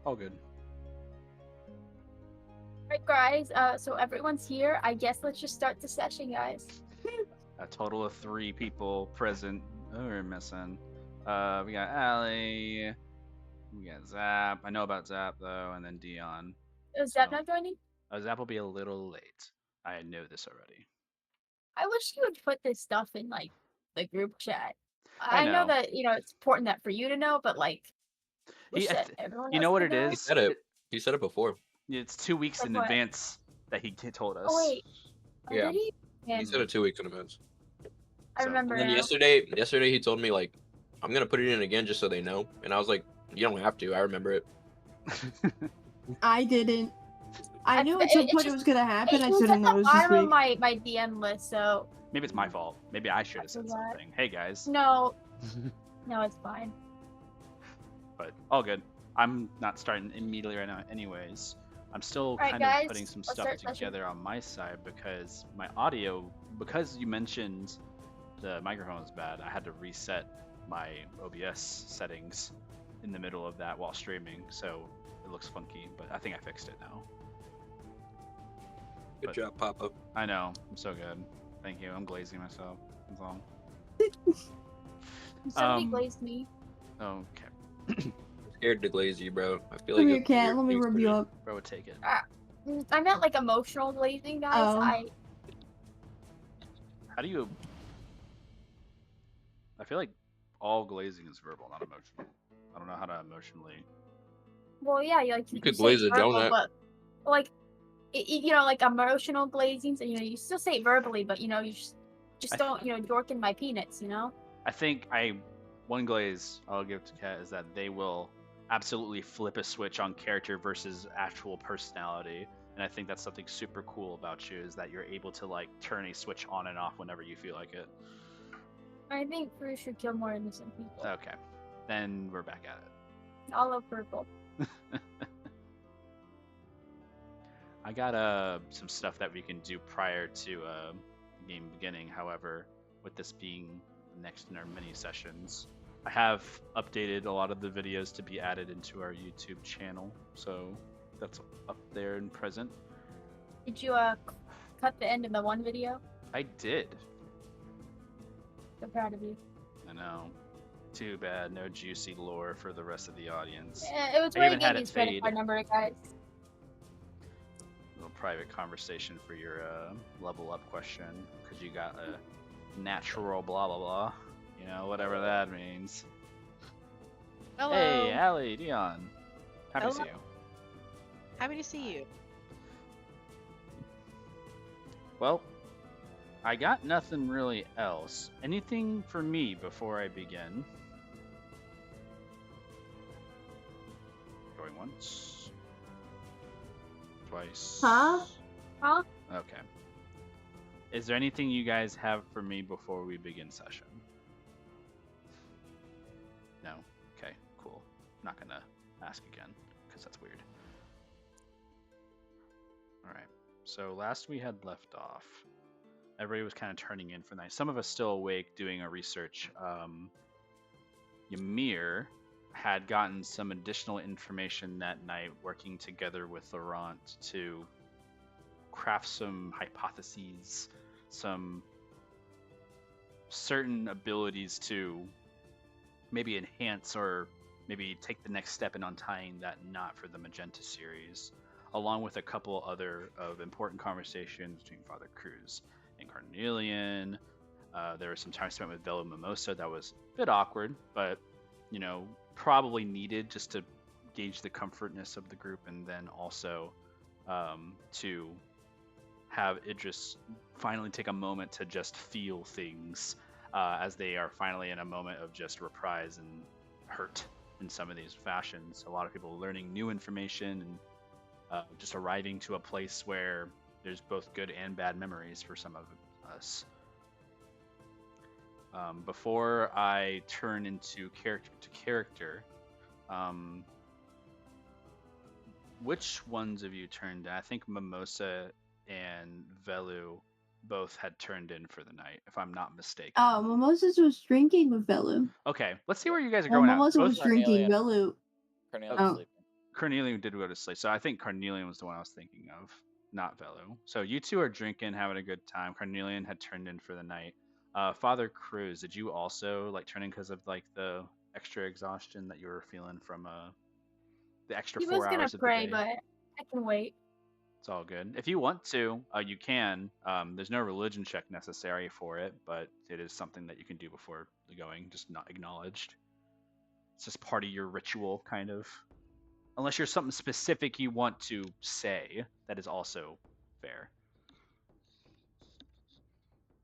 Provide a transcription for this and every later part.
All good. Alright, guys. So everyone's here. I guess let's just start the session, guys. A total of 3 people present. Oh, we're missing. We got Allie. We got Zap. I know about Zap though, and then Dion. Is So that not joining? Zap will be a little late. I know this already. I wish you would put this stuff in like the group chat. I I know know. that it's important that for you to know, but like, wish that everyone You else know what could it know. He is? said it. He said it before. It's 2 weeks Like in what? advance that he told Oh us. wait. Oh, Yeah. did he? He And said it 2 weeks in advance. I So remember And then now. yesterday he told me like, I'm gonna put it in again just so they know. And I was like, you don't have to. I remember it. I didn't. I knew at it- some it's point it just- was gonna happen. I It was should at have the noticed this bottom of week. my DM list, so maybe it's my fault. Maybe I should have said forgot. something. Hey guys. No, it's fine. But all good. I'm not starting immediately right now, anyways. I'm still Alright, kind guys, of putting some let's stuff start session. together on my side because my audio, because you mentioned the microphone was bad, I had to reset my OBS settings in the middle of that while streaming, so it looks funky, but I think I fixed it now. Good job, Papa. I know, I'm so good. Thank you. I'm glazing myself. That's all. Somebody glazed me. Okay. I'm scared to glaze you, bro. I feel Come like here, cat. Let me rub you up. Bro, take it. I meant like emotional glazing, guys. Oh. How do you? I feel like all glazing is verbal, not emotional. I don't know how to emotionally. Well, yeah, You could say glaze a verbal, donut. but like, like emotional glazings, and you still say it verbally, but you just don't, dorken my peanuts, I think one glaze I'll give to Kat is that they will absolutely flip a switch on character versus actual personality, and I think that's something super cool about you is that you're able to like turn a switch on and off whenever you feel like it. I think Bruce should kill more innocent people. Okay, then we're back at it. All of purple. I got some stuff that we can do prior to the game beginning. However, with this being next in our mini sessions, I have updated a lot of the videos to be added into our YouTube channel, so that's up there and present. Did you cut the end of the one video? I did. So proud of you. I know. Too bad, no juicy lore for the rest of the audience. It was I where you even gave had me it his credit fade. card number, guys. Little private conversation for your level up question, because you got a natural blah blah blah. You know, whatever that means. Hello. Hey, Allie, Dion. Happy to see Hello. you. Happy to see you. Well, I got nothing really else. Anything for me before I begin? Going once. Twice. Huh? Okay. Is there anything you guys have for me before we begin session? No? Okay, cool. I'm not gonna ask again, because that's weird. Alright, so last we had left off, everybody was kind of turning in for the night. Some of us still awake doing our research. Ymir had gotten some additional information that night working together with Laurent to craft some hypotheses, some certain abilities to maybe enhance or maybe take the next step in untying that knot for the Magenta series, along with a couple other of important conversations between Father Cruz and Carnelian. There was some time spent with Velo Mimosa that was a bit awkward, but probably needed just to gauge the comfortness of the group, and then also to have Idris finally take a moment to just feel things as they are finally in a moment of just reprise and hurt in some of these fashions. A lot of people learning new information and just arriving to a place where there's both good and bad memories for some of us. Before I turn into character to character, which ones of you turned in? I think Mimosa and Velu both had turned in for the night, if I'm not mistaken. Oh, Mimosas was drinking with Velu. Okay, let's see where you guys are Well, going at. Mimosa was Both drinking. Carnelian. Velu. Cornelius Oh. sleeping. Carnelian did go to sleep. So I think Carnelian was the one I was thinking of, not Velu. So you two are drinking, having a good time. Carnelian had turned in for the night. Father Cruz, did you also like turn in because of like the extra exhaustion that you were feeling from the extra He was 4 gonna hours of the pray, day? but I can wait. It's all good. If you want to, you can. There's no religion check necessary for it, but it is something that you can do before going, just not acknowledged. It's just part of your ritual, kind of. Unless there's something specific you want to say, that is also fair.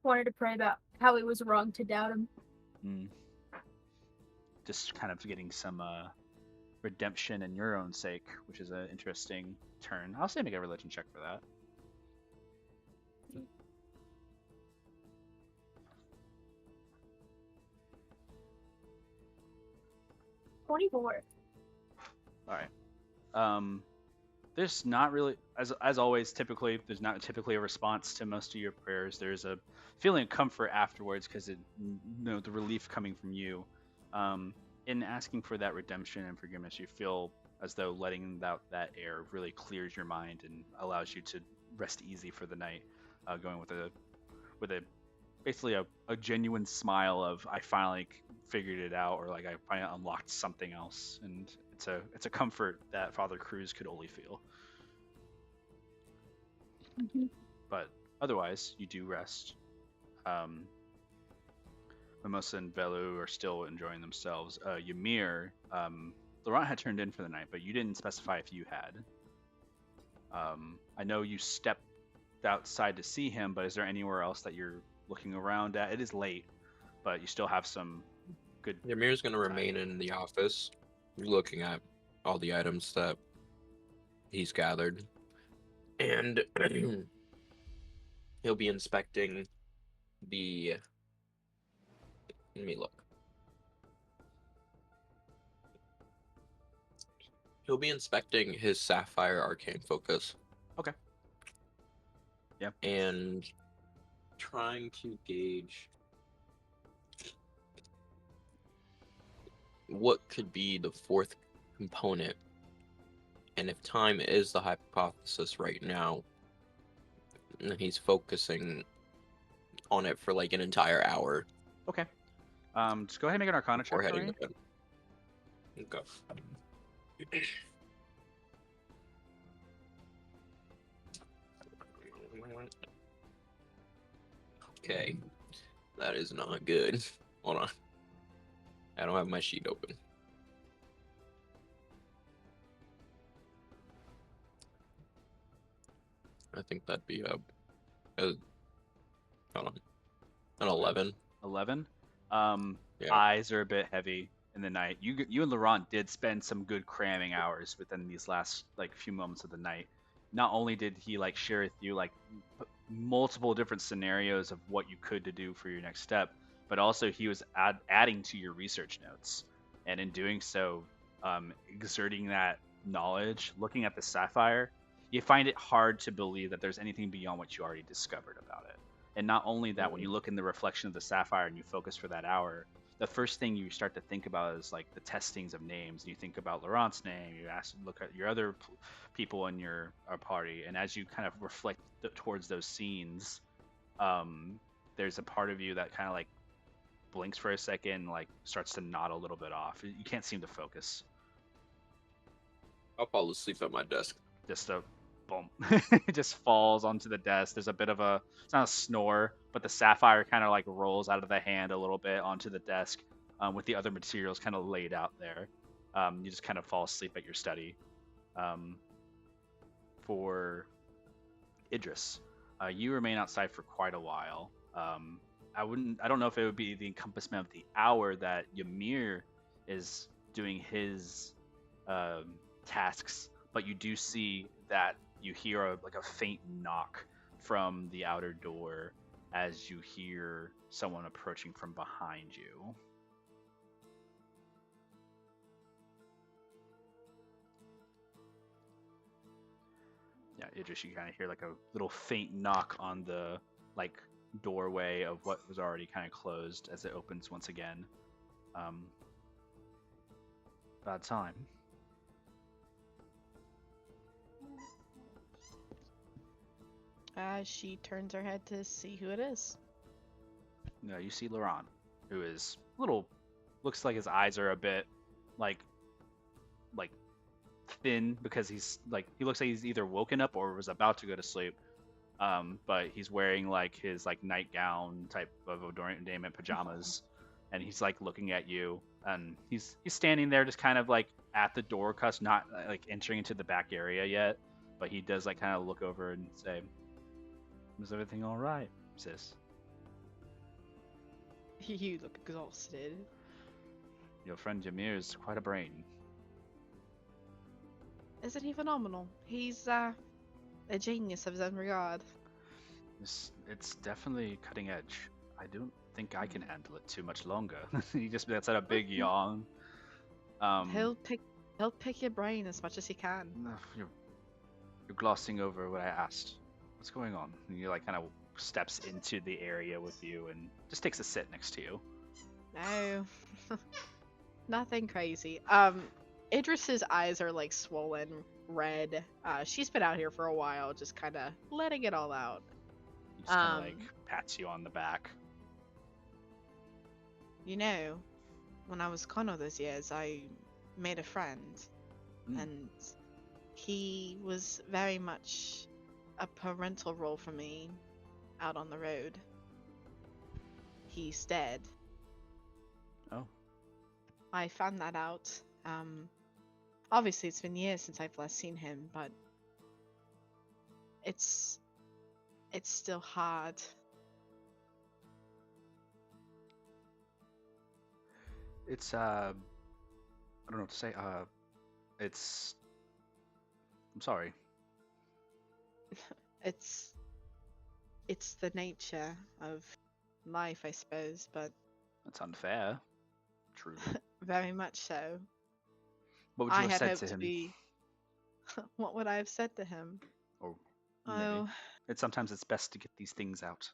Wanted to pray about how it was wrong to doubt him. Just kind of getting some redemption in your own sake, which is an interesting turn. I'll say make a religion check for that. $24. All right. There's not really, as always, typically there's not typically a response to most of your prayers. There's a feeling of comfort afterwards because the relief coming from you. In asking for that redemption and forgiveness, you feel as though letting out that air really clears your mind and allows you to rest easy for the night. Going with a basically a genuine smile of I finally figured it out, or like I finally unlocked something else, and it's a comfort that Father Cruz could only feel. Mm-hmm. But otherwise, you do rest. Mimosa and Velu are still enjoying themselves. Ymir, Laurent had turned in for the night, but you didn't specify if you had. I know you stepped outside to see him, but is there anywhere else that you're looking around at? It is late, but you still have some good. Ymir's gonna remain in the office, looking at all the items that he's gathered, and he'll be inspecting the. Let me look. He'll be inspecting his Sapphire Arcane Focus. Okay. Yep. And trying to gauge what could be the fourth component. And if time is the hypothesis right now, he's focusing on it for like an entire hour. Okay. Just go ahead and make an Arcana check Before for heading me. to bed. Okay. Okay, that is not good. Hold on. I don't have my sheet open. I think that'd be hold on, an 11. 11. Yeah. Eyes are a bit heavy in the night. You and Laurent did spend some good cramming hours within these last like few moments of the night. Not only did he like share with you like multiple different scenarios of what you could to do for your next step, but also he was adding to your research notes, and in doing so, exerting that knowledge, looking at the sapphire, you find it hard to believe that there's anything beyond what you already discovered about it. And not only that, when you look in the reflection of the sapphire and you focus for that hour, the first thing you start to think about is like the testings of names. You think about Laurent's name. You look at your other people in your party, and as you kind of reflect towards those scenes, there's a part of you that kind of like blinks for a second, like starts to nod a little bit off. You can't seem to focus. I'll fall asleep at my desk. Just a boom. It just falls onto the desk. There's a bit of it's not a snore, but the sapphire kind of like rolls out of the hand a little bit onto the desk, with the other materials kind of laid out there. You just kind of fall asleep at your study. For Idris, you remain outside for quite a while. I don't know if it would be the encompassment of the hour that Ymir is doing his tasks, but you do see that you hear a faint knock from the outer door as you hear someone approaching from behind you. Yeah, Idris, you kind of hear like a little faint knock on the doorway of what was already kind of closed as it opens once again. Bad time. She turns her head to see who it is. No, you see Laurent, who is little, looks like his eyes are a bit like like thin because he's like he looks like he's either woken up or was about to go to sleep. But he's wearing like his like nightgown type of adornment pajamas, and he's like looking at you, and he's standing there just kind of like at the door, cause not like entering into the back area yet, but he does like kind of look over and say, "Is everything all right, sis?" You look exhausted. Your friend Ymir is quite a brain. Isn't he phenomenal? He's a genius of his own regard. It's definitely cutting edge. I don't think I can handle it too much longer. He just lets out a big yawn. He'll pick your brain as much as he can. You're glossing over what I asked. What's going on? And he like kind of steps into the area with you and just takes a sit next to you. No, nothing crazy. Idris's eyes are like swollen red. She's been out here for a while, just kind of letting it all out. He just kind of like pats you on the back. You know, when I was Connor those years, I made a friend, and he was very much a parental role for me out on the road. He's dead. Oh. I found that out. Obviously it's been years since I've last seen him, but it's still hard. It's I don't know what to say. I'm sorry. It's the nature of life, I suppose, but That's unfair. True. very much so. What would you I have had said hoped to to him? be. What would I have said to him? Or maybe. Oh, Sometimes it's best to get these things out.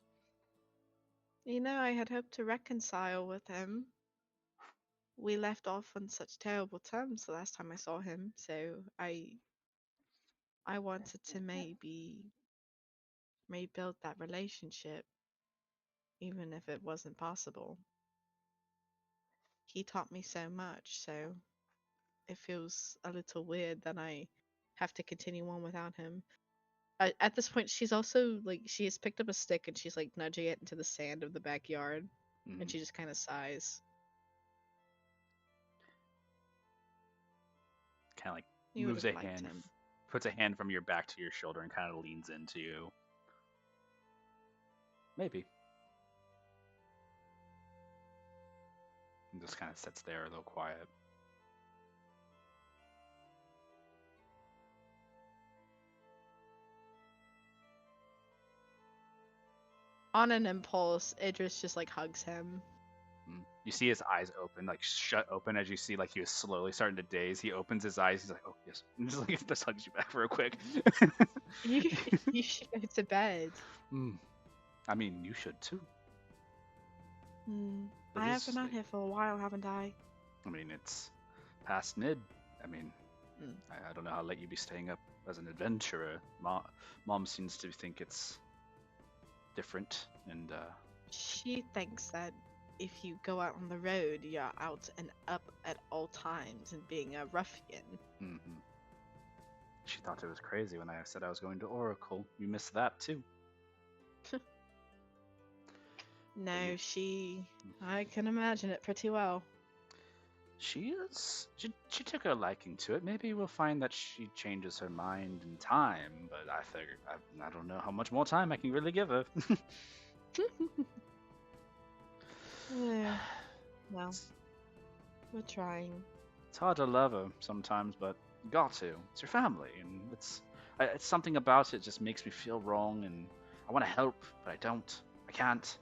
you know, I had hoped to reconcile with him. We left off on such terrible terms the last time I saw him, so I wanted to maybe rebuild that relationship, even if it wasn't possible. He taught me so much, so it feels a little weird that I have to continue on without him. At this point, she's also like, she has picked up a stick and she's like nudging it into the sand of the backyard, and she just kind of sighs. Kind of like You moves would a have liked hand, him. puts a hand from your back to your shoulder, and kind of leans into you. Maybe. And just kind of sits there a little quiet. On an impulse, Idris just like hugs him. You see his eyes open, like shut open, as you see like he was slowly starting to daze. He opens his eyes. He's like, "Oh yes," and just like just hugs you back real quick. You should go to bed. I mean, you should too. It I have is been out late. here for a while, haven't I? I mean, it's past mid. I mean, I don't know how late you'd be staying up as an adventurer. Mom seems to think it's different, and She thinks that if you go out on the road, you're out and up at all times and being a ruffian. She thought it was crazy when I said I was going to Oracle. You missed that too. No, you- I can imagine it pretty well. She took a liking to it. Maybe we'll find that she changes her mind in time, but I figured I don't know how much more time I can really give her. Yeah. Well, we're trying. It's hard to love her sometimes, but you got to. It's your family, and it's something about it just makes me feel wrong, and I want to help, but I don't. I can't.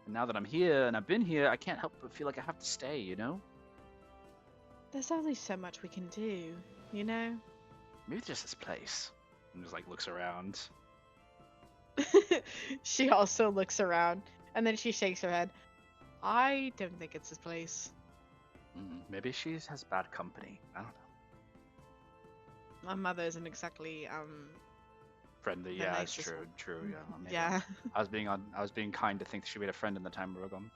And now that I'm here and I've been here, I can't help but feel like I have to stay, you know? There's only so much we can do, you know? Maybe just this place. And just like looks around. She also looks around, and then she shakes her head. I don't think it's this place. Maybe she has bad company. I don't know. My mother isn't exactly Friendly, The yeah, it's nicest true, one. true, yeah. Maybe Yeah. I was being kind to think that she made a friend in the time, Rogum.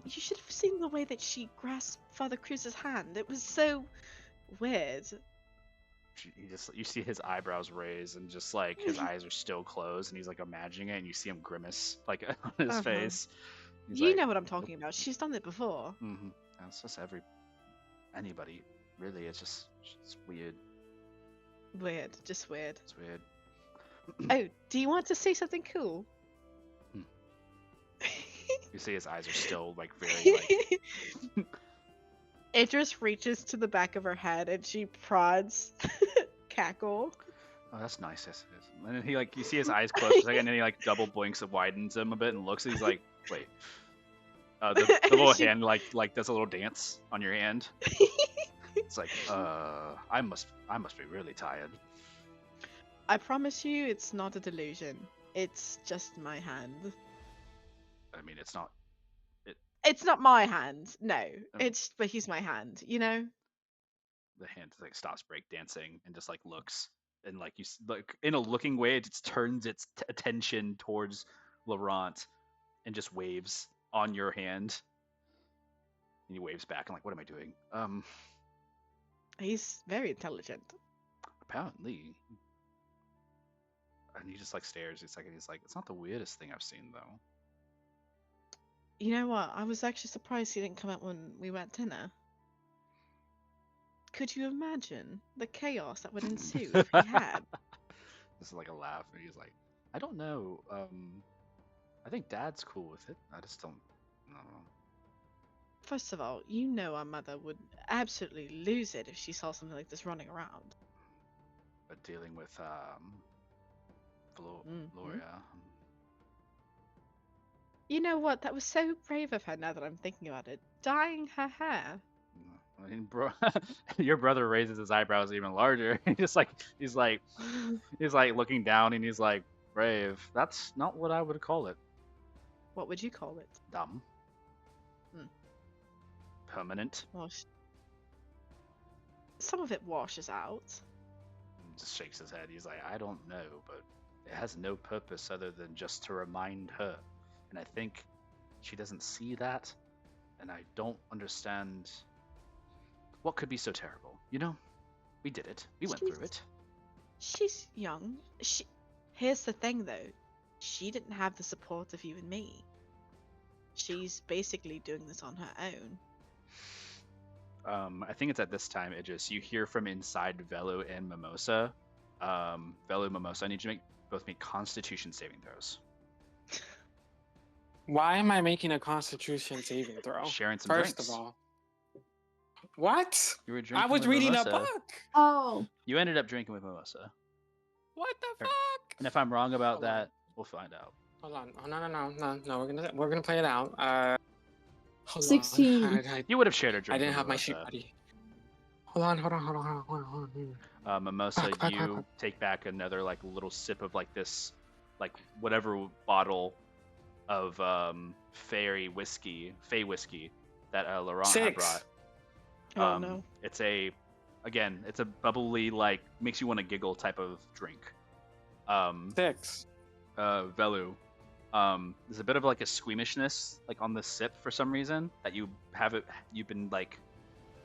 You should have seen the way that she grasped Father Cruz's hand. It was so weird. You see his eyebrows raise and just like his eyes are still closed and he's like imagining it and you see him grimace like on his Uh-huh. face. He's You like, know what I'm talking about. She's done it before. mm-hmm. It's just anybody really. It's weird. Weird, just weird. It's weird. Oh, do you want to see something cool? You see his eyes are still like very like. Idris reaches to the back of her head and she prods Cackle. Oh, that's nice. Yes, yes. And then he like you see his eyes close for a second, and then he like double blinks and widens them a bit and looks. And he's like, wait. The little She- hand like does a little dance on your hand. It's like, I must be really tired. I promise you, it's not a delusion. It's just my hand. I mean, it's not. It's not my hand. No, Oh. but he's my hand. You know. The hand like stops break dancing and just like looks and like like in a looking way, it just turns its attention towards Laurent and just waves on your hand. And he waves back. I'm like, what am I doing? He's very intelligent. Apparently. And he just like stares. He's like, it's not the weirdest thing I've seen though. You know what? I was actually surprised he didn't come out when we went dinner. Could you imagine the chaos that would ensue if he had? This is like a laugh, and he's like, I don't know. I think Dad's cool with it. I just don't know. First of all, you know our mother would absolutely lose it if she saw something like this running around. But dealing with Mhm. Gloria. You know what? That was so brave of her now that I'm thinking about it. Dyeing her hair. I mean, bro, your brother raises his eyebrows even larger. he's like looking down, and he's like, brave. That's not what I would call it. What would you call it? Dumb. Hmm. Permanent. Well, some of it washes out. He just shakes his head. He's like, I don't know, but it has no purpose other than just to remind her. And I think she doesn't see that, and I don't understand what could be so terrible. You know, we did it. We went through it. She's young. Here's the thing, though. She didn't have the support of you and me. She's basically doing this on her own. I think it's at this time, you hear from inside Velu and Mimosa. Velu, Mimosa, I need you to both make Constitution saving throws. Why am I making a Constitution saving throw? Sharing some First drinks. of all. What? You were drinking I was with reading Mimosa. a book. Oh, You ended up drinking with Mimosa. What the Sure. fuck? And if I'm wrong about Hold on. that, we'll find out. Hold on. Oh, no. We're gonna play it out. Hold 16. on. You would have shared a drink. I didn't with have my Mimosa. sheet ready. Hold on. Mimosa, Back. you take back another like little sip of like this, like whatever bottle of fey whiskey that Laurent had 6. brought. Oh no. It's a bubbly, like makes you want to giggle type of drink. 6. Velu. There's a bit of like a squeamishness like on the sip for some reason that you've been like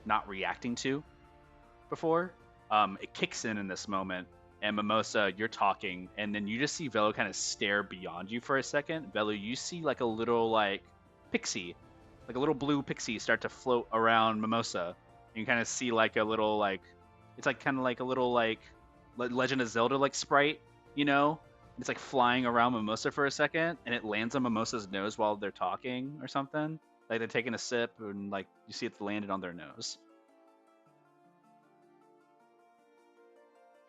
not reacting to before. It kicks in this moment, and Mimosa, you're talking, and then you just see Velu kind of stare beyond you for a second. Velu, you see like a little like pixie, like a little blue pixie start to float around Mimosa. And you kind of see like a little like, it's like kind of like a little like Legend of Zelda like sprite, you know? It's like flying around Mimosa for a second, and it lands on Mimosa's nose while they're talking or something. Like they're taking a sip, and like you see it landed on their nose.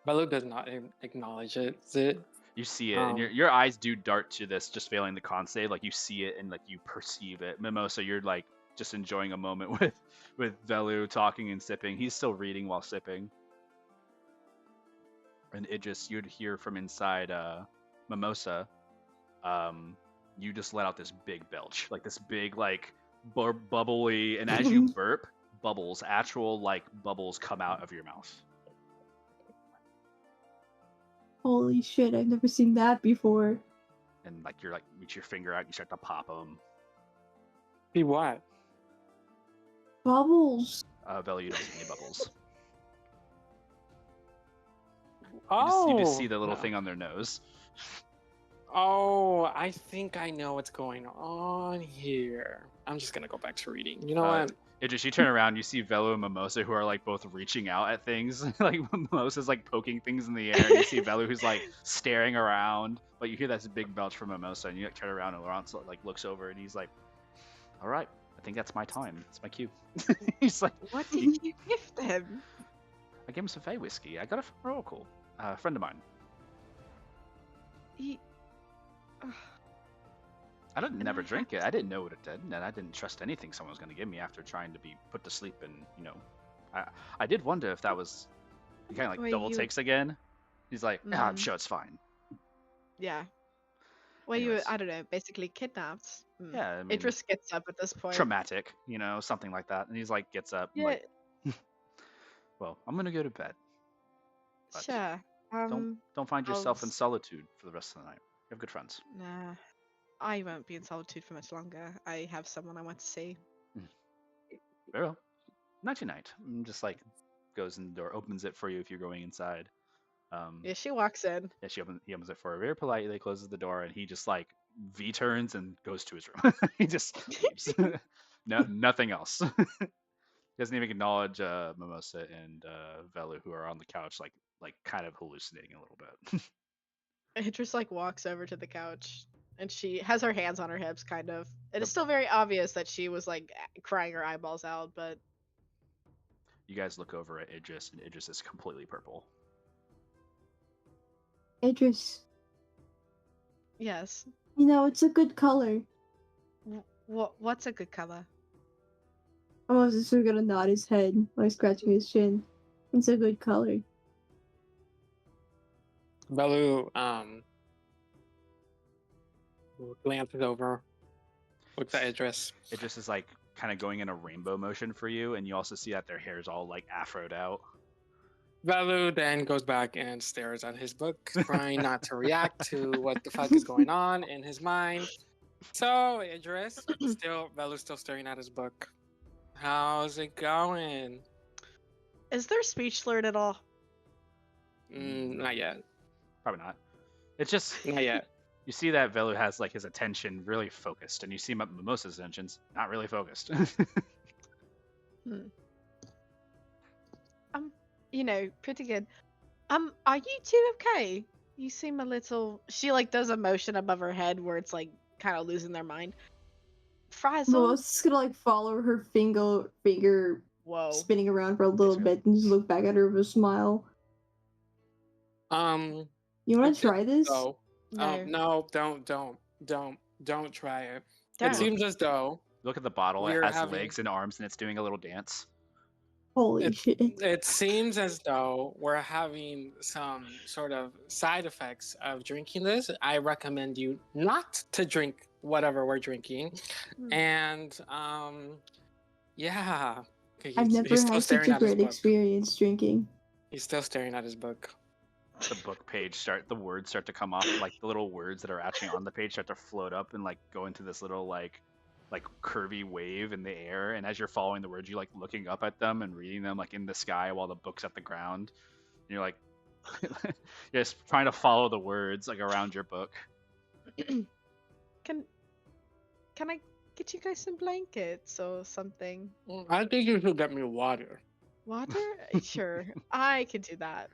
Bello does not acknowledge it. Is it? You see it, and your eyes do dart to this, just failing the con save. Like you see it and like you perceive it. Mimosa, you're like just enjoying a moment with Velu talking and sipping. He's still reading while sipping. And you'd hear from inside Mimosa. You just let out this big belch, like this big like bubbly, and as you burp, actual like bubbles come out of your mouth. Holy shit! I've never seen that before. And like you're like reach your finger out, you start to pop them. Be what? Bubbles. Velo, you don't see any bubbles. Oh, You just see the little no. thing on their nose. Oh, I think I know what's going on here. I'm just gonna go back to reading. You know Uh, what? You turn around, you see Velo and Mimosa who are like both reaching out at things. Like Mimosa's like poking things in the air, and you see Velo who's like staring around. But you hear this big belch from Mimosa, and you like, turn around and Laurent like looks over and he's like, "All right, I think that's my time. It's my cue." He's like, What did you gift him? "I gave him some Fey whiskey. I got it from Oracle, a friend of mine. He... Ugh. I didn't And never I drink have it. I didn't know what it did, and I didn't trust anything someone was going to give me after trying to be put to sleep. And I did wonder if that was he kind of like Wait, double you- takes again. He's like, "Ah, I'm Mhm. sure it's fine." Yeah. Well, Anyways. I don't know, basically kidnapped. Yeah, I mean, Idris gets up at this point. traumatic, something like that. And he's like, gets up, and Yeah, like, well, I'm gonna go to bed. But sure. don't find I'll yourself in s- solitude for the rest of the night. You have good friends. Nah, I won't be in solitude for much longer. I have someone I want to see. Very well. Nighty night. And just like goes in the door, opens it for you if you're going inside. Yeah, she walks in. Yeah, he opens it for her very politely, closes the door, and he just like V turns and goes to his room. He just leaves. No, nothing else. Doesn't even acknowledge Mimosa and Velu, who are on the couch, like kind of hallucinating a little bit. Idris like walks over to the couch and she has her hands on her hips, kind of. It Yep. is still very obvious that she was like crying her eyeballs out, but You guys look over at Idris, and Idris is completely purple. Idris, yes. it's a good color. What's a good color? Almost just gonna nod his head while scratching his chin. It's a good color. Belu glances over, looks at Idris. Idris is like kind of going in a rainbow motion for you, and you also see that their hair is all like afroed out. Belu then goes back and stares at his book, trying not to react to what the fuck is going on in his mind. So Idris, Belu's still staring at his book. How's it going? Is there speech slurred at all? Not yet. Probably not. It's just Not yet. you see that Velu has like his attention really focused, and you see Mimosa's attention's not really focused. Pretty good. Are you two okay? You seem a little. She like does a motion above her head where it's like kind of losing their mind. Frazzle. Most just gonna like follow her finger Whoa. spinning around for a little Yes, bit and just look back at her with a smile. You wanna try this? No. No. No, don't try it. Don't. It seems as though Look at the bottle; it We're has having- legs and arms, and it's doing a little dance. Holy shit. it seems as though we're having some sort of side effects of drinking this. I recommend you not to drink whatever we're drinking. Hmm. And yeah. Okay, I've never he's still had such staring a at his great book. experience drinking. He's still staring at his book. The book page the words start to come off, like the little words that are actually on the page start to float up and like go into this little like curvy wave in the air. And as you're following the words, you're like looking up at them and reading them like in the sky while the book's at the ground. And you're like you're just trying to follow the words like around your book. Can I get you guys some blankets or something? I think you should get me water. Water? Sure, I can do that.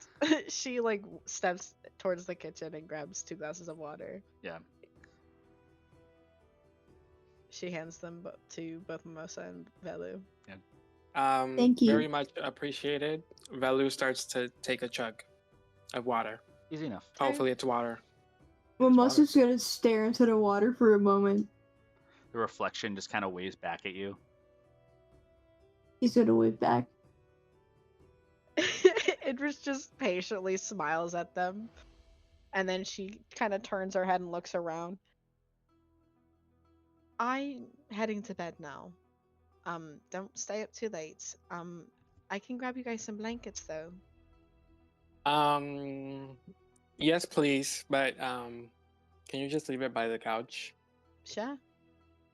She like steps towards the kitchen and grabs 2 glasses of water. Yeah. She hands them to both Mimosa and Velu. Thank you. Very much appreciated. Velu starts to take a chug of water. Easy enough. Hopefully it's water. Well, It's most water. just gonna stare into the water for a moment. The reflection just kind of waves back at you. He's gonna wave back. Idris just patiently smiles at them, and then she kind of turns her head and looks around. I'm heading to bed now. Don't stay up too late. I can grab you guys some blankets though. Yes, please. But can you just leave it by the couch? Sure.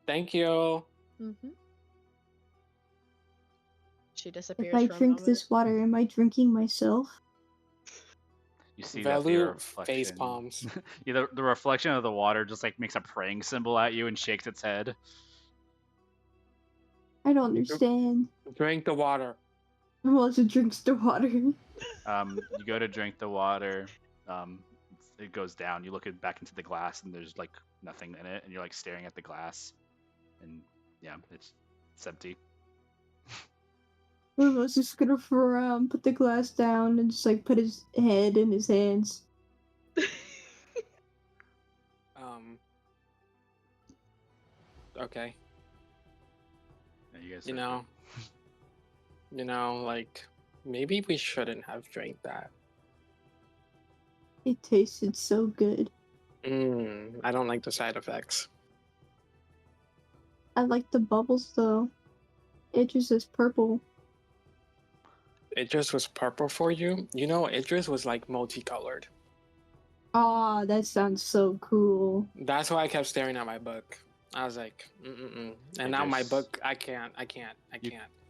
Thank you. Mm-hmm. She If disappears I for a drink moment. this water, am I drinking myself? You see that the Velu face reflection, palms. the reflection of the water just like makes a praying symbol at you and shakes its head. I don't understand. Drink the water. Melissa drinks the water. You go to drink the water. It goes down. You look back into the glass, and there's like nothing in it, and you're like staring at the glass, and yeah, it's empty. Mel's just gonna frown, put the glass down, and just like put his head in his hands. Okay. Yeah, you guys. You are- know, like maybe we shouldn't have drank that. It tasted so good. I don't like the side effects. I like the bubbles though. It just is purple. Idris was purple for you. You know, Idris was like multicolored. Ah, that sounds so cool. That's why I kept staring at my book. I was like, and now my Idris. book, I can't.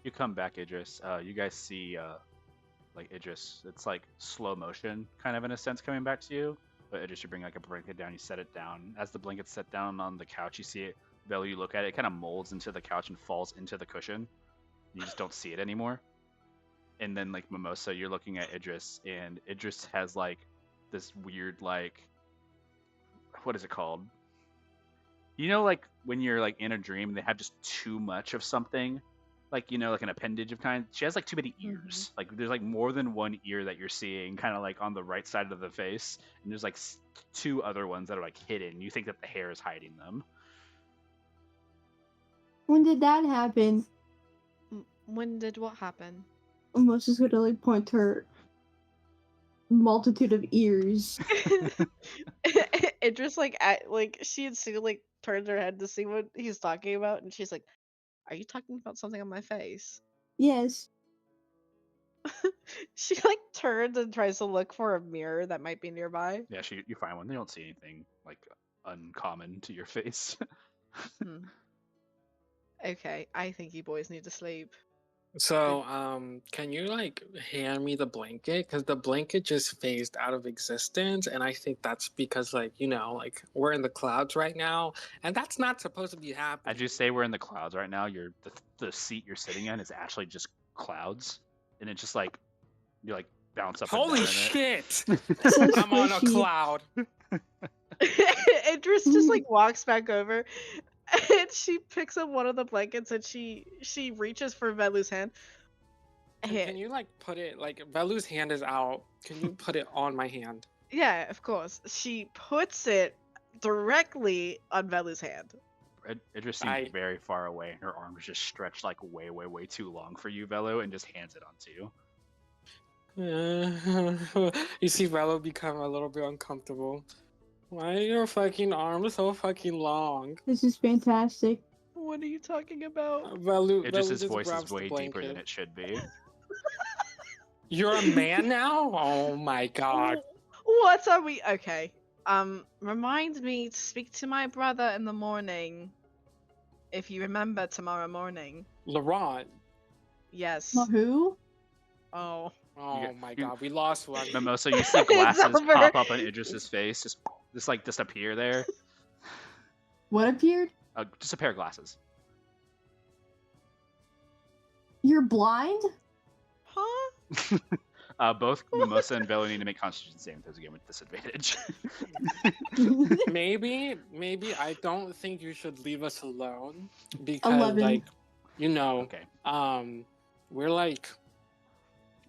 You come back, Idris. You guys see like Idris. It's like slow motion, kind of in a sense, coming back to you. But Idris, you bring like a blanket down. You set it down. As the blanket's set down on the couch, you see it. Bella, you look at it. It kind of molds into the couch and falls into the cushion. You just don't see it anymore. And then like Mimosa, you're looking at Idris, and Idris has like this weird like, what is it called? You know, like when you're like in a dream, they have just too much of something, like like an appendage of kind. She has like too many ears. Like there's like more than one ear that you're seeing, kind of like on the right side of the face, and there's like two other ones that are like hidden. You think that the hair is hiding them. When did that happen? When did what happen? Almost just gonna like point to her multitude of ears. It just like she had seen like turned her head to see what he's talking about, and she's like, "Are you talking about something on my face?" Yes. She like turns and tries to look for a mirror that might be nearby. Yeah, you find one. They don't see anything like uncommon to your face. Okay, I think you boys need to sleep. So, can you like hand me the blanket? Because the blanket just phased out of existence, and I think that's because like like we're in the clouds right now, and that's not supposed to be happening. As you say, we're in the clouds right now. The seat you're sitting in is actually just clouds, and it's just like you like bounce up. Holy and down in it. shit! So I'm on a squishy. cloud. Idris just like walks back over, and she picks up one of the blankets and she reaches for Velu's hand. Can you like put it like Velu's hand is out? Can you put it on my hand? Yeah, of course. She puts it directly on Velu's hand. Idris seems very far away, and her arms just stretched like way, way, way too long for you, Velo, and just hands it onto you. You see Velo become a little bit uncomfortable. Why are your fucking arms so fucking long? This is fantastic. What are you talking about? Idris's voice is way deeper than it should be. You're a man now? Oh my god. What are we? Okay. Remind me to speak to my brother in the morning. If you remember tomorrow morning. Laurent. Yes. Who? Oh. Oh my god, we lost one. Mimosa, you see glasses pop up on Idris's face, just like disappear there. What appeared? Just a pair of glasses. You're blind? Huh? Both Mimosa and Velo need to make Constitution saving throws again with disadvantage. Maybe I don't think you should leave us alone because 11. like Okay. We're like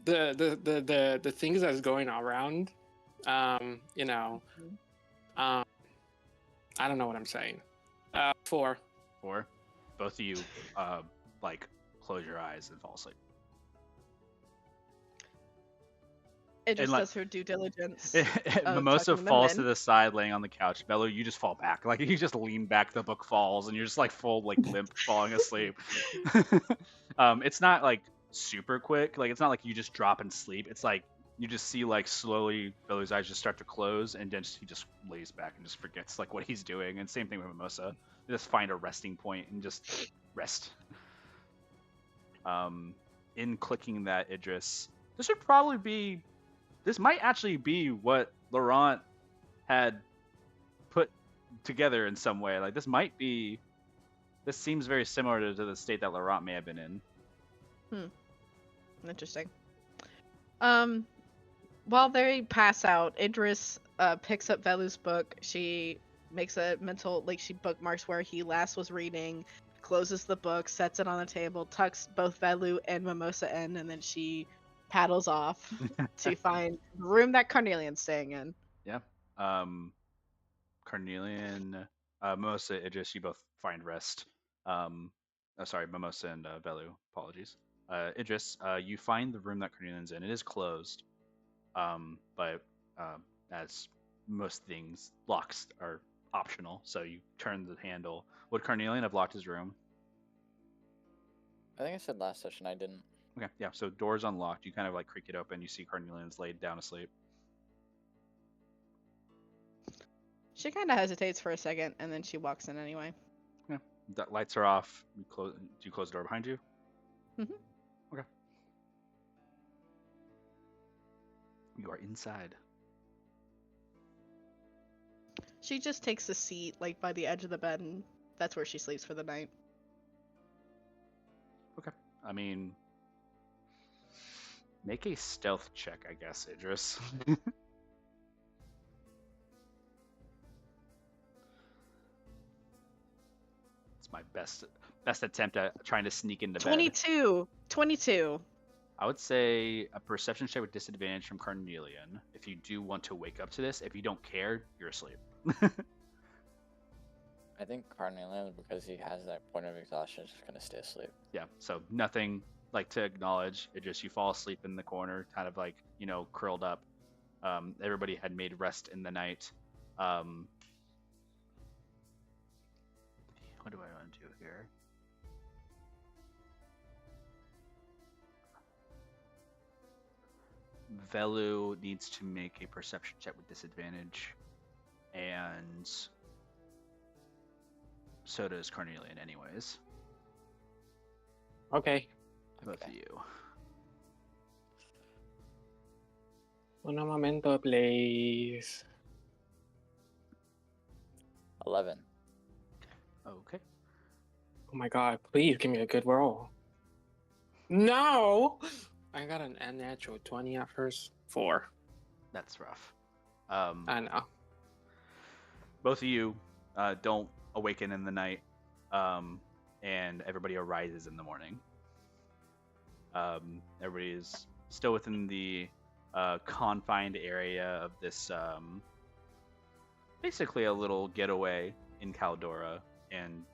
the things that's going around I don't know what I'm saying. 4. Both of you like close your eyes and fall asleep. It just like- does her due diligence. Mimosa tucking them falls in. to the side, laying on the couch. Bello, you just fall back. Like you just lean back, the book falls, and you're just like full like limp, falling asleep. It's not like super quick. Like it's not like you just drop and sleep. It's like you just see like slowly Velu's eyes just start to close, and then he just lays back and just forgets like what he's doing. And same thing with Mimosa. Just find a resting point and just rest. In clicking that, Idris, this would probably be. This might actually be what Laurent had put together in some way. Like this might be. This seems very similar to the state that Laurent may have been in. Interesting. While they pass out, Idris picks up Velu's book. She makes a mental, like she bookmarks where he last was reading, closes the book, sets it on the table, tucks both Velu and Mimosa in, and then she paddles off to find the room that Carnelian's staying in. Yeah. Carnelian, Mimosa, Idris, you both find rest. Sorry, Mimosa and Velu. Apologies. Idris, you find the room that Carnelian's in. It is closed, but as most things, locks are optional. So you turn the handle. Would Carnelian have locked his room? I think I said last session I didn't. Okay, yeah. So door's unlocked. You kind of like creak it open. You see Carnelian's laid down asleep. She kind of hesitates for a second, and then she walks in anyway. Yeah. The lights are off. Do you close the door behind you? Mhm. Okay. You are inside. She just takes a seat, like, by the edge of the bed, and that's where she sleeps for the night. Okay. I mean, make a stealth check, I guess, Idris. It's my best attempt at trying to sneak into bed. 22. I would say a perception check with disadvantage from Carnelian. If you do want to wake up to this, if you don't care, you're asleep. I think Carnelian, because he has that point of exhaustion, is just gonna stay asleep. Yeah, so nothing like to acknowledge. It just you fall asleep in the corner, kind of like, curled up. Everybody had made rest in the night. What do I want to do here? Velu needs to make a perception check with disadvantage, and so does Carnelian anyways. Okay. Both of you. Un momento, please. 11. Okay. Oh my god, please give me a good roll. No! I got an unnatural 20 at first. 4. That's rough. I know. Both of you don't awaken in the night, and everybody arises in the morning. Everybody is still within the confined area of this, basically a little getaway in Caldora, and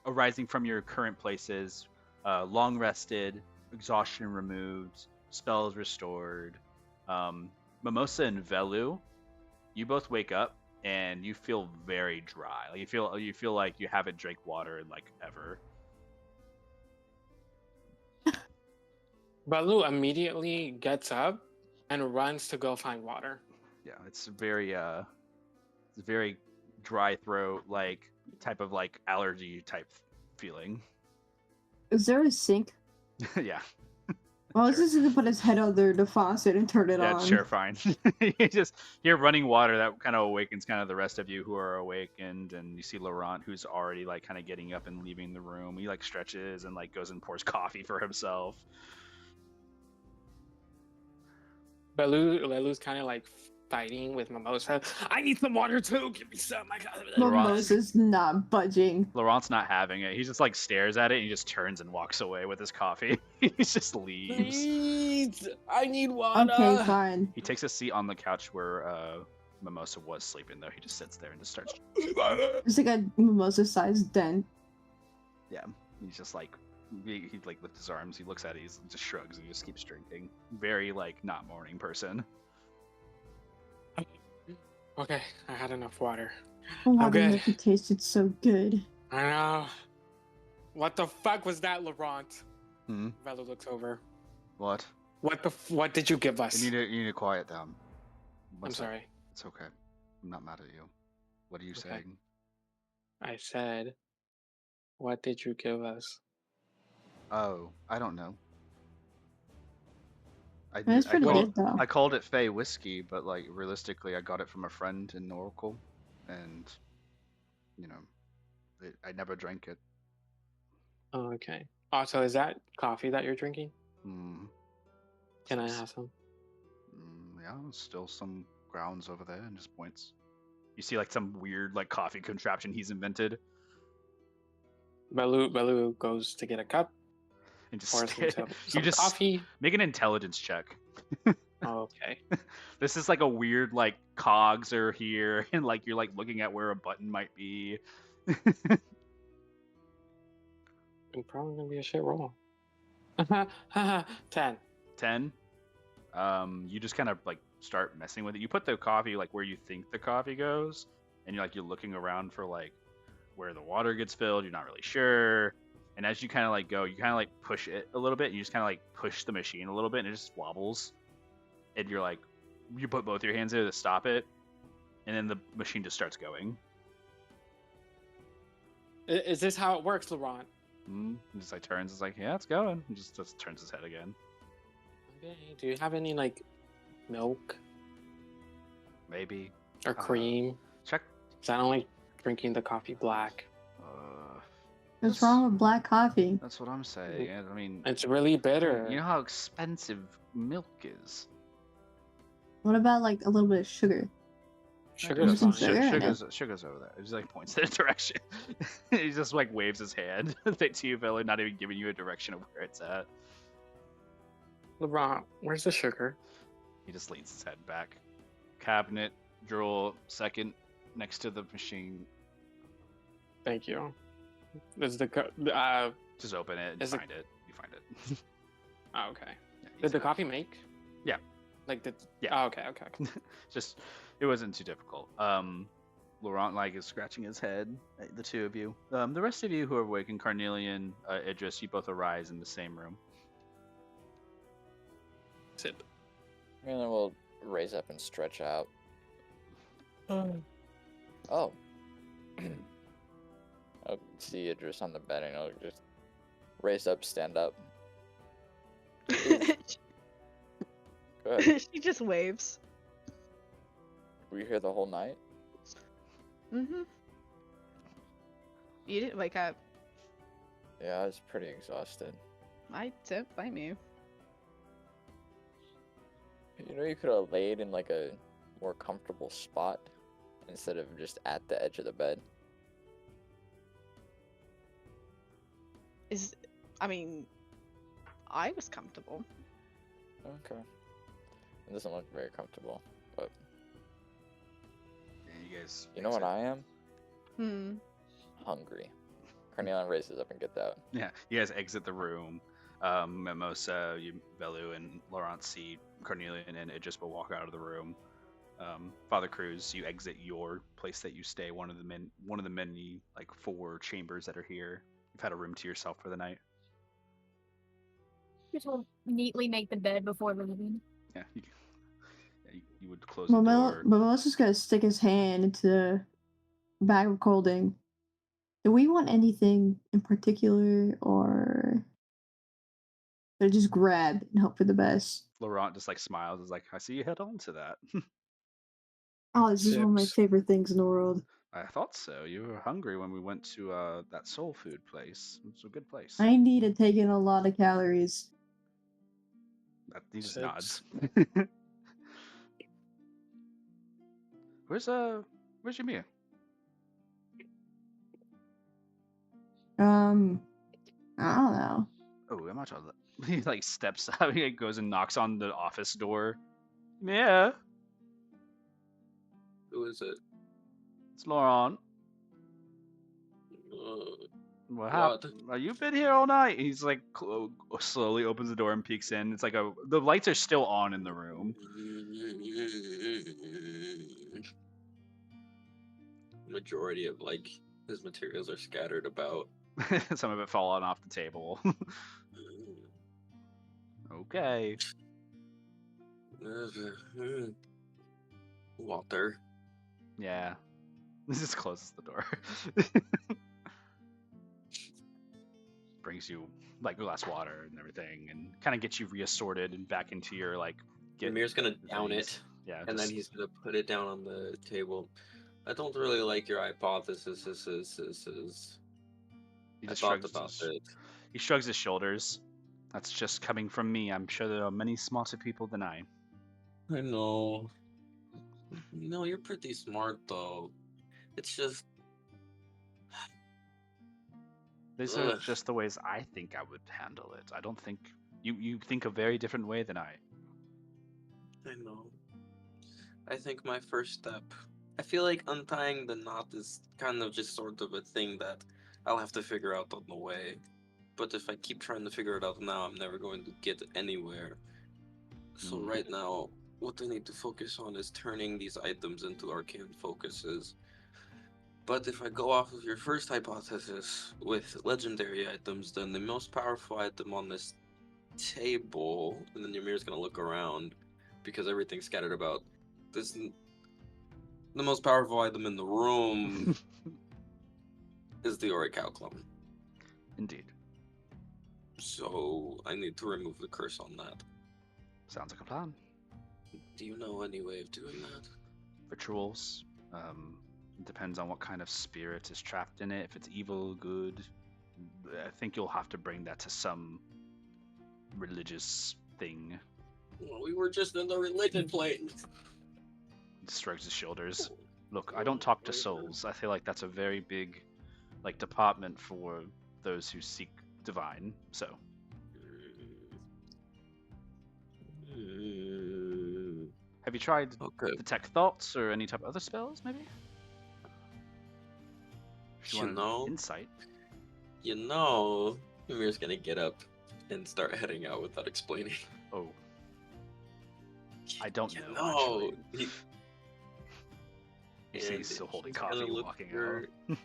arising from your current places, long rested, exhaustion removed, spells restored. Mimosa and Velu, you both wake up and you feel very dry. Like you feel like you haven't drank water in like ever. Balu immediately gets up and runs to go find water. Yeah, it's very dry throat, like type of like allergy type feeling. Is there a sink? Yeah. Well, Sure. he's just gonna put his head under the faucet and turn it on. Yeah, sure, fine. You just hear running water that kind of awakens kind of the rest of you who are awakened, and you see Laurent who's already like kind of getting up and leaving the room. He like stretches and like goes and pours coffee for himself. Balu's kind of like fighting with Mimosa. I need some water too. Give me some. I got Mimosa's not budging. Laurent's not having it. He just like stares at it and he just turns and walks away with his coffee. He just leaves. Please, I need water. Okay, fine. He takes a seat on the couch where Mimosa was sleeping, though. He just sits there and just starts. It's like a mimosa-sized dent. Yeah, he's just like he like lifts his arms. He looks at it. He just shrugs and he just keeps drinking. Very like not morning person. Okay, I had enough water. Water good. never tasted so good. I know. What the fuck was that, Laurent? Hmm. Velu looks over. What? What did you give us? You need to quiet down. I'm What's up? sorry. It's okay. I'm not mad at you. What are you Okay. saying? I said, what did you give us? Oh, I don't know. That's pretty good though. I called it Fey whiskey, but like realistically, I got it from a friend in Oracle, and you know, I never drank it. Oh, okay. Also, is that coffee that you're drinking? Mm. Can I have some? Yeah, still some grounds over there, and just points. You see like some weird like coffee contraption he's invented, Belu goes to get a cup, and just pours himself you some just coffee. make an intelligence check. Oh, okay. This is like a weird like cogs are here, and like you're like looking at where a button might be. It's probably gonna be a shit roll. 10. 10. You just kind of like start messing with it. You put the coffee like where you think the coffee goes, and you're looking around for like where the water gets filled. You're not really sure. And as you kind of like go, you kind of like push it a little bit, and you just kind of like push the machine a little bit, and it just wobbles. And you're like, you put both your hands there to stop it, and then the machine just starts going. Is this how it works, Laurent? And just like turns, it's like, yeah, it's going. And just turns his head again. Okay. Do you have any like milk Maybe. or cream? Check. Because I don't like drinking the coffee black. What's wrong with black coffee? That's what I'm saying. I mean, It's really bitter. you know how expensive milk is. What about like a little bit of sugar? Sugar's some fine. sugar? Sugar's over there. He just like points in a direction. He just like waves his hand to you, Billy, not even giving you a direction of where it's at. Laurent, where's the sugar? He just leans his head back. Cabinet, drawer, second, next to the machine. Thank you. Is the Just open it. You find it. Oh, okay. Yeah, Did the easy. coffee make? Yeah. Like the Yeah. Oh, okay. Just it wasn't too difficult. Laurent like is scratching his head. The two of you. The rest of you who are awake, and Carnelian, Idris, you both arise in the same room. Sit. And then we'll raise up and stretch out. Oh. I'll see Idris on the bed and I'll just raise up, stand up. Go ahead. She just waves. Were you here the whole night? Mm-hmm. You didn't wake up. Yeah, I was pretty exhausted. I don't blame you. You know, you could have laid in like a more comfortable spot instead of just at the edge of the bed. I mean, I was comfortable. Okay. It doesn't look very comfortable, but Yeah, you guys. you know what I am? Hmm. Hungry. Carnelian raises up and gets out. Yeah, you guys exit the room. Mimosa, Velu, and Laurent see Carnelian and Idris will walk out of the room. Father Cruz, you exit your place that you stay. One of the many like 4 chambers that are here. You've had a room to yourself for the night. Just will neatly make the bed before leaving. Yeah, you would close the door. Mimosa's gonna stick his hand into the bag of clothing. Do we want anything in particular, or just grab and hope for the best? Laurent just like smiles. Is like, I see you head on to that. Oh, this is one of my Chips. favorite things in the world. I thought so. You were hungry when we went to that soul food place. It's a good place. I need to take in a lot of calories. He just Chips. nods. Where's Ymir? I don't know. Oh, I'm not sure. He like steps out. He goes and knocks on the office door. Yeah, Who is it? it's Laurent. What happened? You've been here all night. He's like slowly opens the door and peeks in. It's like the lights are still on in the room. Majority of like his materials are scattered about. Some of it falling off the table. Okay. Water. Yeah. This just closes the door. Brings you like a glass of water and everything, and kind of gets you reassorted and back into your like. Amir's gonna down things. it, Yeah, and then just he's gonna put it down on the table. I don't really like your hypothesis. he I just thought shrugs about his, it. he shrugs his shoulders. That's just coming from me. I'm sure there are many smarter people than I. I know. You know, you're pretty smart though. It's just These are ugh. just the ways I think I would handle it. I don't think you think a very different way than I. I know. I think my first step. I feel like untying the knot is kind of just sort of a thing that I'll have to figure out on the way. But if I keep trying to figure it out now, I'm never going to get anywhere. So Mm. right now, what I need to focus on is turning these items into arcane focuses. But if I go off of your first hypothesis with legendary items, then the most powerful item on this table, and then Ymir's gonna look around because everything's scattered about. This the most powerful item in the room is the Auric Clone. Indeed. So I need to remove the curse on that. Sounds like a plan. Do you know any way of doing that? Rituals. It depends on what kind of spirit is trapped in it. If it's evil, good. I think you'll have to bring that to some religious thing. Well, we were just in the religion plane. He shrugs his shoulders. Look, I don't talk to souls. I feel like that's a very big, like, department for those who seek divine. So. Have you tried detect thoughts or any type of other spells, maybe? If you want insight. You know, Ymir's gonna get up and start heading out without explaining. Oh. I don't know, actually. He's still holding coffee and walking out.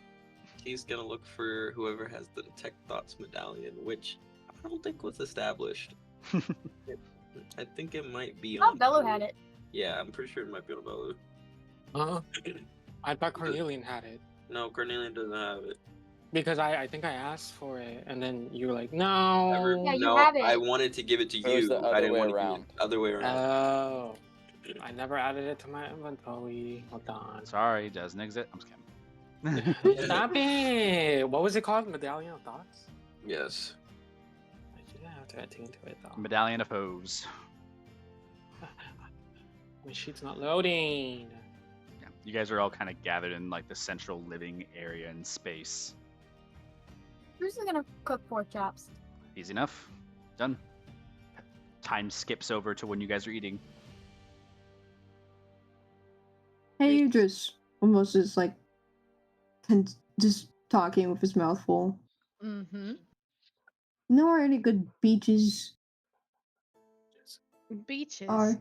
He's gonna look for whoever has the Detect Thoughts medallion, which I don't think was established. I think it might be on... Bello had it. Yeah, I'm pretty sure it might be on Bello. I thought Cornelian had it. No, Cornelian doesn't have it. Because I think I asked for it, and then you were like, no. Yeah, you have it. I wanted to give it to you. It was the I didn't other way want around. to other way around. Oh. I never added it to my inventory. Hold on. Sorry, doesn't exist. I'm just kidding. Stop it! What was it called? Medallion of Thoughts? Yes. I should have to attune to it though. Medallion of Foes. My sheet's not loading. Yeah, you guys are all kind of gathered in like the central living area and space. Who's gonna cook pork chops? Easy enough. Done. Time skips over to when you guys are eating. Hey, Idris almost is like just talking with his mouth full. Mm-hmm. You know where any good beaches Beaches. are?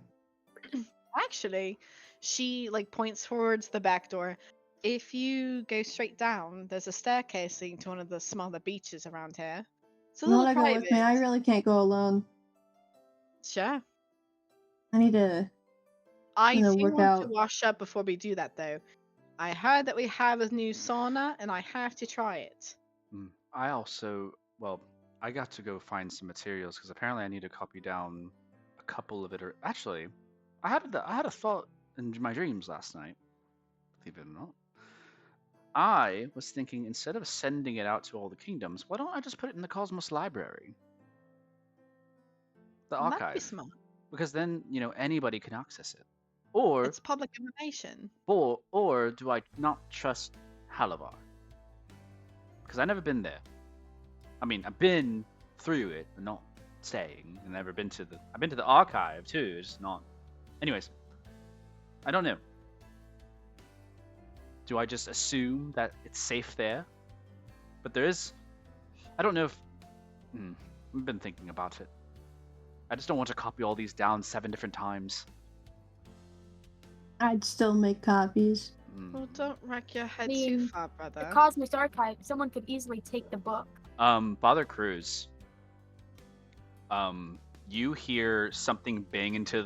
Actually, she like points towards the back door. If you go straight down, there's a staircase leading to one of the smaller beaches around here. It's a You little wanna go private. with me? I really can't go alone. Sure. I need to. I do work want out. to wash up before we do that, though. I heard that we have a new sauna, and I have to try it. I also, well, I got to go find some materials because apparently I need to copy down a couple of it. Or actually, I had a thought in my dreams last night. Believe it or not, I was thinking instead of sending it out to all the kingdoms, why don't I just put it in the Cosmos Library, the That'd be archive? smart. Because then anybody can access it. Or It's public information. or do I not trust Halavar? Because I've never been there. I mean, I've been through it, but not staying. And I've been to the archive too. It's not. Anyways, I don't know. Do I just assume that it's safe there? But there is. I don't know if. I've been thinking about it. I just don't want to copy all these down 7 different times. I'd still make copies. Well, don't wreck your head I too mean, far, brother. The Cosmos Archive, someone could easily take the book. Father Cruz. you hear something bang into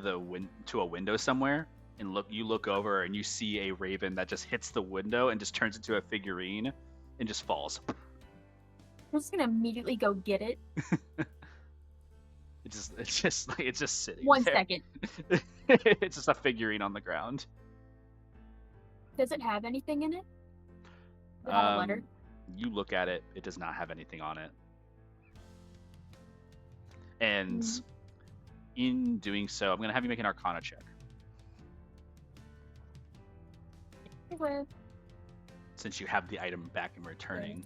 to a window somewhere, and you look over and you see a raven that just hits the window and just turns into a figurine and just falls. I'm just gonna immediately go get it. It's just sitting One there. second. It's just a figurine on the ground. Does it have anything in it? Does it have a letter? You look at it, it does not have anything on it. And in doing so, I'm going to have you make an Arcana check. Okay. Since you have the item back and returning.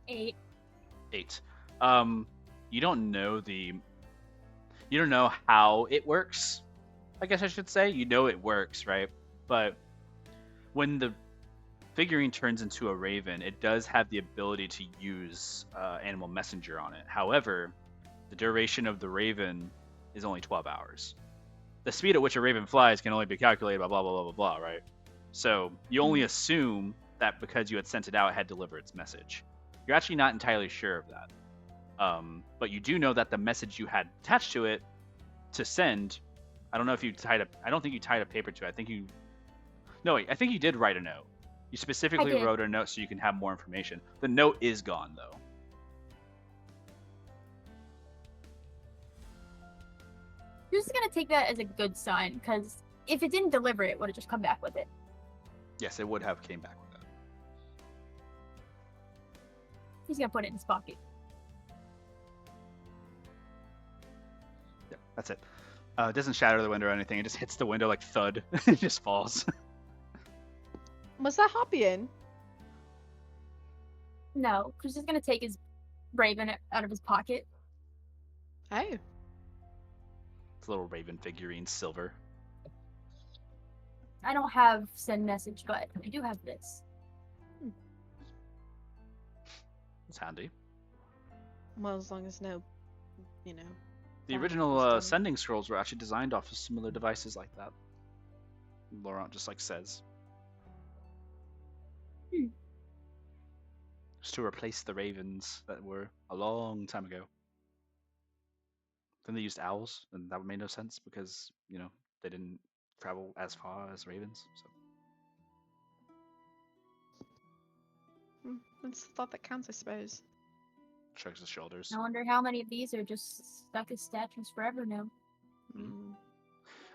8. 8. You don't know how it works, I guess I should say. You know it works, right? But when the figurine turns into a raven, it does have the ability to use animal messenger on it. However, the duration of the raven is only 12 hours. The speed at which a raven flies can only be calculated by blah, blah, blah, blah, blah, right? So you only assume that because you had sent it out, it had delivered its message. You're actually not entirely sure of that. But you do know that the message you had attached to it to send, I don't know if you I don't think you tied a paper to it. I think you did write a note. You specifically wrote a note so you can have more information. The note is gone, though. You're just gonna take that as a good sign, because if it didn't deliver it, would have just come back with it. Yes, it would have came back with that. He's gonna put it in his pocket. Yeah, that's it. It doesn't shatter the window or anything. It just hits the window like thud. It just falls. Was that Hoppy in? No, Chris is gonna take his raven out of his pocket. Oh. It's a little raven figurine, silver. I don't have send message, but I do have this. It's handy. Well, as long as no, The damage original was done. sending scrolls were actually designed off of similar devices like that. Laurent just says. Just to replace the ravens that were a long time ago. Then they used owls, and that made no sense because, they didn't travel as far as ravens. So That's the thought that counts, I suppose. shrugs his shoulders. I wonder how many of these are just stuck as statues forever now.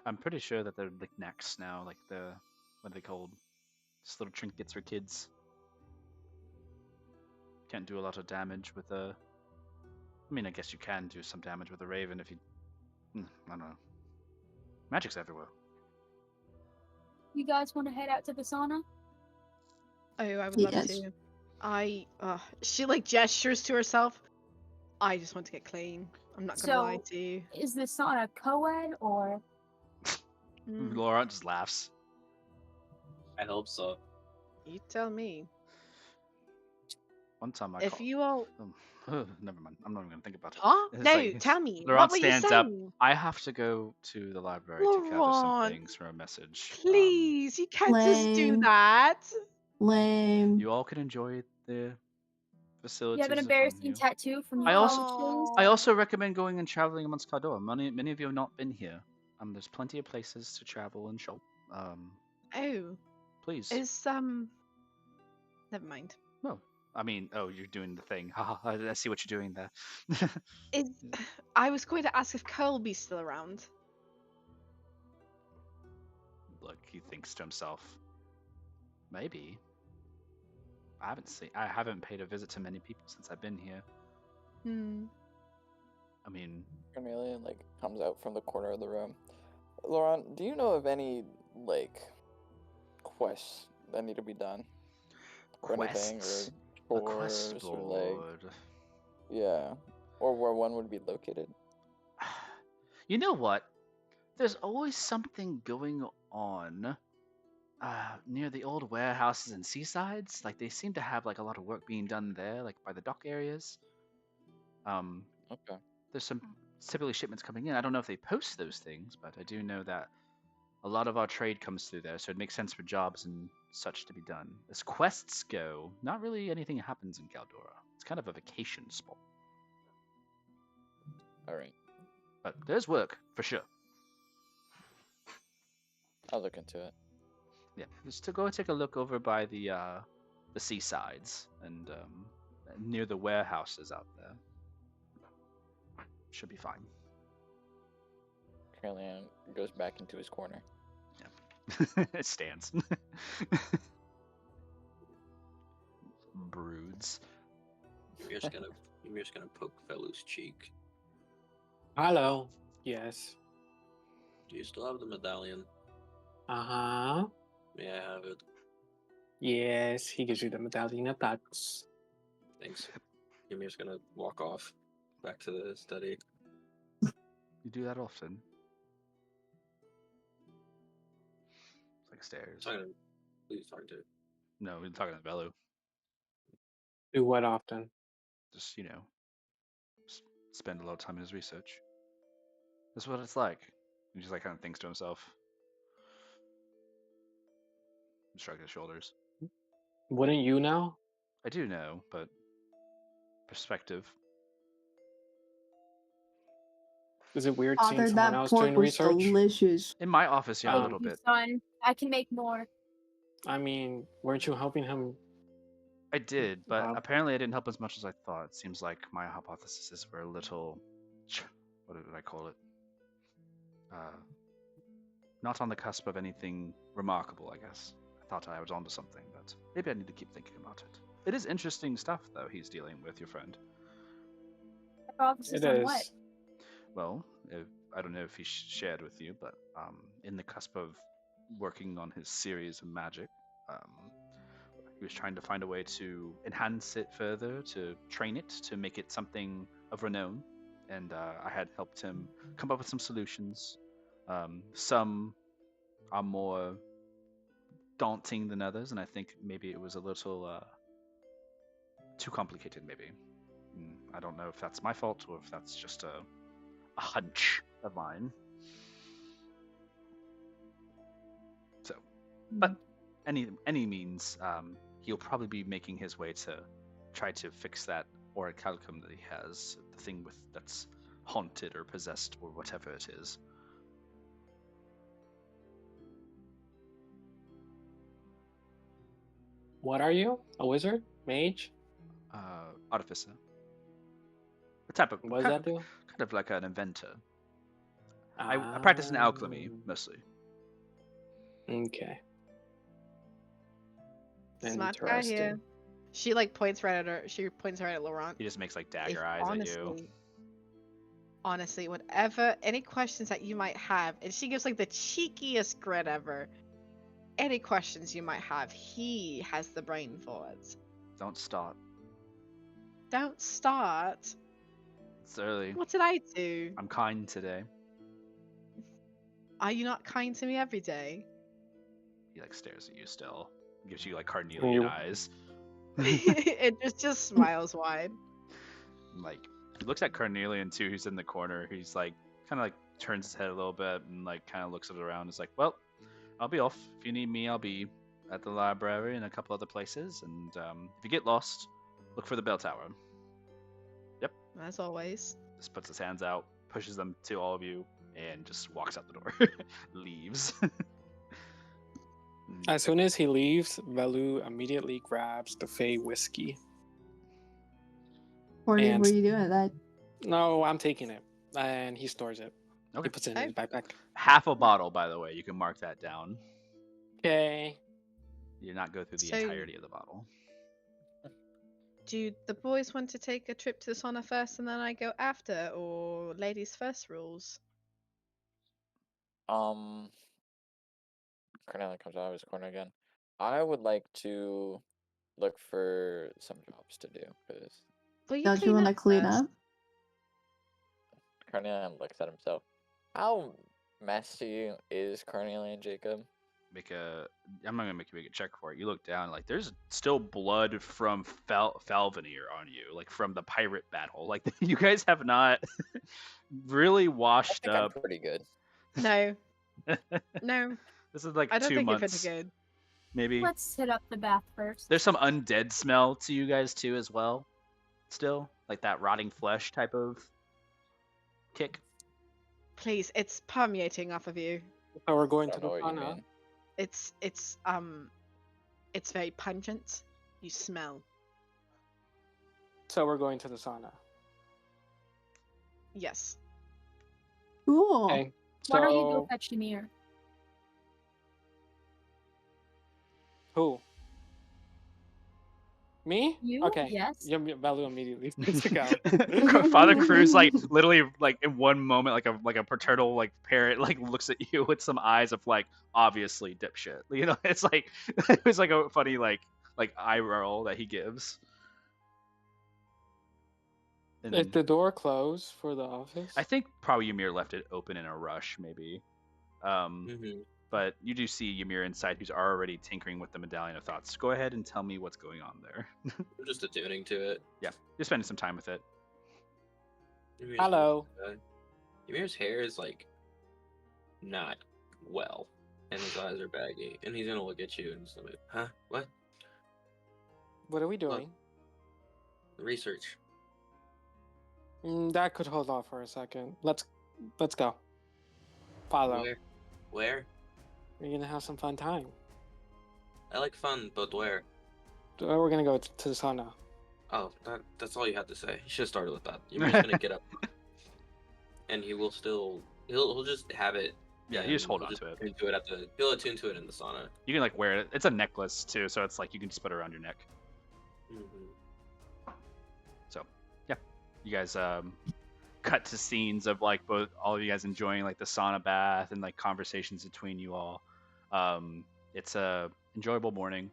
I'm pretty sure that they're like necks now, like what are they called? Just little trinkets for kids. Can't do a lot of damage with I guess you can do some damage with a raven if you. I don't know. Magic's everywhere. You guys want to head out to the sauna? Oh, I would love Yes. to. She gestures to herself. I just want to get clean. I'm not gonna lie So- to you. Is the sauna co-ed or? Laurent just laughs. I hope so. You tell me. One time I If caught. you all, Never mind. I'm not even gonna think about it. huh? It's No, like- tell me. Laurent What were you stands up. saying? I have to go to the library to gather some Laurent, things for a message. Please, you can't just do Lame. that. Lame. You all can enjoy the facilities. You have an of embarrassing Omnia. tattoo from your I also- college days? I also recommend going and traveling amongst Caldor. Many of you have not been here. There's plenty of places to travel and shop. Oh, Please. never mind. You're doing the thing. Haha, I see what you're doing there. I was going to ask if Colby's still around. Look, he thinks to himself. Maybe. I haven't paid a visit to many people since I've been here. Chameleon comes out from the corner of the room. Laurent, do you know of any quests that need to be done? Or anything, Quests. or A quest chores, or board. yeah, or where one would be located. You know what? There's always something going on near the old warehouses and seasides. They seem to have a lot of work being done there, by the dock areas. Okay. There's some typically shipments coming in. I don't know if they post those things, but I do know that a lot of our trade comes through there, so it makes sense for jobs and such to be done. As quests go, not really anything happens in Caldora. It's kind of a vacation spot. All right. But there's work for sure. I'll look into it. Yeah, just to go take a look over by the seasides and near the warehouses out there. Should be fine. Caroline goes back into his corner. It stands. Broods. You're just gonna poke Velu's cheek. Hello. Yes. Do you still have the medallion? Uh-huh. May I have it? Yes, he gives you the medallion of touch. Thanks. Ymir's gonna walk off back to the study. You do that often. It's like stairs. Please talk to. No, we're talking to Velu. Do what often? Just, spend a lot of time in his research. That's what it's like. He just like kind of thinks to himself. Shrug his shoulders. Wouldn't you know? I do know, but perspective. Is it weird seeing Father, someone that else pork doing was research? delicious. In my office, yeah, a Um, little bit. Son, I can make more. I mean, weren't you helping him? I did, but Wow. apparently I didn't help as much as I thought. It seems like my hypotheses were a little, what did I call it? Not on the cusp of anything remarkable, I guess. I thought I was onto something, but maybe I need to keep thinking about it. It is interesting stuff, though, he's dealing with, your friend. Hypothesis It on is. what? Well, I don't know if he shared with you, but in the cusp of working on his series of magic, he was trying to find a way to enhance it further, to train it, to make it something of renown. And I had helped him come up with some solutions. Some are more daunting than others, and I think maybe it was a little too complicated, maybe. I don't know if that's my fault or if that's just a hunch of mine. So, but any means, he'll probably be making his way to try to fix that orichalcum that he has, the thing that's haunted or possessed or whatever it is. What are you? A wizard? Mage? Artificer. What type of? What does that do? Kind of like an inventor. I practice in alchemy mostly. Okay. Smart guy here. She points right at her. She points right at Laurent. He just makes dagger eyes at you. Honestly, any questions that you might have, and she gives the cheekiest grin ever. Any questions you might have, he has the brain for it. Don't start. Don't start. It's early. What did I do? I'm kind today. Are you not kind to me every day? He stares at you still. Gives you carnelian eyes. It just smiles wide. He looks at Carnelian too, who's in the corner. He's kind of turns his head a little bit and kind of looks around. He's like, well, I'll be off. If you need me, I'll be at the library and a couple other places. And if you get lost, look for the bell tower. Yep. As always. Just puts his hands out, pushes them to all of you, and just walks out the door. Leaves. As soon as he leaves, Velu immediately grabs the Fey whiskey. What are you And- doing with that? No, I'm taking it. And he stores it. Okay. He puts it in his backpack. Half a bottle, by the way. You can mark that down. Okay. You did not go through the So- entirety of the bottle. Do the boys want to take a trip to the sauna first and then I go after, or ladies first rules? Cornelia comes out of his corner again. I would like to look for some jobs to do because Will you Don't you clean want to up clean first? up? Cornelia looks at himself. How messy is Cornelia and Jacob? I'm not gonna make you make a check for it. You look down, there's still blood from Falvanir on you, from the pirate battle. You guys have not really I washed think I'm up. pretty good. No. No. This is I don't 2 think months, you're pretty good. maybe. Let's hit up the bath first. There's some undead smell to you guys too, as well. Still, that rotting flesh type of kick. Please, it's permeating off of you. So we're I going to don't the know what you sauna. mean. It's very pungent. You smell. So we're going to the sauna. Yes. Cool. Okay. Why don't you go So fetch Ymir? who? Me? You? Okay. Yes. Balu immediately needs to go. Father Cruz like literally like in one moment like a paternal like parent like looks at you with some eyes of like obviously dipshit. You know, it's like it was like a funny like eye roll that he gives. And Is the door closed for the office? I think probably Ymir left it open in a rush, maybe. Mm-hmm. But you do see Ymir inside, who's already tinkering with the Medallion of Thoughts. Go ahead and tell me what's going on there. I'm just attuning to it. Yeah, you're spending some time with it. Ymir's Hello. Ymir's hair is like not well, and his eyes are baggy, and he's gonna look at you and just like, huh? What? What are we doing? Research. That could hold off for a second. Let's go. Follow. Where? We're gonna have some fun time. I like fun, but where? We're gonna go to the sauna. Oh, that's all you had to say. You should have started with that. Ymir's gonna get up, and he will still. He'll just have it. Yeah, you and just hold he'll on to it. attune to it he'll attune to it in the sauna. You can like wear it. It's a necklace too, so it's like you can just put it around your neck. Mm-hmm. So yeah, you guys cut to scenes of like both all of you guys enjoying like the sauna bath and like conversations between you all. It's a enjoyable morning,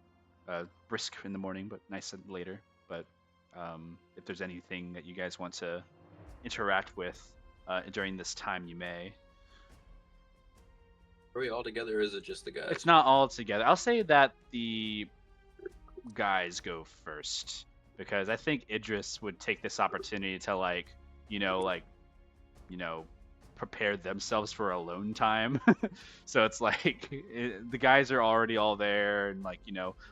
brisk in the morning, but nice and later. But if there's anything that you guys want to interact with during this time, you may. Are we all together, or is it just the guys? It's not all together. I'll say that the guys go first because I think Idris would take this opportunity to prepare themselves for alone time. So it's like the guys are already all there, and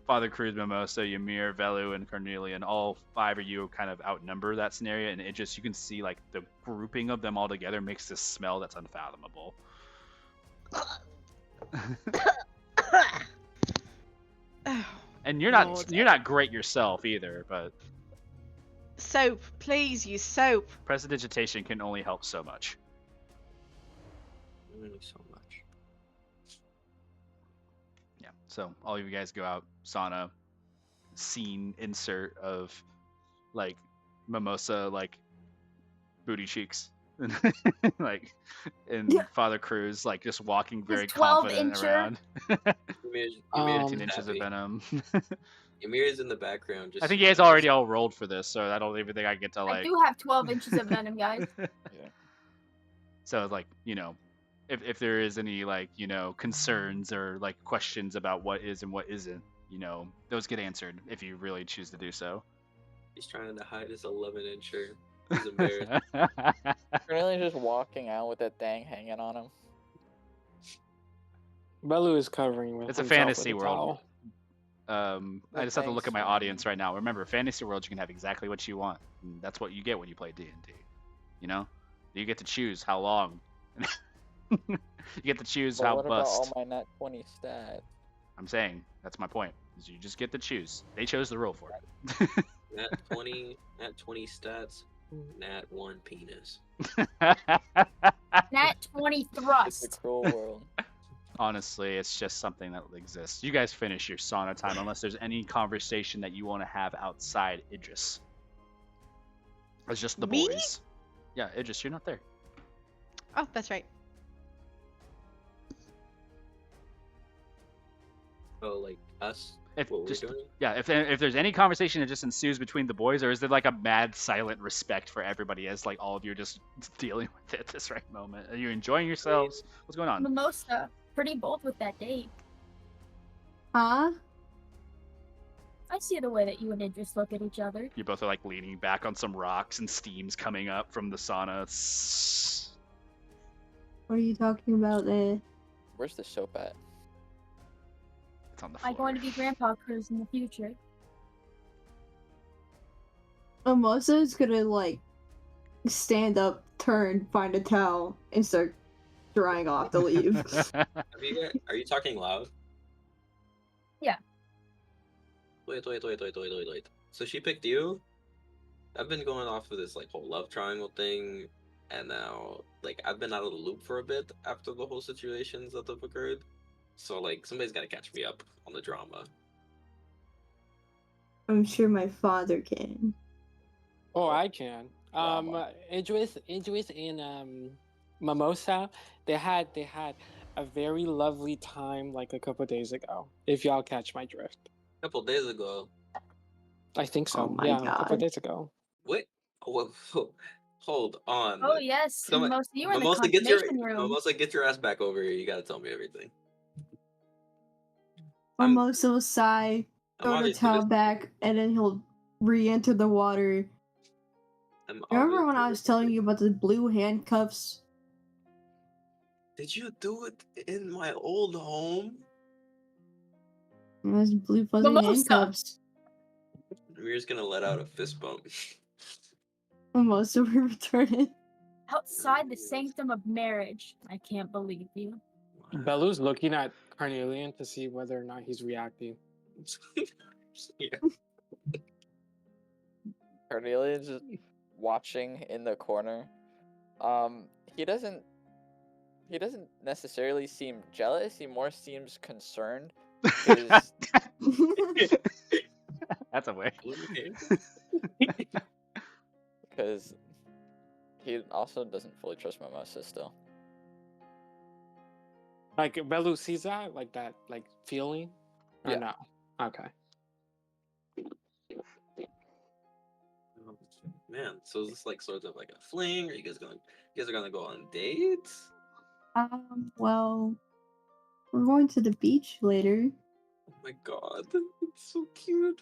Father Cruz, Mimosa, Ymir, Velu, and Cornelia, and all 5 of you kind of outnumber that scenario, and you can see like the grouping of them all together makes this smell that's unfathomable. And you're not great yourself either, but soap, please use soap. prestidigitation can only help so much. Only so much. Yeah. So all of you guys go out, sauna, scene insert of like Mimosa like booty cheeks. And Father Cruz like just walking very confident around. Ymir's 15 inches of happy. venom. Ymir is in the background. Just I think you guys already all rolled for this, so I don't even think I get to like. I do have 12 inches of venom, guys. Yeah. So like if there is any like concerns or like questions about what is and what isn't, those get answered if you really choose to do so. He's trying to hide his 11-incher. He's embarrassed. Cornelia's just walking out with that thing hanging on him. Belu is covering with It's a himself fantasy with a world. towel. I just have to look at my thanks. audience right now. Remember, fantasy world, you can have exactly what you want. And that's what you get when you play D&D. You get to choose how long. You get to choose But how what about bust. all my nat 20 stats? I'm saying that's my point. Is you just get to choose. They chose the rule for it. Nat 20 stats. Nat 1 penis. Nat 20 It's a thrust. cruel world. Honestly, it's just something that exists. You guys finish your sauna time unless there's any conversation that you want to have outside Idris. It's just the Me? boys. Yeah, Idris, you're not there. Oh, that's right. Oh, like us? If What we're just doing? yeah, if there's any conversation that just ensues between the boys, or is there like a mad silent respect for everybody as like all of you are just dealing with it at this right moment? Are you enjoying yourselves? What's going on? Mimosa, pretty bold with that date. Huh? I see the way that you and Idris look at each other. You both are like leaning back on some rocks and steam's coming up from the sauna. What are you talking about there? Where's the soap at? It's on the floor. I'm going to be Grandpa Cruz in the future. Mimosa's gonna stand up, turn, find a towel, and start drying off the leaves. Are you talking loud? Yeah. Wait. So she picked you? I've been going off of this like whole love triangle thing, and now like I've been out of the loop for a bit after the whole situations that have occurred. So like somebody's gotta catch me up on the drama. I'm sure my father can. Oh, I can. Drama. Idris and Mimosa, they had a very lovely time like a couple days ago. If y'all catch my drift, A couple days ago. I think so. Oh my Yeah, a couple god. days ago. Wait. Hold on. Oh yes, Somebody, most you were in the Mimosa, room. get your ass back over here. You gotta tell me everything. Mimosa will sigh, I'm throw the obviously towel just, back, and then he'll re-enter the water. I'm Remember when obviously I was telling you about the blue handcuffs? Did you do it in my old home? Those blue fuzzy Mimosa! handcuffs. We're just gonna let out a fist bump. Mimosa will return it. Outside the sanctum of marriage. I can't believe you. Belu's looking at Carnelian to see whether or not he's reacting. Yeah. Cornelius is watching in the corner. He doesn't necessarily seem jealous. He more seems concerned. Because That's a way. because he also doesn't fully trust Mimosa still. Like Belu sees that, like that, like feeling. Or Yeah. no? Okay. Man, so is this like sort of like a fling? Are you guys are gonna go on dates? Well, we're going to the beach later. Oh my god, it's so cute.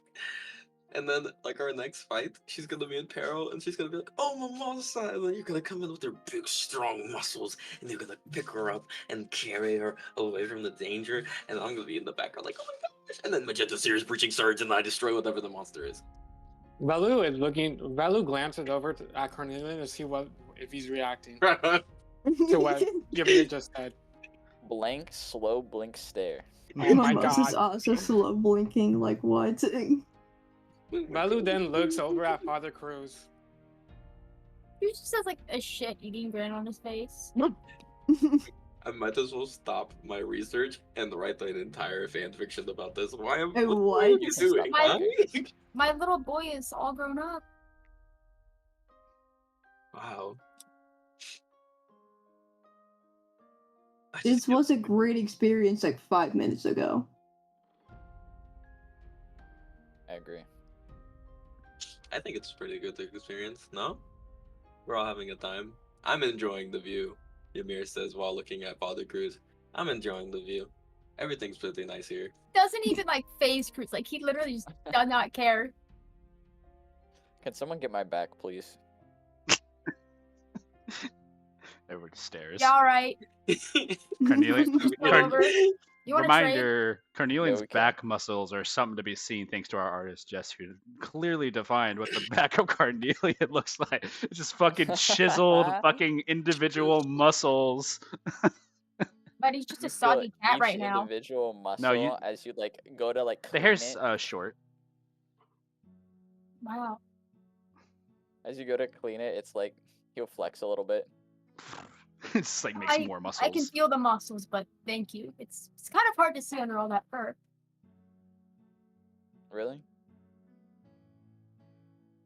And then, like, our next fight, she's gonna be in peril, and she's gonna be like, "Oh, Mimosa!" And then you're gonna come in with your big, strong muscles, and you're gonna pick her up and carry her away from the danger. And I'm gonna be in the background, like, "Oh my gosh!" And then Magenta Sears breaching surge, and I destroy whatever the monster is. Belu is looking. Belu glances over at Carnelian to see if he's reacting to what Yamir just said. Blank, slow blink stare. Oh my Mimosa's god. also slow blinking, like what? Belu then looks over at Father Cruz. He just has like a shit-eating grin on his face. I might as well stop my research and write an entire fan fiction about this. What are What? you doing? Huh? My little boy is all grown up. Wow. This was a great experience like 5 minutes ago. I agree. I think it's a pretty good experience, no? We're all having a time. I'm enjoying the view, Ymir says while looking at Father Cruz. I'm enjoying the view. Everything's pretty nice here. Doesn't even like phase Cruz. Like he literally just does not care. Can someone get my back, please? Over the stairs. Yeah, all right. Cornelian. Over. You want to trade? Reminder: Cornelian's we can't. back muscles are something to be seen thanks to our artist Jess, who clearly defined what the back of Carnelian looks like. It's just fucking chiseled, fucking individual muscles. But he's just You a feel soggy cat each right now. individual muscle as you like go to like The clean hair's it. short. Wow. As you go to clean it, it's like he'll flex a little bit. It's like makes more muscles. I can feel the muscles, but thank you. It's kind of hard to see under all that fur. Really?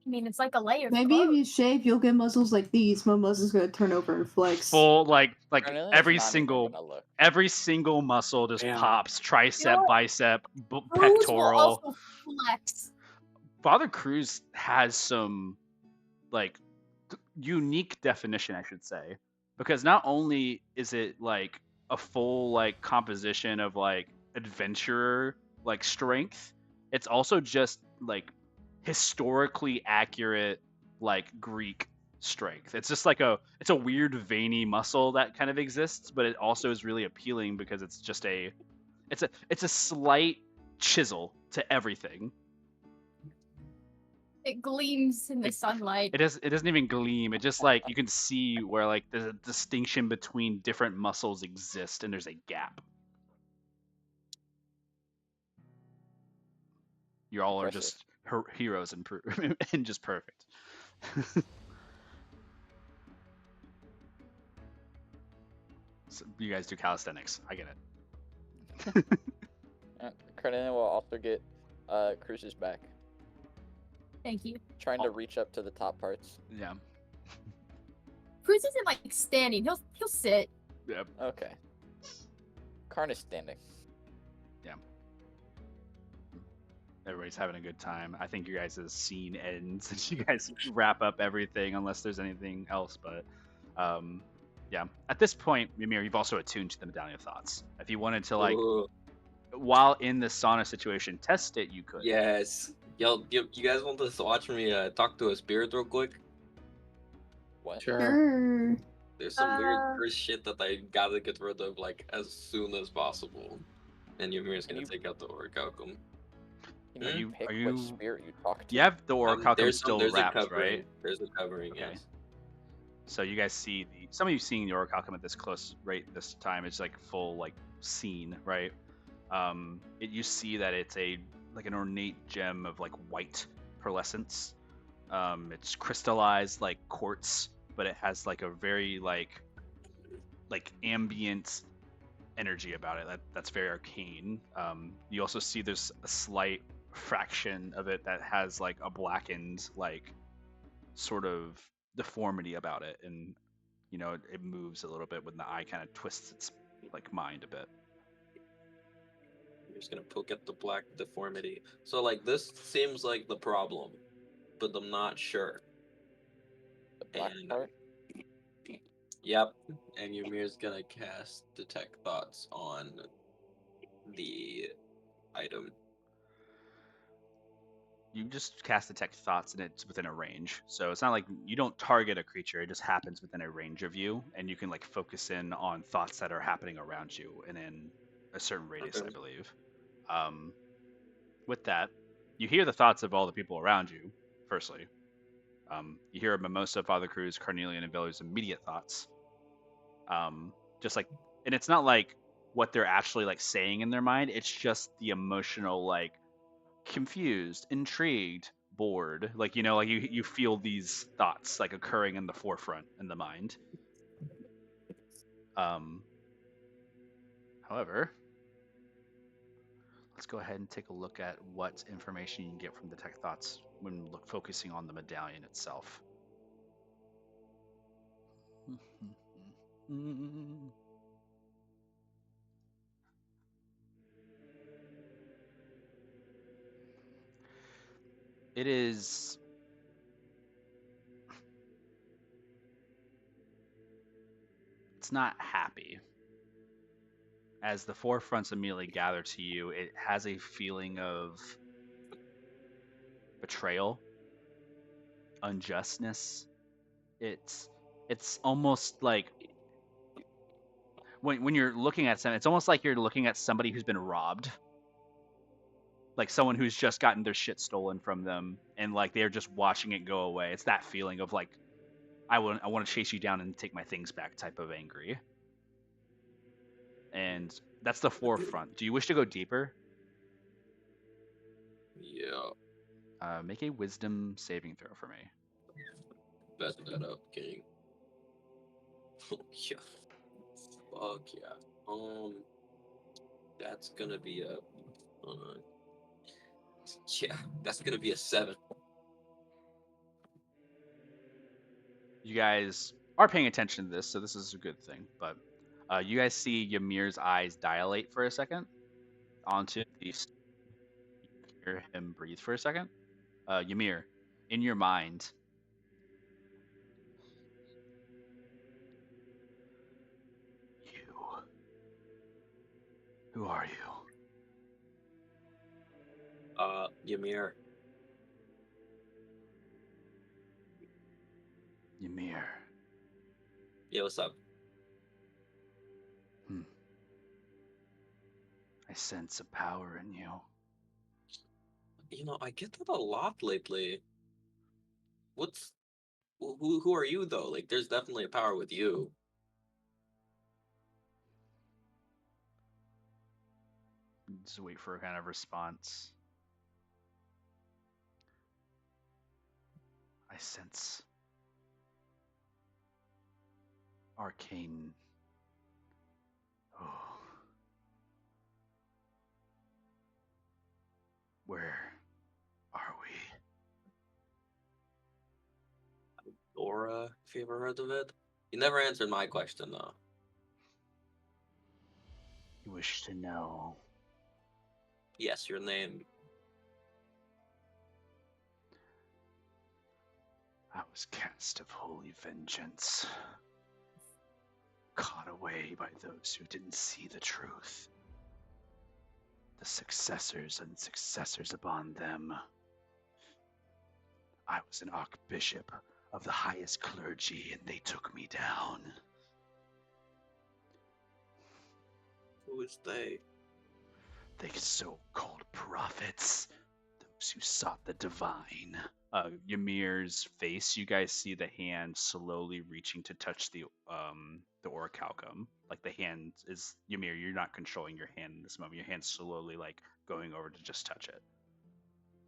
I mean, it's like a layer. Maybe if you shave, you'll get muscles like these. Mimosa's gonna turn over and flex. Full like Cornelian's every not even single gonna look. muscle just Damn. pops. Tricep, You know what? bicep, Cruz will pectoral. also flex. Father Cruz has some like unique definition, I should say, because not only is it like a full like composition of like adventurer like strength, it's also just like historically accurate like Greek strength. It's just like it's a weird veiny muscle that kind of exists, but it also is really appealing because it's just it's a slight chisel to everything. It gleams in the sunlight. It doesn't even gleam. It just like you can see where like the distinction between different muscles exist, and there's a gap. You all are Impressive. just heroes and and just perfect. So you guys do calisthenics. I get it. Cardinal will also get Cruz's back, Thank you. trying to reach up to the top parts. Yeah. Cruz isn't like standing. He'll sit. Yep. Okay. Karn is standing. Everybody's having a good time. I think you guys' scene ends and you guys wrap up everything unless there's anything else. But yeah, at this point, Mimir, you've also attuned to the Medallion of Thoughts. If you wanted to, like, Ooh, while in the sauna situation, test it, you could. yes. Yo, you guys want to watch me talk to a spirit real quick? What? Sure. Sure. There's some weird cursed shit that I gotta get rid of like as soon as possible. And Ymir's Can gonna you- take out the orichalcum. Can Are you you- pick are which you- spirit you talk to? You have the orichalcum There's still a wrapped, covering. right? There's a covering, Okay. yes. So you guys see some of you seeing the orichalcum at this close rate this time. It's like full like scene, right? You see that it's like an ornate gem of like white pearlescence. It's crystallized like quartz, but it has like a very like ambient energy about it. That's very arcane. You also see there's a slight fraction of it that has like a blackened like sort of deformity about it, and you know it moves a little bit when the eye kind of twists its like mind a bit. I'm just gonna poke at the black deformity. So like this seems like the problem, but I'm not sure. The black And part? yep, and Ymir's gonna cast Detect Thoughts on the item. You just cast detect thoughts and it's within a range, so it's not like you don't target a creature, it just happens within a range of you, and you can like focus in on thoughts that are happening around you and in a certain radius. Okay. I believe with that you hear the thoughts of all the people around you. Firstly, you hear Mimosa, Father Cruz, Carnelian, and Villar's immediate thoughts. Just like, and it's not like what they're actually like saying in their mind. It's just the emotional, like confused, intrigued, bored. Like you know, like you feel these thoughts like occurring in the forefront in the mind. However, let's go ahead and take a look at what information you can get from detect thoughts when focusing on the medallion itself. It is it's not happy. As the forefronts immediately gather to you, it has a feeling of betrayal, unjustness. It's almost like when you're looking at something, it's almost like you're looking at somebody who's been robbed, like someone who's just gotten their shit stolen from them, and like they're just watching it go away. It's that feeling of like I want to chase you down and take my things back type of angry, and that's the forefront. Do you wish to go deeper? Yeah, Make a wisdom saving throw for me. bet that up, King. Yeah. Fuck yeah. That's gonna be a. Uh, yeah, that's gonna be a 7. You guys are paying attention to this, so this is a good thing. But you guys see Ymir's eyes dilate for a second onto the. You hear him breathe for a second. Ymir, in your mind, you. Who are you? Ymir. Ymir. Yeah, what's up? I sense a power in you. You know, I get that a lot lately. what's who are you though? Like, there's definitely a power with you. Just wait for a kind of response. I sense arcane. Oh. Where are we? Aura, if you ever heard of it. You never answered my question though. You wish to know. Yes, your name. I was cast of holy vengeance, caught away by those who didn't see the truth. The successors and successors upon them. I was an archbishop of the highest clergy, and they took me down. Who is they? They so-called prophets, those who sought the divine. Ymir's face, you guys see the hand slowly reaching to touch the orichalcum. Like the hand is Ymir, you're not controlling your hand in this moment. Your hand's slowly like going over to just touch it.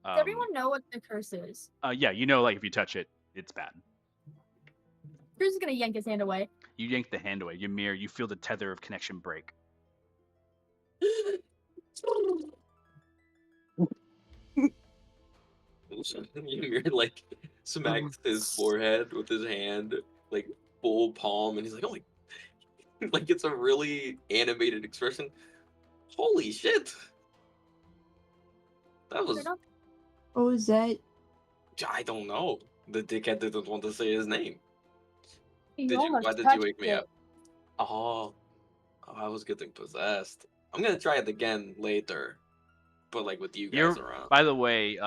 Does everyone know what the curse is? Yeah, you know, like if you touch it, it's bad. Cruz is gonna yank his hand away. You yank the hand away. Ymir, you feel the tether of connection break. Ymir like smacks his forehead with his hand, like full palm, and he's like, "Oh my!" Like it's a really animated expression. Holy shit! That was. What was that? I don't know. The dickhead didn't want to say his name. You Why did you wake me up? Oh, I was getting possessed. I'm gonna try it again later, but like with you guys around. By the way,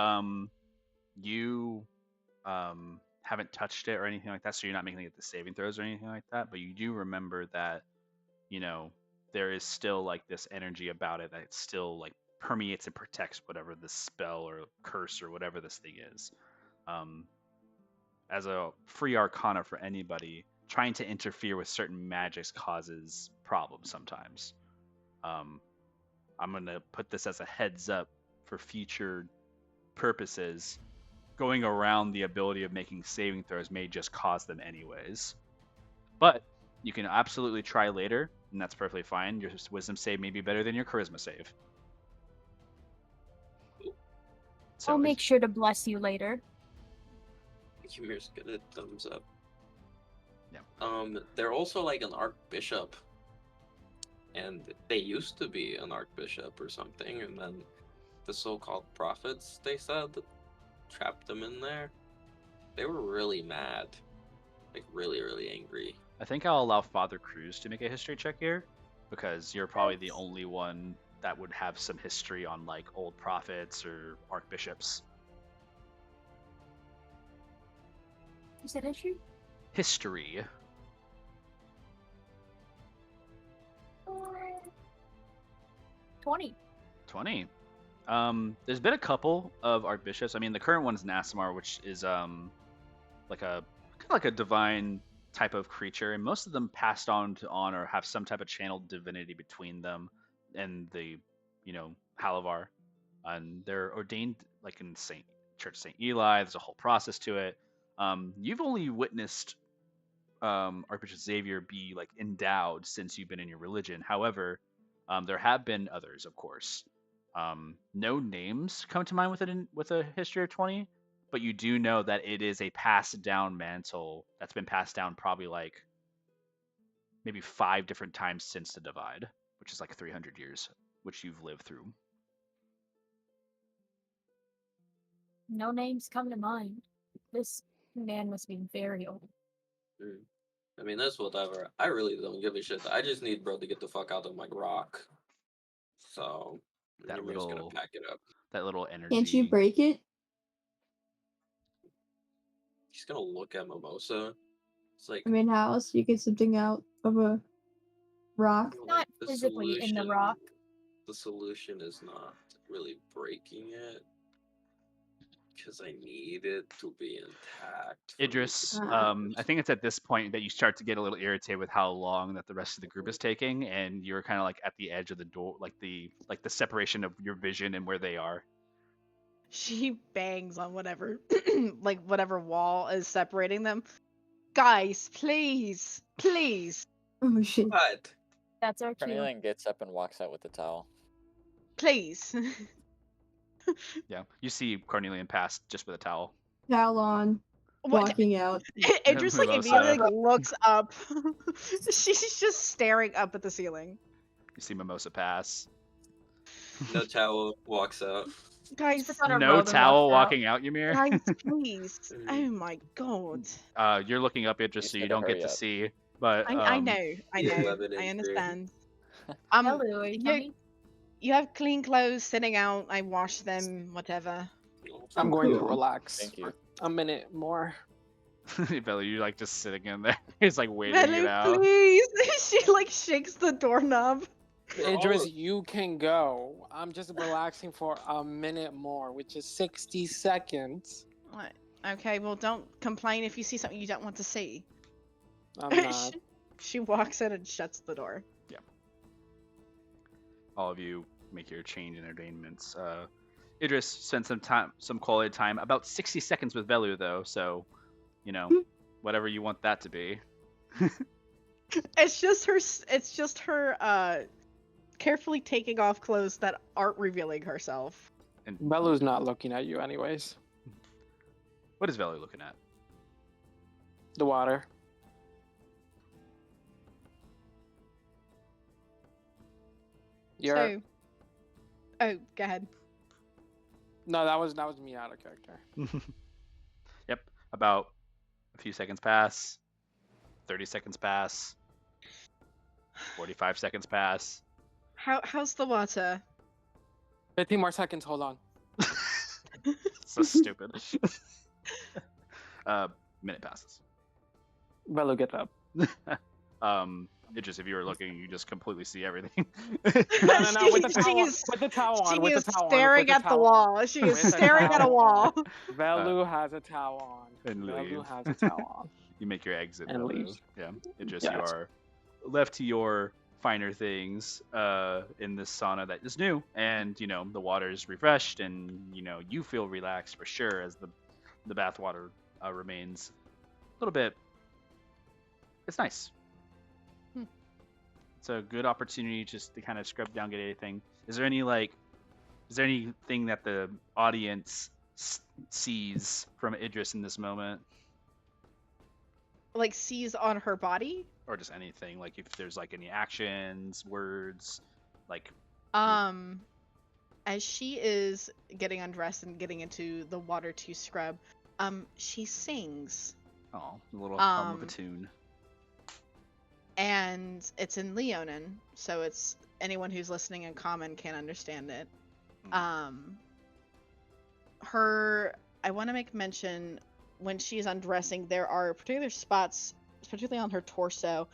you haven't touched it or anything like that, so you're not making the saving throws or anything like that. But you do remember that, you know, there is still like this energy about it that still like permeates and protects whatever this spell or curse or whatever this thing is. As a free arcana for anybody, trying to interfere with certain magics causes problems sometimes. I'm gonna put this as a heads up for future purposes. Going around the ability of making saving throws may just cause them anyways. But you can absolutely try later, and that's perfectly fine. Your wisdom save may be better than your charisma save. So I'll make sure to bless you later. Ymir's gonna thumbs up. Yeah. They're also like an archbishop, and they used to be an archbishop or something, and then the so-called prophets, they said, trapped them in there. They were really mad, like really, really angry. I think I'll allow Father Cruz to make a history check here, because you're probably the only one that would have some history on like old prophets or archbishops. You said history? History. 20. 20. There's been a couple of archbishops. I mean, the current one's Nasamar, which is like a kind of like a divine type of creature, and most of them passed on to or have some type of channeled divinity between them and the, Halavar, and they're ordained like in Church Saint Eli. There's a whole process to it. You've only witnessed Archbishop Xavier be like endowed since you've been in your religion. However, there have been others, of course. No names come to mind with a history of 20, but you do know that it is a passed down mantle that's been passed down probably like maybe 5 different times since the divide, which is like 300 years, which you've lived through. No names come to mind. This man must be very old. I mean, that's whatever. I really don't give a shit. I just need bro to get the fuck out of my rock. So Ymir's gonna pack it up. That little energy. Can't you break it? He's gonna look at Mimosa. It's like, I mean, how else do you get something out of a rock? Not physically in the rock. The solution is not really breaking it, because I need it to be intact. for me to Idris, finish. I think it's at this point that you start to get a little irritated with how long that the rest of the group is taking, and you're kind of like at the edge of the door, like the separation of your vision and where they are. She bangs on whatever, like whatever wall is separating them. Guys, please, please, Oh shit. But That's our cue. Cornelian gets up and walks out with the towel. please. Yeah, you see Cornelian pass just with a towel. Towel on, What? walking out. Idris like Mimosa. immediately like, looks up. She's just staring up at the ceiling. You see Mimosa pass. no towel walks out. Guys, Puts on a No robe and towel walks out. walking out, Ymir. guys, please. Oh my god. You're looking up Idris, He's so you gonna don't get hurry to up. see. But I know, I Yeah, know, 11 I and understand. Hello, are you you, coming? you have clean clothes sitting out. I washed them, whatever. I'm going to Cool. relax Thank you. for a minute more. Bella, you're like just sitting in there. It's like waiting it Velu, out. please. She like shakes the doorknob. Idris, you can go. I'm just relaxing for a minute more, which is 60 seconds. What? Okay, well, don't complain if you see something you don't want to see. I'm not. She walks in and shuts the door. All of you make your change entertainments. Idris spent some quality time, about 60 seconds with Velu though, so whatever you want that to be. It's just her carefully taking off clothes that aren't revealing herself. And Belu's not looking at you anyways. what is Velu looking at? The water. You're So, oh, go ahead. no, that was me out of character. Yep. About a few seconds pass. 30 seconds pass. 45 seconds pass. How's the water? 15 more seconds, hold on. So stupid. Minute passes. Belu, get up. Idris, if you were looking, you just completely see everything. No, with the towel, She's- with the towel on, She with is the towel on, staring with at the towel wall. She is With the staring at a towel wall. on. Velu has a towel on. And Velu leave. has a towel on. You make your exit. And Velu. leaves. Yeah. Idris, Yes. you are left to your finer things in this sauna that is new, and the water is refreshed, and you feel relaxed for sure as the bath water remains a little bit. It's nice. It's a good opportunity just to kind of scrub down, get anything. Is there anything that the audience sees from Idris in this moment, Like sees on her body. or just anything? Like if there's like any actions, words, like As she is getting undressed and getting into the water to scrub, she sings. a little hum of a Um, tune. And it's in Leonin, so it's anyone who's listening in common can understand it. I want to make mention when she's undressing, there are particular spots, particularly on her torso,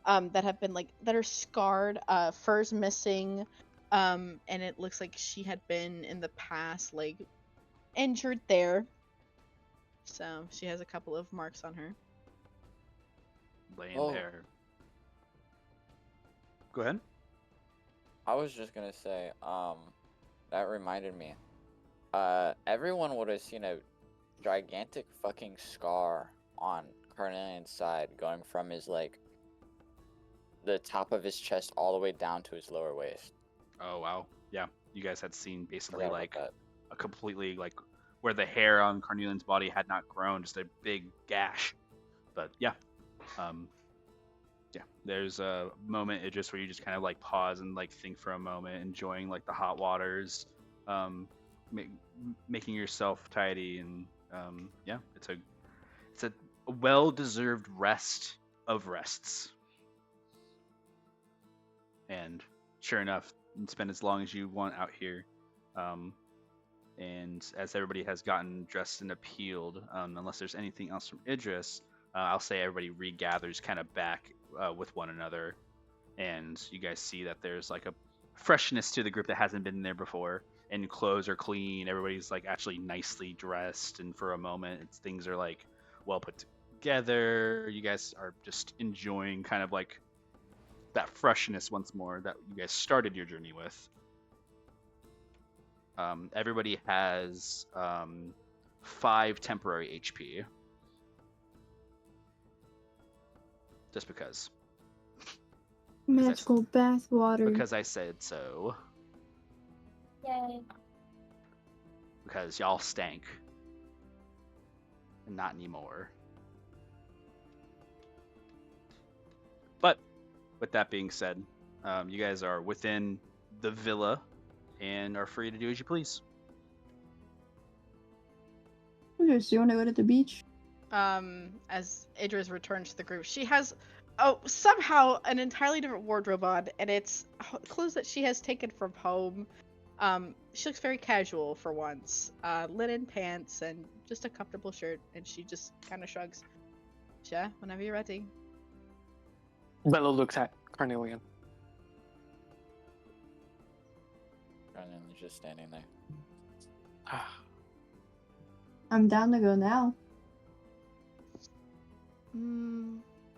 that have been that are scarred, fur's missing, and it looks like she had been in the past injured there. So she has a couple of marks on her. Laying Oh. there. Go ahead. I was just gonna say, that reminded me. Everyone would have seen a gigantic fucking scar on Carnelian's side, going from his the top of his chest all the way down to his lower waist. Oh wow, yeah. You guys had seen basically Forgot about that. a completely where the hair on Carnelian's body had not grown, just a big gash. But yeah, there's a moment Idris where you just kind of pause and think for a moment, enjoying the hot waters, making yourself tidy, and yeah, it's a well-deserved rest of rests. And sure enough, you can spend as long as you want out here. And as everybody has gotten dressed and appealed, unless there's anything else from Idris, I'll say everybody regathers kind of back with one another. And you guys see that there's a freshness to the group that hasn't been there before. and clothes are clean. Everybody's like actually nicely dressed, and for a moment, things are like well put together. You guys are just enjoying kind of like that freshness once more that you guys started your journey with. Everybody has 5 temporary HP. Just because. Magical bath water. Because I said so. Yay. Because y'all stank. And not anymore. But, with that being said, you guys are within the villa and are free to do as you please. Okay, so you want to go to the beach? As Idris returns to the group, she has somehow an entirely different wardrobe on, and it's clothes that she has taken from home. She looks very casual for once. Linen pants and just a comfortable shirt, and she just kind of shrugs. Yeah, whenever you're ready. Bello looks at Carnelian. Carnelian's just standing there. I'm down to go now.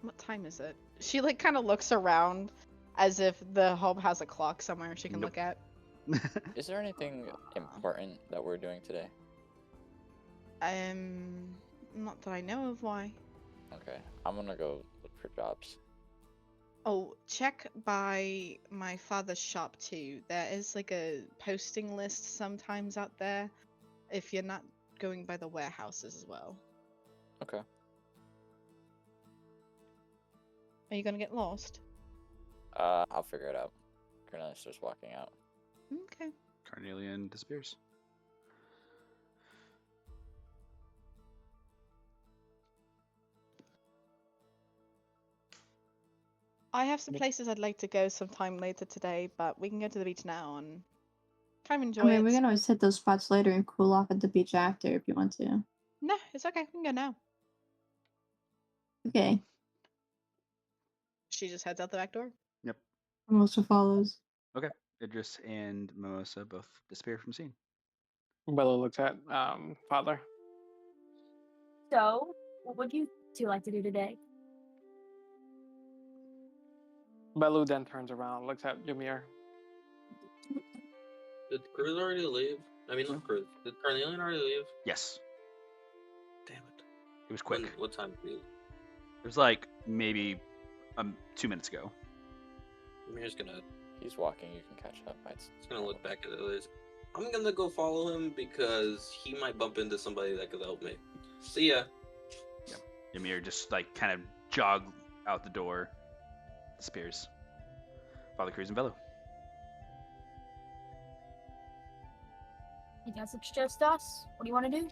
What time is it? She like kind of looks around as if the home has a clock somewhere she can Nope. look at. Is there anything important that we're doing today? Not that I know of. Why? Okay, I'm gonna go look for jobs. Oh, check by my father's shop too. There is like a posting list sometimes out there if you're not going by the warehouses as well. Okay. Are you gonna get lost? I'll figure it out. Cornelia starts walking out. Okay. Carnelian disappears. I have some places I'd like to go sometime later today, but we can go to the beach now and kind of enjoy I mean, it. we can always hit those spots later and cool off at the beach after if you want to. No, it's okay. We can go now. Okay. She just heads out the back door. Yep. Mimosa follows. Okay. Idris and Mimosa both disappear from scene. Bello looks at father. So, what would you two like to do today? Bello then turns around, looks at Ymir. Did Cruz already leave? I mean, not Cruz. Did Carnelian already leave? Yes. Damn it. It was quick. What time did he leave? It was like maybe 2 minutes ago. Amir's gonna He's walking. You can catch up. He's gonna look back at the others. I'm gonna go follow him because he might bump into somebody that could help me. See ya. Ymir just like kind of jog out the door, disappears. Father Cruz and Bello. I guess it's just us. What do you want to do?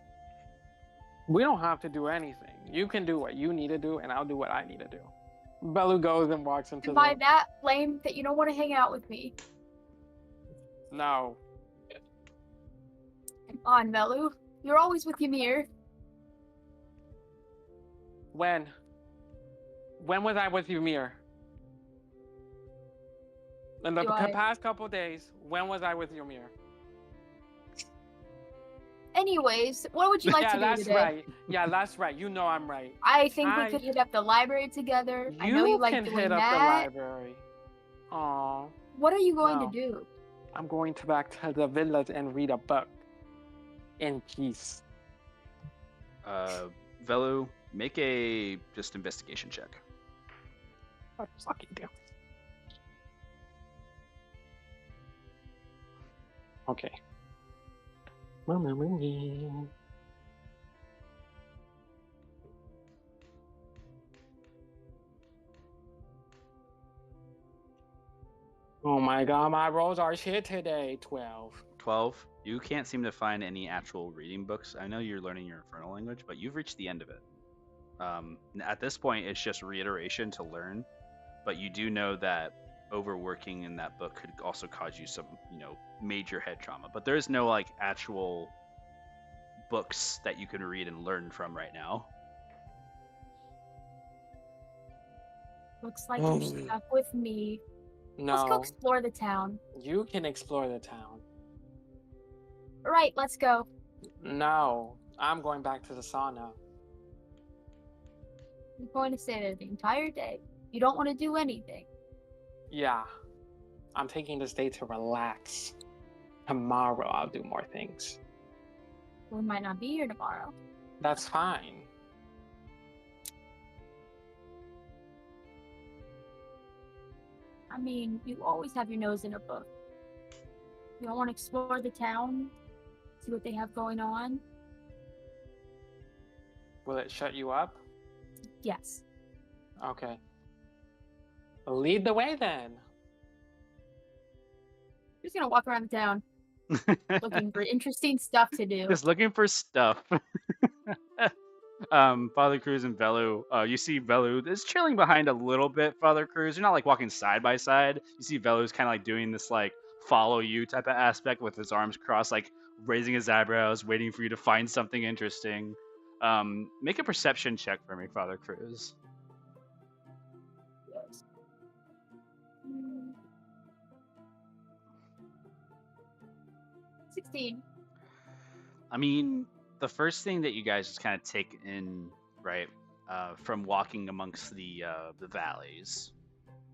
We don't have to do anything. You can do what you need to do, and I'll do what I need to do. Bello goes and walks into And by the... that, lame that you don't want to hang out with me. No. Come on, Velu. You're always with Ymir. When? When was I with Ymir? In the past couple days, when was I with Ymir? Anyways, what would you like to do that's today? right. Yeah, that's right. You know I'm right. I think we could hit up the library together. I know you like can doing hit up that. the library. Aw. What are you going No. to do? I'm going back to the village and read a book. In peace. Velu, make a just investigation check. What fucking do? Okay. Oh my god, my rolls are shit today. 12. 12. You can't seem to find any actual reading books. I know you're learning your infernal language, but you've reached the end of it. At this point, it's just reiteration to learn, but you do know that overworking in that book could also cause you some, major head trauma. But there is no like actual books that you can read and learn from right now. Looks like you're stuck with me. No. Let's go explore the town. You can explore the town. Right, let's go. No, I'm going back to the sauna. You're going to stay there the entire day. You don't want to do anything. Yeah, I'm taking this day to relax. Tomorrow I'll do more things. We might not be here tomorrow. That's fine. I mean, you always have your nose in a book. You don't want to explore the town, see what they have going on? Will it shut you up? Yes. Okay. Lead the way then. We're just gonna walk around the town looking for interesting stuff to do. Just looking for stuff. Father Cruz and Velu, you see Velu is trailing behind a little bit, Father Cruz. You're not like walking side by side. You see Velu's kind of like doing this like follow you type of aspect with his arms crossed, like raising his eyebrows, waiting for you to find something interesting. Make a perception check for me, Father Cruz. Yes. 16. I mean, the first thing that you guys just kind of take in, right, from walking amongst the valleys,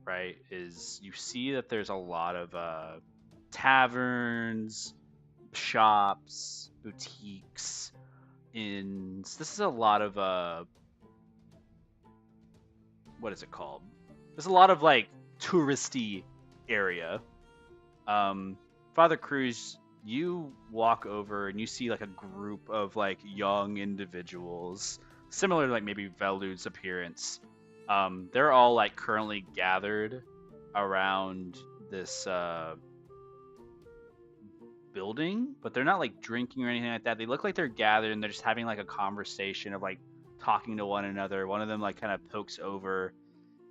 right, is you see that there's a lot of taverns, shops, boutiques, inns. This is a lot of what is it called? There's a lot of like touristy area. Father Cruz, you walk over and you see like a group of like young individuals, similar to like maybe Velud's appearance. They're all like currently gathered around this building, but they're not like drinking or anything like that. They look like they're gathered and they're just having like a conversation of like talking to one another. One of them like kind of pokes over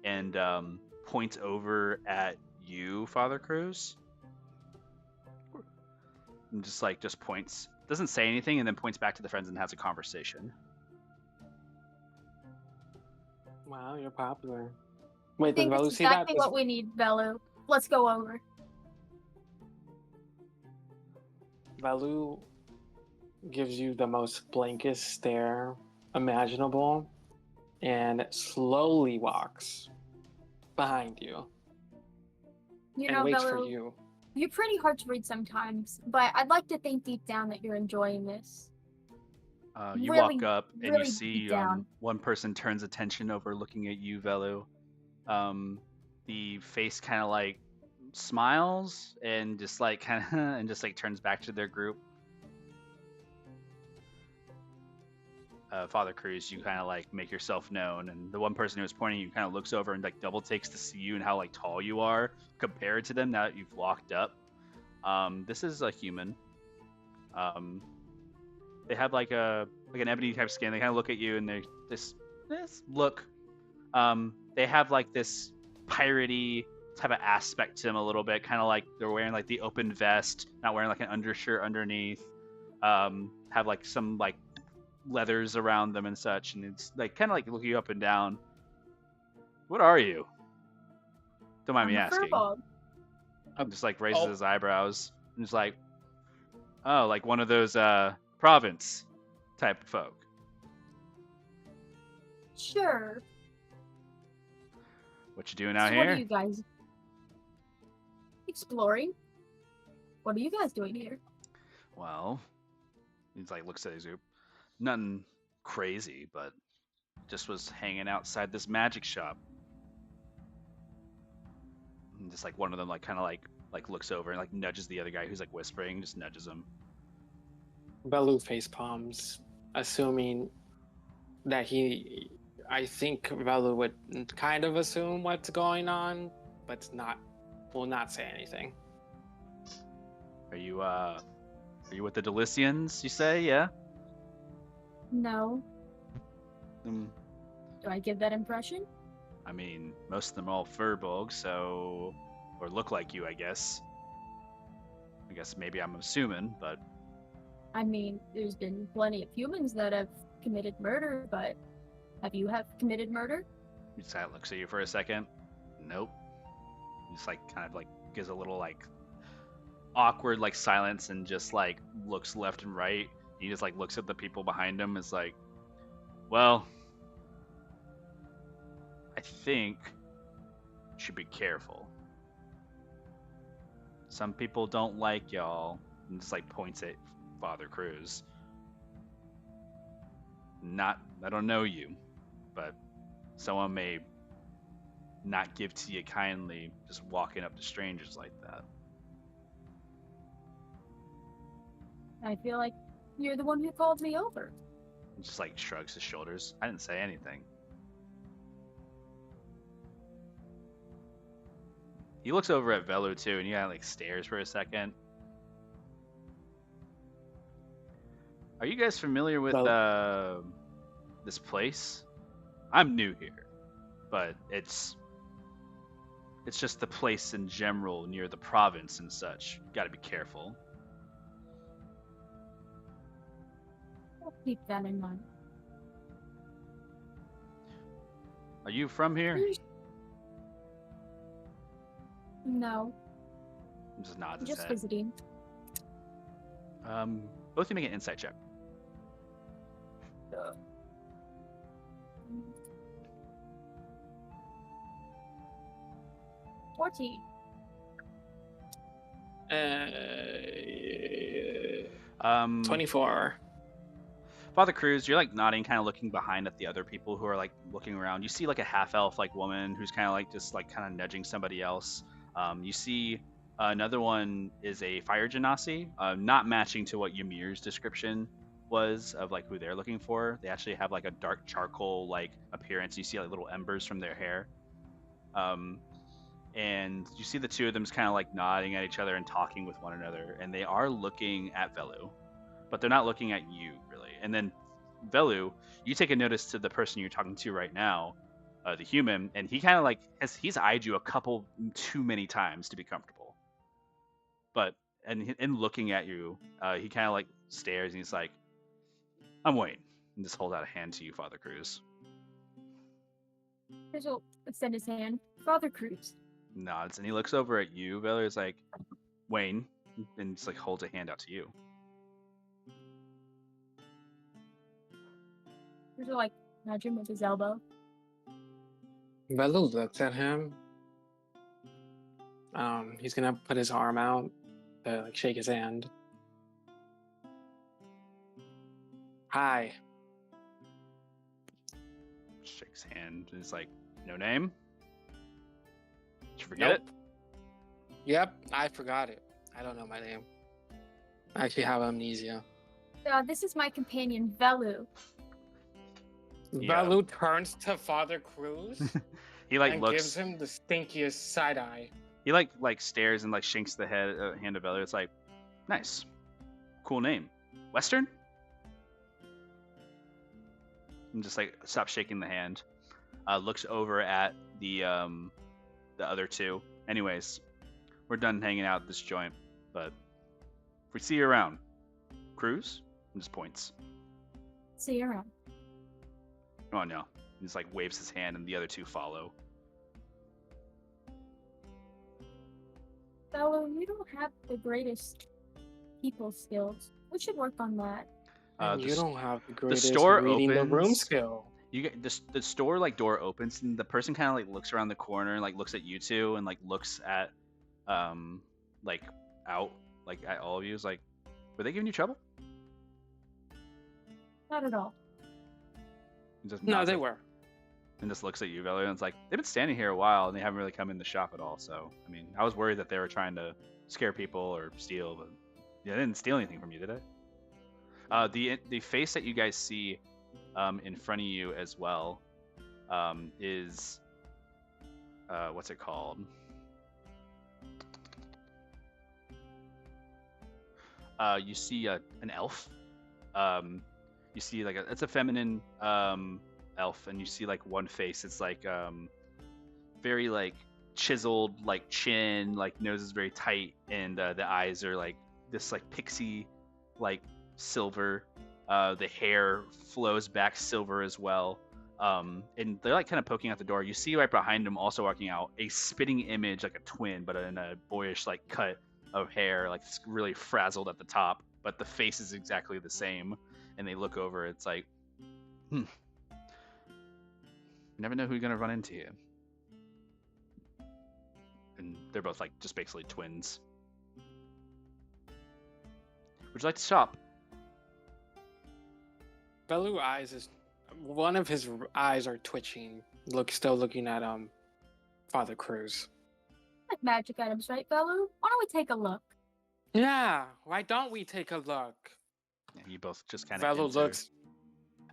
and points over at you, Father Cruz. And just points, doesn't say anything, and then points back to the friends and has a conversation. Wow, you're popular. I Wait, does think Velu that's see that? exactly what we need, Velu. Let's go over. Velu gives you the most blankest stare imaginable and slowly walks behind you You and know, waits for Velu, you. you're pretty hard to read sometimes, but I'd like to think deep down that you're enjoying this. You Really, walk up and you really see deep down. one person turns attention over looking at you, Velu. The face kind of like smiles and just like kind of and just like turns back to their group. Father Cruz, you kind of like make yourself known, and the one person who was pointing you kind of looks over and like double takes to see you and how like tall you are compared to them now that you've walked up. This is a human. They have like an ebony type skin. They kind of look at you and they this look. They have like this piratey type of aspect to them a little bit, kind of like they're wearing like the open vest, not wearing like an undershirt underneath. Have like some like leathers around them and such, and it's like kind of like looking you up and down. What are you? Don't mind me I'm a asking. furball. Just like raises his eyebrows and just like, oh, like one of those province type of folk. Sure. What you doing out So here? what are you guys exploring? What are you guys doing here? Well, he's like looks at his group. Nothing crazy, but just was hanging outside this magic shop. And just like one of them like kind of like looks over and like nudges the other guy who's like whispering, just nudges him. Velu face palms, assuming that I think Velu would kind of assume what's going on, but will not say anything. Are you with the Delicians, you say? Yeah? No. Do I give that impression? I mean, most of them are all furbolgs, so or look like you, I guess. I guess maybe I'm assuming, but I mean, there's been plenty of humans that have committed murder, but have you committed murder? he just kind of looks at you for a second. Nope. He just like kind of like gives a little like awkward like silence and just like looks left and right. He just like looks at the people behind him. Is like, well, I think you should be careful. Some people don't like y'all, and just like points at Father Cruz. I don't know you, but someone may not give to you kindly just walking up to strangers like that. I feel like you're the one who called me over. He just like shrugs his shoulders. I didn't say anything. He looks over at Velu too, and he kind of like stares for a second. Are you guys familiar with this place? I'm new here, but it's just the place in general near the province and such. Got to be careful. I'll keep that in mind. Are you from here? No, He just nods I'm his just head. visiting. Both of you make an insight check. 14. Um, 24. Father Cruz, you're like nodding, kind of looking behind at the other people who are like looking around. You see like a half elf like woman who's kind of like just like kind of nudging somebody else. You see another one is a fire genasi, not matching to what Ymir's description was of like who they're looking for. They actually have like a dark charcoal like appearance. You see like little embers from their hair. And you see the two of them kind of like nodding at each other and talking with one another, and they are looking at Velu, but they're not looking at you really. And then Velu, you take a notice to the person you're talking to right now, the human, and he kind of like he's eyed you a couple too many times to be comfortable. But in looking at you, he kind of like stares and he's like, "I'm Wayne," and just holds out a hand to you, Father Cruz. Cruz will extend his hand. Father Cruz. Nods and he looks over at you. Velu is like, "Wayne," and just like holds a hand out to you. Cruz will like nudge him with his elbow. Velu looks at him. He's gonna put his arm out to like shake his hand. Hi. Shakes hand and is like, "No name? Did you forget Nope. Yep, I forgot it. I don't know my name. I actually have amnesia. This is my companion, Velu. Yeah. Velu turns to Father Cruz it?" He like and looks. gives him the stinkiest side eye. He like stares and like shakes the hand of Velu. It's like, nice, cool name, Western. And just like stops shaking the hand. Looks over at the other two. Anyways, we're done hanging out at this joint, but if we see you around, Cruz, and just points. See you around. Oh no. He just like waves his hand and the other two follow. Velu, you don't have the greatest people skills. We should work on that. And The you s- don't have the greatest store reading the room opens. skill. You get the store like door opens and the person kind of like looks around the corner and like looks at you two and like looks at like out like at all of you. Is like, were they giving you trouble? Not at all. He just No, nods, they like, were. and just looks at you, Velu, and it's like they've been standing here a while and they haven't really come in the shop at all. So I mean, I was worried that they were trying to scare people or steal, but yeah, they didn't steal anything from you, did they? The face that you guys see in front of you as well is what's it called? You see an elf. You see like it's a feminine elf, and you see like one face. It's like very like chiseled, like chin, like nose is very tight, and the eyes are like this like pixie, like silver. The hair flows back silver as well. And they're like kind of poking out the door. You see right behind them, also walking out, a spitting image, like a twin, but in a boyish like cut of hair, like it's really frazzled at the top, but the face is exactly the same. And they look over. It's like, you never know who you're gonna run into here. And they're both like just basically twins. Would you like to shop? Belu eyes is one of his eyes are twitching. Still looking at Father Cruz. Like magic items, right, Belu? Why don't we take a look? Yeah, why don't we take a look? And you both just kind of Velu looks.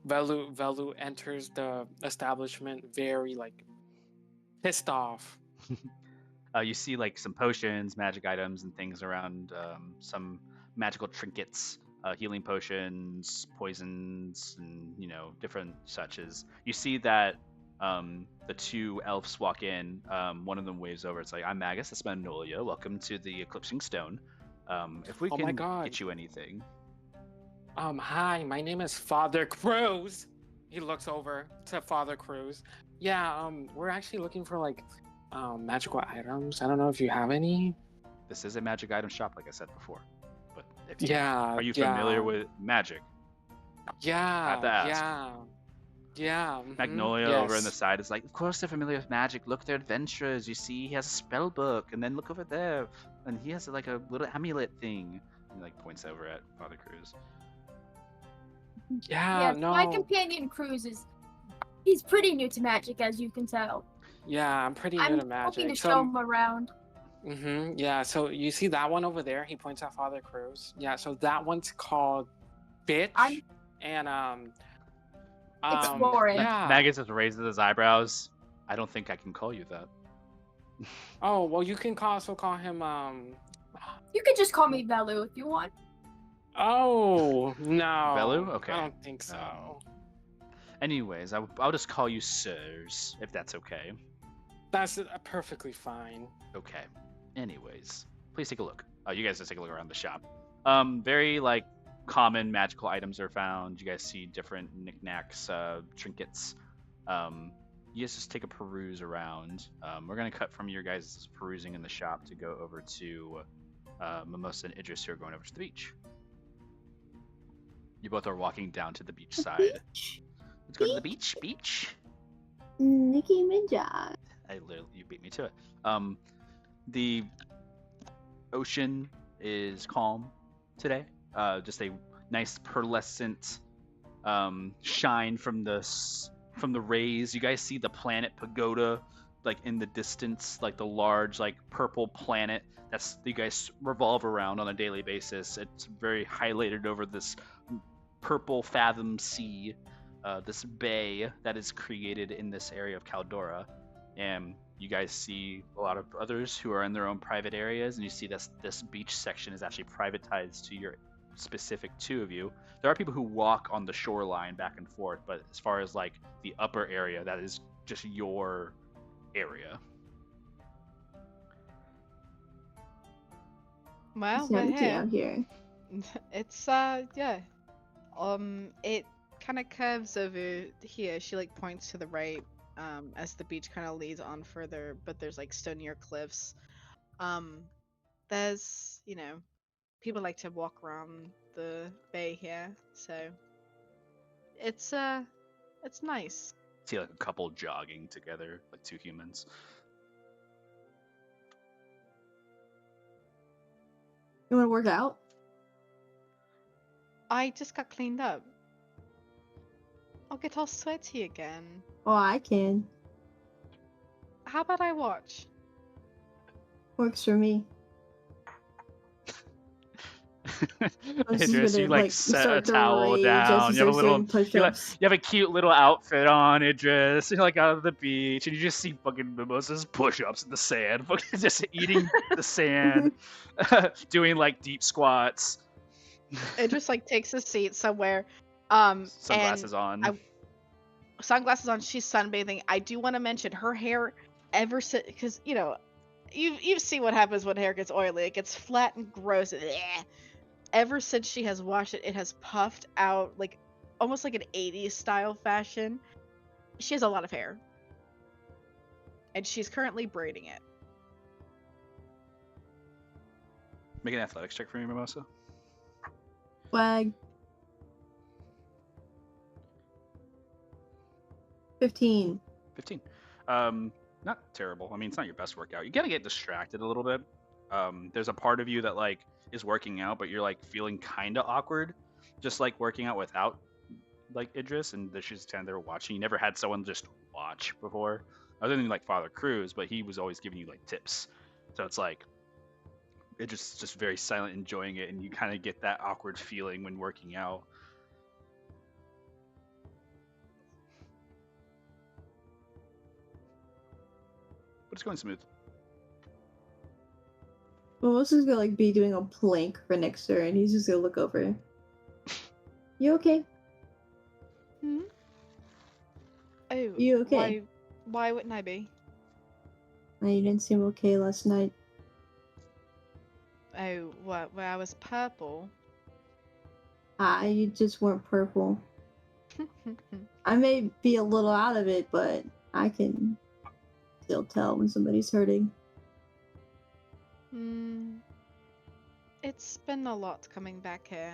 Velu enters the establishment very like pissed off. You see like some potions, magic items, and things around, some magical trinkets, healing potions, poisons, and different suches. You see that the two elves walk in. One of them waves over. It's like, "I'm Magus. That's Magnolia. Welcome to the Eclipsing Stone. If we Oh my can God. get you anything." Hi, my name is Father Cruz. He looks over to Father Cruz. Yeah, we're actually looking for like magical items. I don't know if you have any. This is a magic item shop, like I said before. But Yeah. are you familiar with magic? Yeah. Have to ask. Yeah. Magnolia yes. over on the side is like, "Of course they're familiar with magic. Look, they're adventurers. You see, he has a spell book, and then look over there, and he has like a little amulet thing." And like points over at Father Cruz. Yeah. Yes, No. my companion Cruz he's pretty new to magic, as you can tell. Yeah, I'm pretty new to I'm magic. hoping to show him around. Yeah, so you see that one over there? He points at Father Cruz. Yeah, so that one's called Bitch. And Explore it. yeah. Magus just raises his eyebrows. "I don't think I can call you that." Oh, well, you can also call him You can just call me Velu if you want. Oh no. Velu? Okay. I don't think so. Anyways, I'll just call you sirs, if that's okay. That's perfectly fine. Okay. Anyways, please take a look. You guys just take a look around the shop. Very like common magical items are found. You guys see different knickknacks, trinkets. You guys just take a peruse around. We're gonna cut from your guys' perusing in the shop to go over to Mimosa and Idris, who are going over to the beach. You both are walking down to the beach side. Let's go to the beach. Beach. Nicki Minaj. You beat me to it. The ocean is calm today. Just a nice pearlescent shine from the rays. You guys see the planet Pagoda, like in the distance, like the large, like purple planet that's you guys revolve around on a daily basis. It's very highlighted over this purple fathom sea, this bay that is created in this area of Caldora. And you guys see a lot of others who are in their own private areas, and you see this beach section is actually privatized to your specific two of you. There are people who walk on the shoreline back and forth, but as far as like the upper area, that is just your area. Well, It's we're empty here. out here. It's yeah. It kind of curves over here. She like points to the right, as the beach kind of leads on further, but there's like stonier cliffs. There's people like to walk around the bay here, so it's nice. See like a couple jogging together, like two humans. You want to work out? I just got cleaned up. I'll get all sweaty again. Oh, I can. How about I watch? Works for me. just Idris, you gonna, like like, set a start to towel rage down. as You have a he little, starts you doing like, push-ups. you have a cute little outfit on, Idris. You're like out of the beach, and you just see fucking Mimosa's push-ups in the sand, fucking just eating the sand, doing like deep squats. It just like takes a seat somewhere. Sunglasses on. Sunglasses on. She's sunbathing. I do want to mention her hair. Ever since, because you've seen what happens when hair gets oily. It gets flat and gross. Blech. Ever since she has washed it, it has puffed out like almost like an 80s style fashion. She has a lot of hair, and she's currently braiding it. Make an athletics check for me, Mimosa. Flag. 15. 15. Not terrible. I mean, it's not your best workout. You gotta get distracted a little bit. There's a part of you that like is working out, but you're like feeling kind of awkward, just like working out without like Idris, and that she's kind of there watching. You never had someone just watch before, other than like Father Cruz, but he was always giving you like tips. So it's like just very silent, enjoying it, and you kind of get that awkward feeling when working out. But it's going smooth. Well, most is gonna like be doing a plank for next to her, and he's just gonna look over. You okay? Hmm? Oh, You okay? why wouldn't I be? You didn't seem okay last night. Oh, what? Where I was purple? You just weren't purple. I may be a little out of it, but I can still tell when somebody's hurting. It's been a lot coming back here.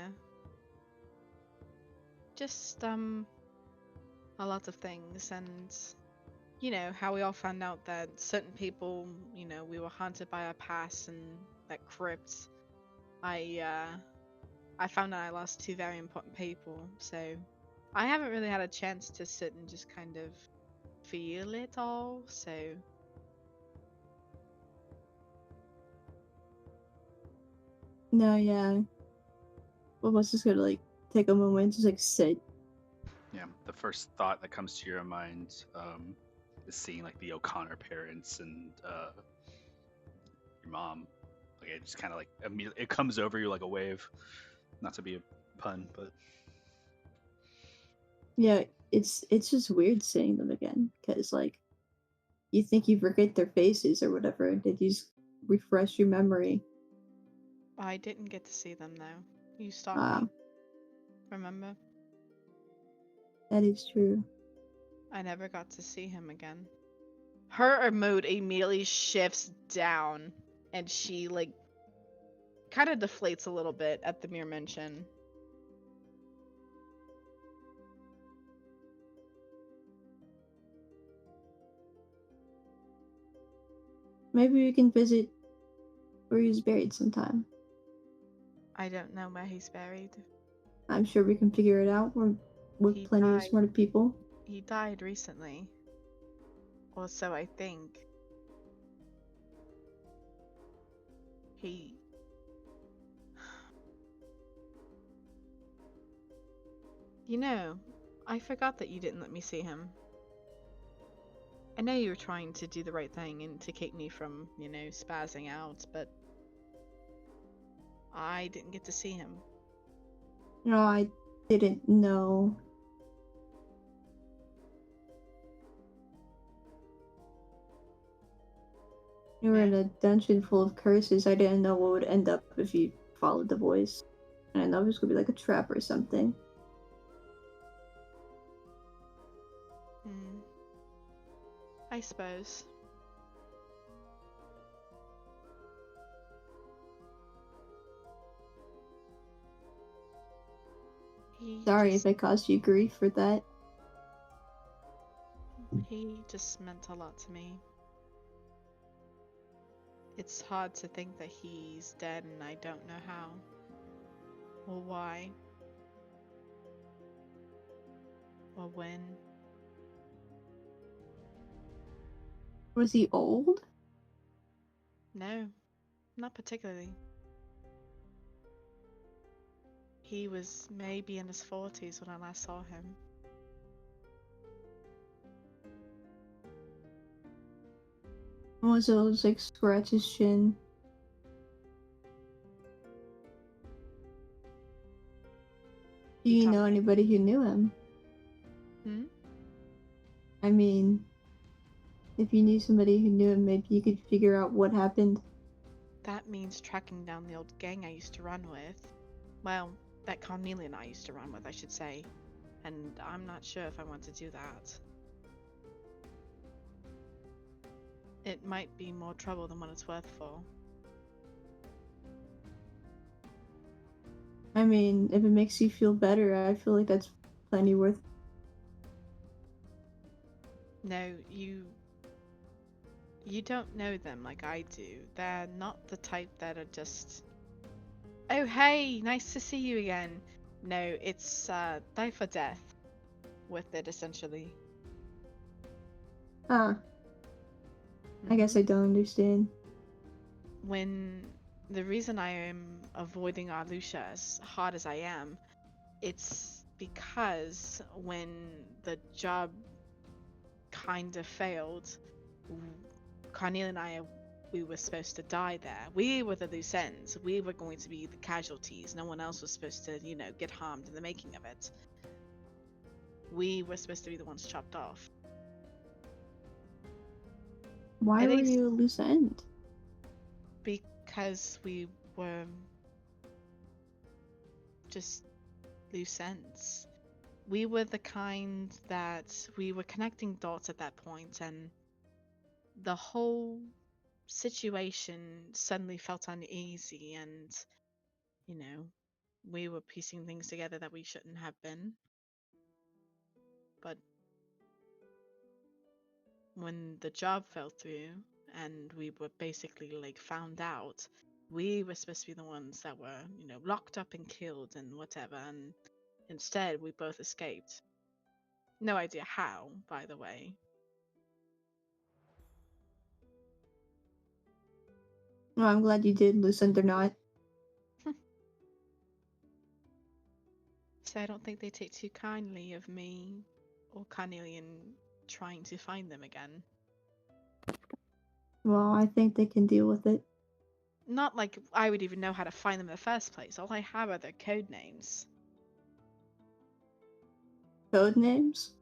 Just, a lot of things, and you know, how we all found out that certain people, you know, we were haunted by our past and that crypt. I found out I lost two very important people, so I haven't really had a chance to sit and just kind of feel it all, so No, yeah. Well, let's just gonna like take a moment, just like sit. Yeah, the first thought that comes to your mind is seeing like the O'Connor parents and your mom. Like it just kind of like immediately it comes over you like a wave. Not to be a pun, but Yeah, it's just weird seeing them again, because like you think you forget their faces or whatever. Did you just refresh your memory? I didn't get to see them though. You stopped me. Remember? That is true. I never got to see him again. Her mood immediately shifts down, and she like kind of deflates a little bit at the mere mention. Maybe we can visit where he's buried sometime. I don't know where he's buried. I'm sure we can figure it out. We're with He plenty of died. smart people. He died recently. Or so I think. He... You know, I forgot that you didn't let me see him. I know you were trying to do the right thing and to keep me from, you know, spazzing out, but I didn't get to see him. No, I didn't know. You were in a dungeon full of curses. I didn't know what would end up if you followed the voice. And I know it was gonna be like a trap or something. I suppose. Sorry if I caused you grief for that. He just meant a lot to me. It's hard to think that he's dead and I don't know how. Or why. Or when. Was he old? No, not particularly. He was maybe in his 40s when I last saw him. Was it just like scratch his chin? Do you know anybody who knew him? I mean, if you knew somebody who knew him, maybe you could figure out what happened. That means tracking down the old gang I used to run with. Well, that Cornelia and I used to run with, I should say. And I'm not sure if I want to do that. It might be more trouble than what it's worth for. I mean, if it makes you feel better, I feel like that's plenty worth. No, you don't know them like I do. They're not the type that are just, oh hey, nice to see you again. No, it's life or death with it essentially. Huh. I guess Mhm. I don't understand. When the reason I am avoiding Arlusha as hard as I am, it's because when the job kind of failed, Carnelia and I, we were supposed to die there. We were the loose ends. We were going to be the casualties. No one else was supposed to, get harmed in the making of it. We were supposed to be the ones chopped off. Why At were least you a loose end? because we were just loose ends. We were the kind that we were connecting dots at that point, and the whole situation suddenly felt uneasy, and we were piecing things together that we shouldn't have been. But when the job fell through and we were basically like found out, we were supposed to be the ones that were, locked up and killed and whatever, and instead we both escaped. No idea how, by the way. Well, I'm glad you did, loose end or not. So I don't think they take too kindly of me or Carnelian trying to find them again. Well, I think they can deal with it. Not like I would even know how to find them in the first place. All I have are their code names. Code names?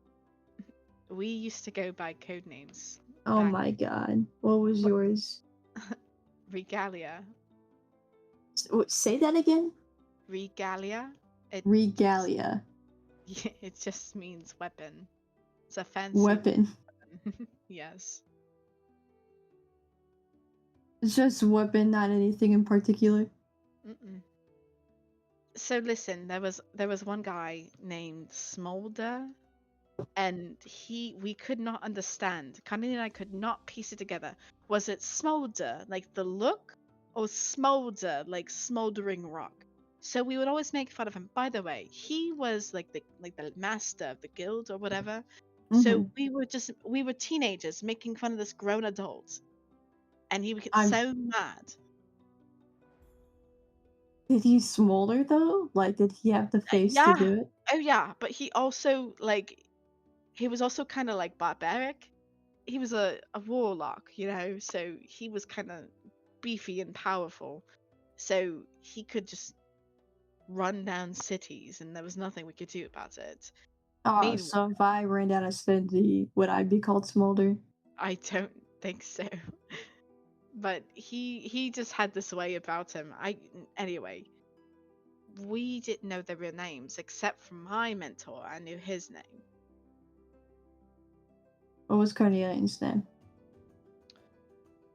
We used to go by code names. Oh back my god. What was yours? Regalia. Say that again? Regalia? Regalia. It just means weapon. It's a fancy Weapon. weapon. Yes. It's just weapon, not anything in particular. Mm-mm. So listen, there was one guy named Smolder, and we could not understand. Kanye and I could not piece it together. Was it Smolder, like the look, or Smolder, like smoldering rock? So we would always make fun of him. By the way, he was like the master of the guild or whatever. So we were teenagers making fun of this grown adult, and he would get I'm. so mad. Did he smolder though? Like, did he have the face to Yeah. do it? Oh yeah, but he also he was also kind of like barbaric. He was a warlock, so he was kind of beefy and powerful. So he could just run down cities, and there was nothing we could do about it. Oh, Meanwhile, so if I ran down a city, would I be called smolder? I don't think so. But he just had this way about him. Anyway, we didn't know their real names except for my mentor. I knew his name. What was Carnelian's name?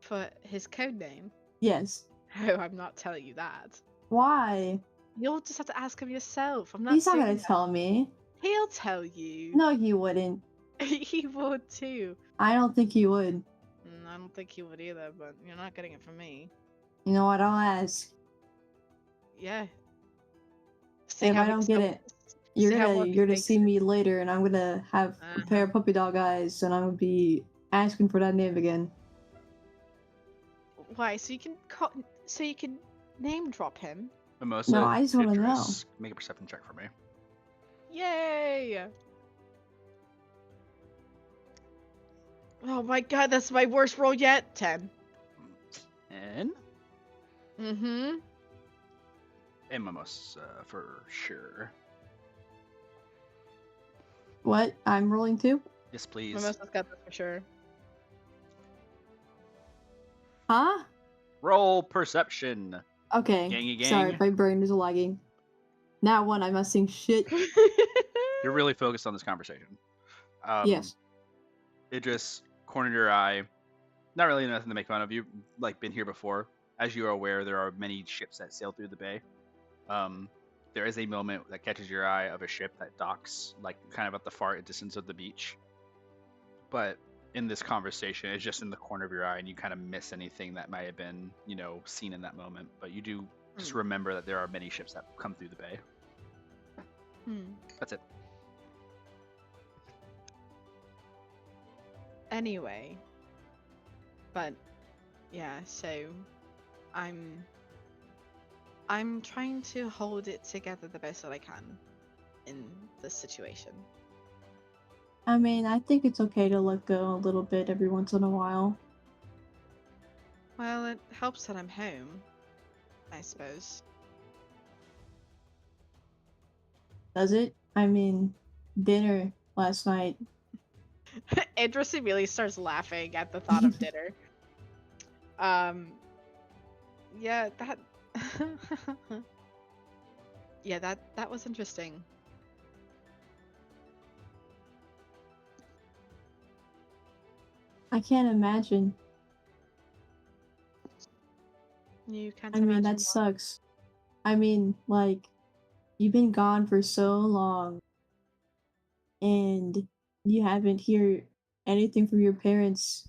For his code name. Yes. Oh, I'm not telling you that. Why? You'll just have to ask him yourself. I'm not He's not saying gonna that. tell me. He'll tell you. No, he wouldn't. He would too. I don't think he would. I don't think he would either, but you're not getting it from me. You know what? I'll ask. Yeah. If I don't get it, you're gonna see me later, and I'm gonna have a pair of puppy dog eyes, and I'm gonna be asking for that name again. Why? So you can name drop him. Mimosa, No, I just want to know. Idris, make a perception check for me. Yay! Oh my god, that's my worst roll yet. 10. 10? Mm-hmm. And Mimosa for sure. What? I'm rolling too? Yes, please. Mimosa's got this for sure. Huh? Roll perception. Okay. Gangy gang. Sorry, my brain is lagging. Now one, I'm missing shit. You're really focused on this conversation. Yes. Idris, cornered your eye. Not really nothing to make fun of. You've been here before. As you are aware, there are many ships that sail through the bay. there is a moment that catches your eye of a ship that docks like kind of at the far distance of the beach. But in this conversation, it's just in the corner of your eye, and you kind of miss anything that might have been, seen in that moment. But you do just Hmm. remember that there are many ships that come through the bay. Hmm. That's it. Anyway, but yeah, so I'm I'm trying to hold it together the best that I can in this situation. I mean, I think it's okay to let go a little bit every once in a while. Well, it helps that I'm home, I suppose. Does it? I mean, dinner last night. Idris immediately starts laughing at the thought of dinner. Um, yeah, that yeah, that was interesting. I can't imagine. You can't I mean, imagine that what? sucks. I mean, like, you've been gone for so long and you haven't heard anything from your parents,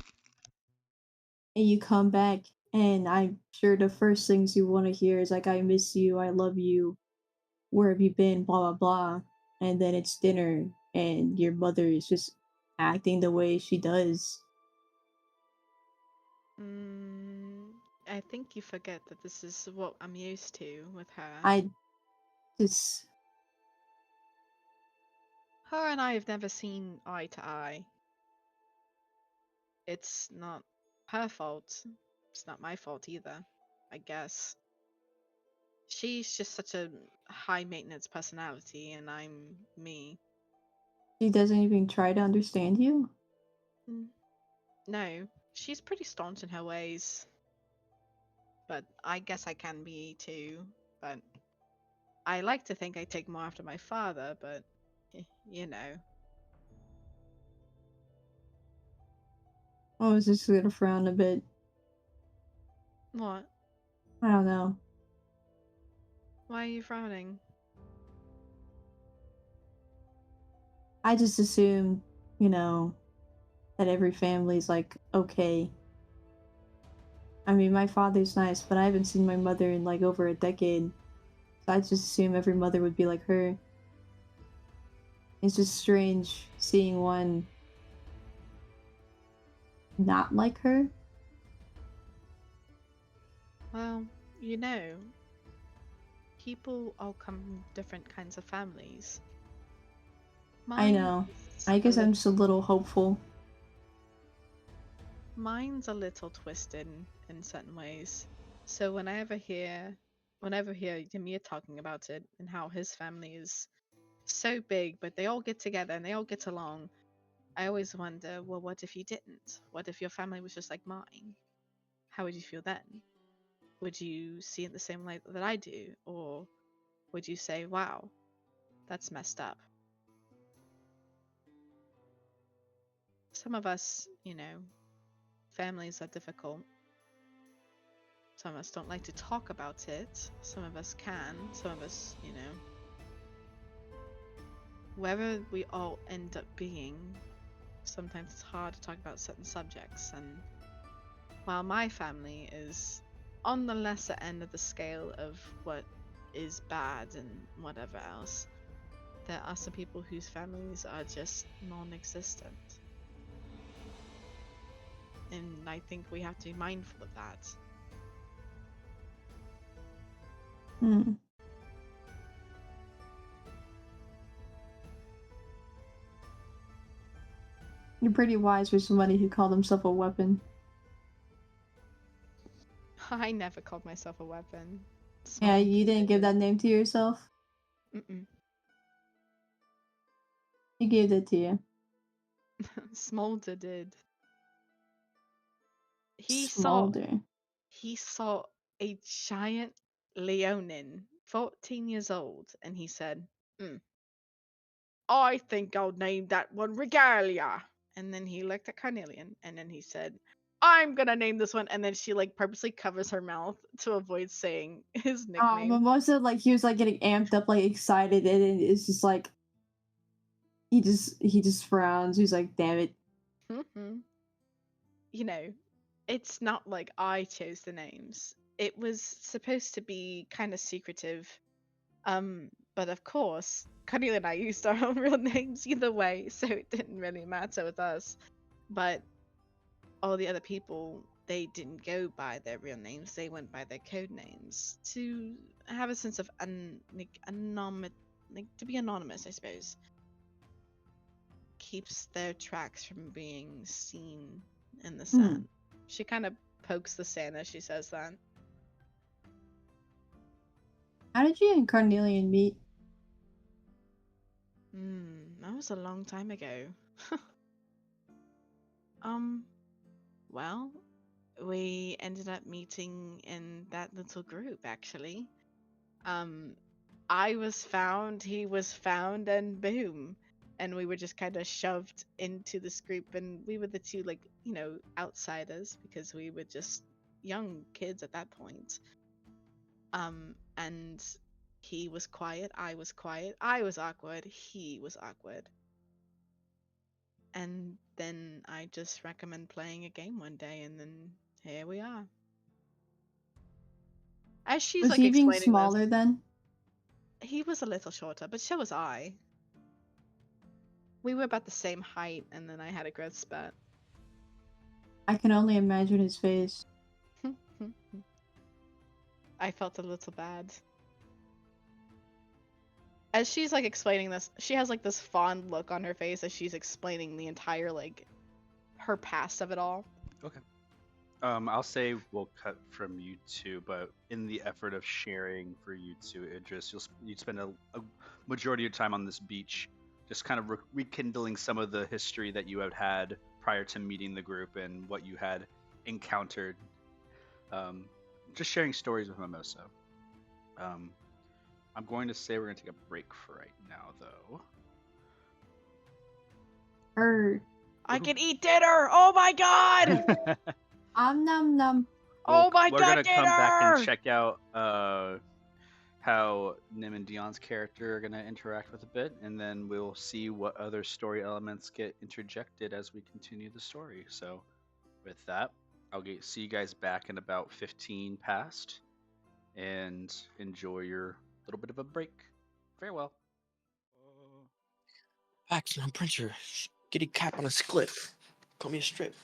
and you come back, and I'm sure the first things you want to hear is like, I miss you, I love you, where have you been, blah, blah, blah. And then it's dinner, and your mother is just acting the way she does. Mm, I think you forget that this is what I'm used to with her. I just, Her and I have never seen eye to eye. It's not her fault. It's not my fault either, I guess. She's just such a high maintenance personality, and I'm me. she doesn't even try to understand you. Mm, no, she's pretty staunch in her ways, but I guess I can be too. But I like to think I take more after my father, but you know. I was just gonna frown a bit. What? I don't know. Why are you frowning? I just assume, you know, that every family's like, okay. I mean, my father's nice, but I haven't seen my mother in like over a decade. So I just assume every mother would be like her. It's just strange seeing one not like her. Well, you know, people all come from different kinds of families. I know. Mine's I a guess I'm little, just a little hopeful. mine's a little twisted in certain ways. So whenever I hear Ymir talking about it and how his family is so big, but they all get together and they all get along, I always wonder, well, what if you didn't? What if your family was just like mine? How would you feel then? Would you see it the same way that I do, or would you say, wow, that's messed up? Some of us, families are difficult. Some of us don't like to talk about it. Some of us can. Some of us, wherever we all end up being, sometimes it's hard to talk about certain subjects. And while my family is on the lesser end of the scale of what is bad and whatever else, there are some people whose families are just non existent. And I think we have to be mindful of that. Hmm. You're pretty wise for somebody who called himself a weapon. I never called myself a weapon. Yeah, Small you didn't give that name to yourself. Mm-mm. He gave it to you. Smolder did. He saw Smolder. he saw a giant leonin, 14 years old, and he said, I think I'll name that one Regalia. And then he looked at Carnelian, and then he said, I'm gonna name this one, and then she like purposely covers her mouth to avoid saying his nickname. Mimosa, like he was like getting amped up, like excited, and it's just like he just frowns. He's like, "Damn it." You know, it's not like I chose the names. It was supposed to be kind of secretive. But of course, Cornelia and I used our own real names either way, so it didn't really matter with us. But all the other people, they didn't go by their real names; they went by their code names to have a sense of to be anonymous, I suppose. Keeps their tracks from being seen in the sand. She kind of pokes the sand as she says that. How did you and Carnelian meet? That was a long time ago. Well, we ended up meeting in that little group actually. I was found, he was found, and boom. And we were just kind of shoved into this group, and we were the two, like, you know, outsiders because we were just young kids at that point. And he was quiet, I was quiet, I was awkward, he was awkward. And then I just recommend playing a game one day, and then here we are. As she's Was like he being explaining smaller this, then? he was a little shorter, but so was I. We were about the same height, and then I had a growth spurt. I can only imagine his face. I felt a little bad. As she's like explaining this, she has like this fond look on her face as she's explaining the entire like her past of it all. Okay. I'll say we'll cut from you two, but in the effort of sharing for you two, Idris, you'd spend a majority of your time on this beach, just kind of rekindling some of the history that you had prior to meeting the group and what you had encountered. Just sharing stories with Mimosa. I'm going to say we're going to take a break for right now, though. I can eat dinner! Oh my god! Num num. Oh my we're god, gonna dinner! come back and check out how Nim and Dion's character are gonna interact with a bit, and then we'll see what other story elements get interjected as we continue the story. So, with that, I'll see you guys back in about 15 past, and enjoy your little bit of a break. Farewell. Action, I'm Printer. Get a cap on a cliff. Call me a strip.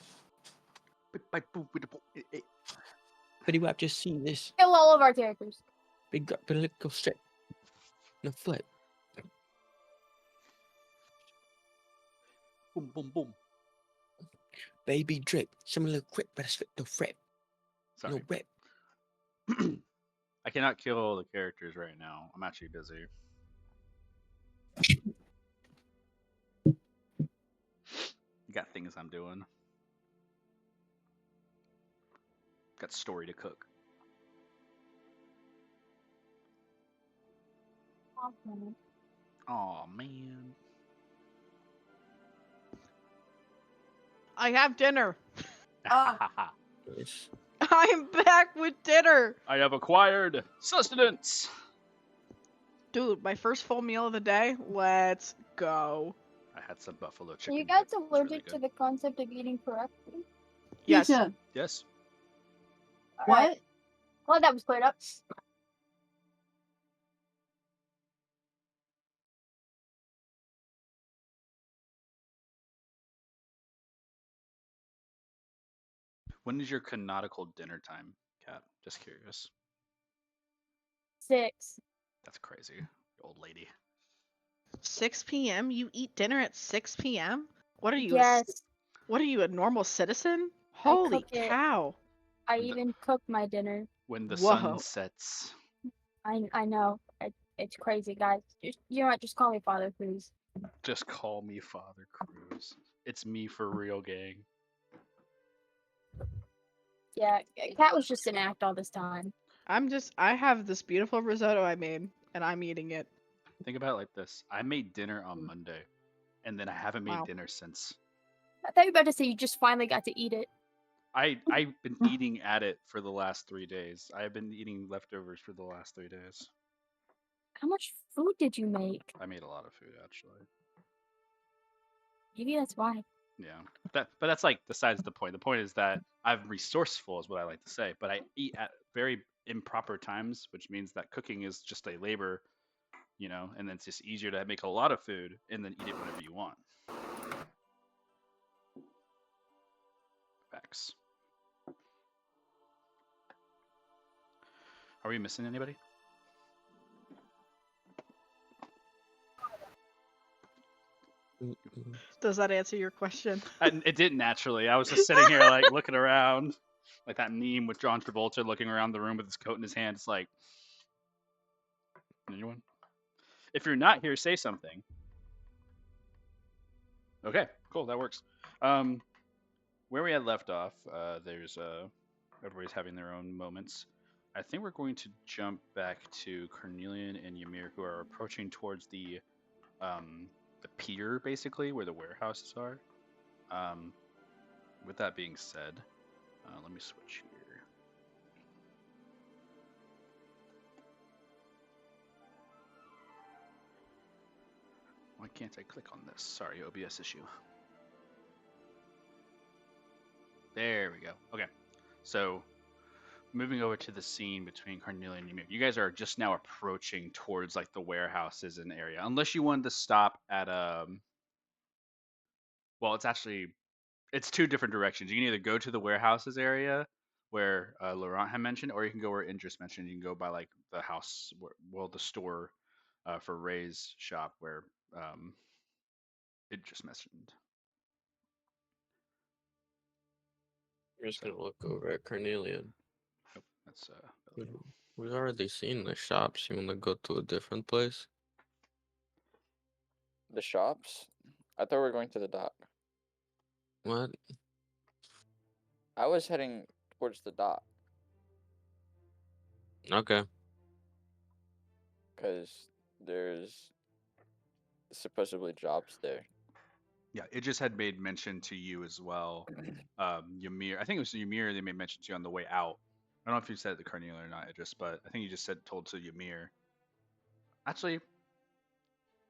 Bitty Wap, just see this. Kill all of our characters. Big political strip. No flip. Boom, boom, boom. Baby drip. Similar grip, but I spit no fret. Sorry. No rip. I cannot kill all the characters right now. I'm actually busy. Got things I'm doing. Got story to cook. Oh man. I have dinner. Yes. I am back with dinner. I have acquired sustenance. Dude, my first full meal of the day. Let's go. I had some buffalo Are chicken. you guys dip. It's really allergic to good. the concept of eating correctly? Yes. Pizza. Yes. Alright. Well, that was cleared up. When is your canonical dinner time, Kat? Just curious. 6. That's crazy, old lady. 6 p.m. You eat dinner at 6 p.m. What are you? Yes. What are you, a normal citizen? Holy cook it. cow! I When the- even cook my dinner. When the Whoa. sun sets. I know. It's crazy, guys. Just, you know what? Just call me Father, please. Just call me Father Cruz. It's me for real, gang. Yeah, Cat was just an act all this time. I have this beautiful risotto I made, and I'm eating it. Think about it like this. I made dinner on Monday, and then I haven't made Wow. dinner since. I thought you were about to say you just finally got to eat it. I've been eating at it for the last 3 days. I've been eating leftovers for the last 3 days. How much food did you make? I made a lot of food actually. Maybe that's why. Yeah, but that's like besides the point. The point is that I'm resourceful, is what I like to say. But I eat at very improper times, which means that cooking is just a labor, and then it's just easier to make a lot of food and then eat it whenever you want. Facts. Are we missing anybody? Does that answer your question? It didn't naturally. I was just sitting here like looking around, like that meme with John Travolta looking around the room with his coat in his hand. It's like, anyone? If you're not here, say something. Okay, cool, that works. Where we had left off, there's everybody's having their own moments. I think we're going to jump back to Cornelian and Ymir, who are approaching towards the pier, basically, where the warehouses are. With that being said, let me switch here. Why can't I click on this? Sorry, OBS issue. There we go. Okay, so moving over to the scene between Cornelia and Ymir. You guys are just now approaching towards like the warehouses and area. Unless you wanted to stop at well, it's two different directions. You can either go to the warehouses area where Laurent had mentioned, or you can go where Indris mentioned. You can go by like the house, the store for Ray's shop where Idris mentioned. I'm just gonna look over at Carnelian. Oh, that's We've already seen the shops. You wanna go to a different place? The shops? I thought we were going to the dock. What? I was heading towards the dock Okay. because there's supposedly jobs there. Yeah, it just had made mention to you as well. Ymir, I think it was Ymir. They made mention to you on the way out. I don't know if you said it to Cornelia or not, Idris, but I think you just told to Ymir. Actually,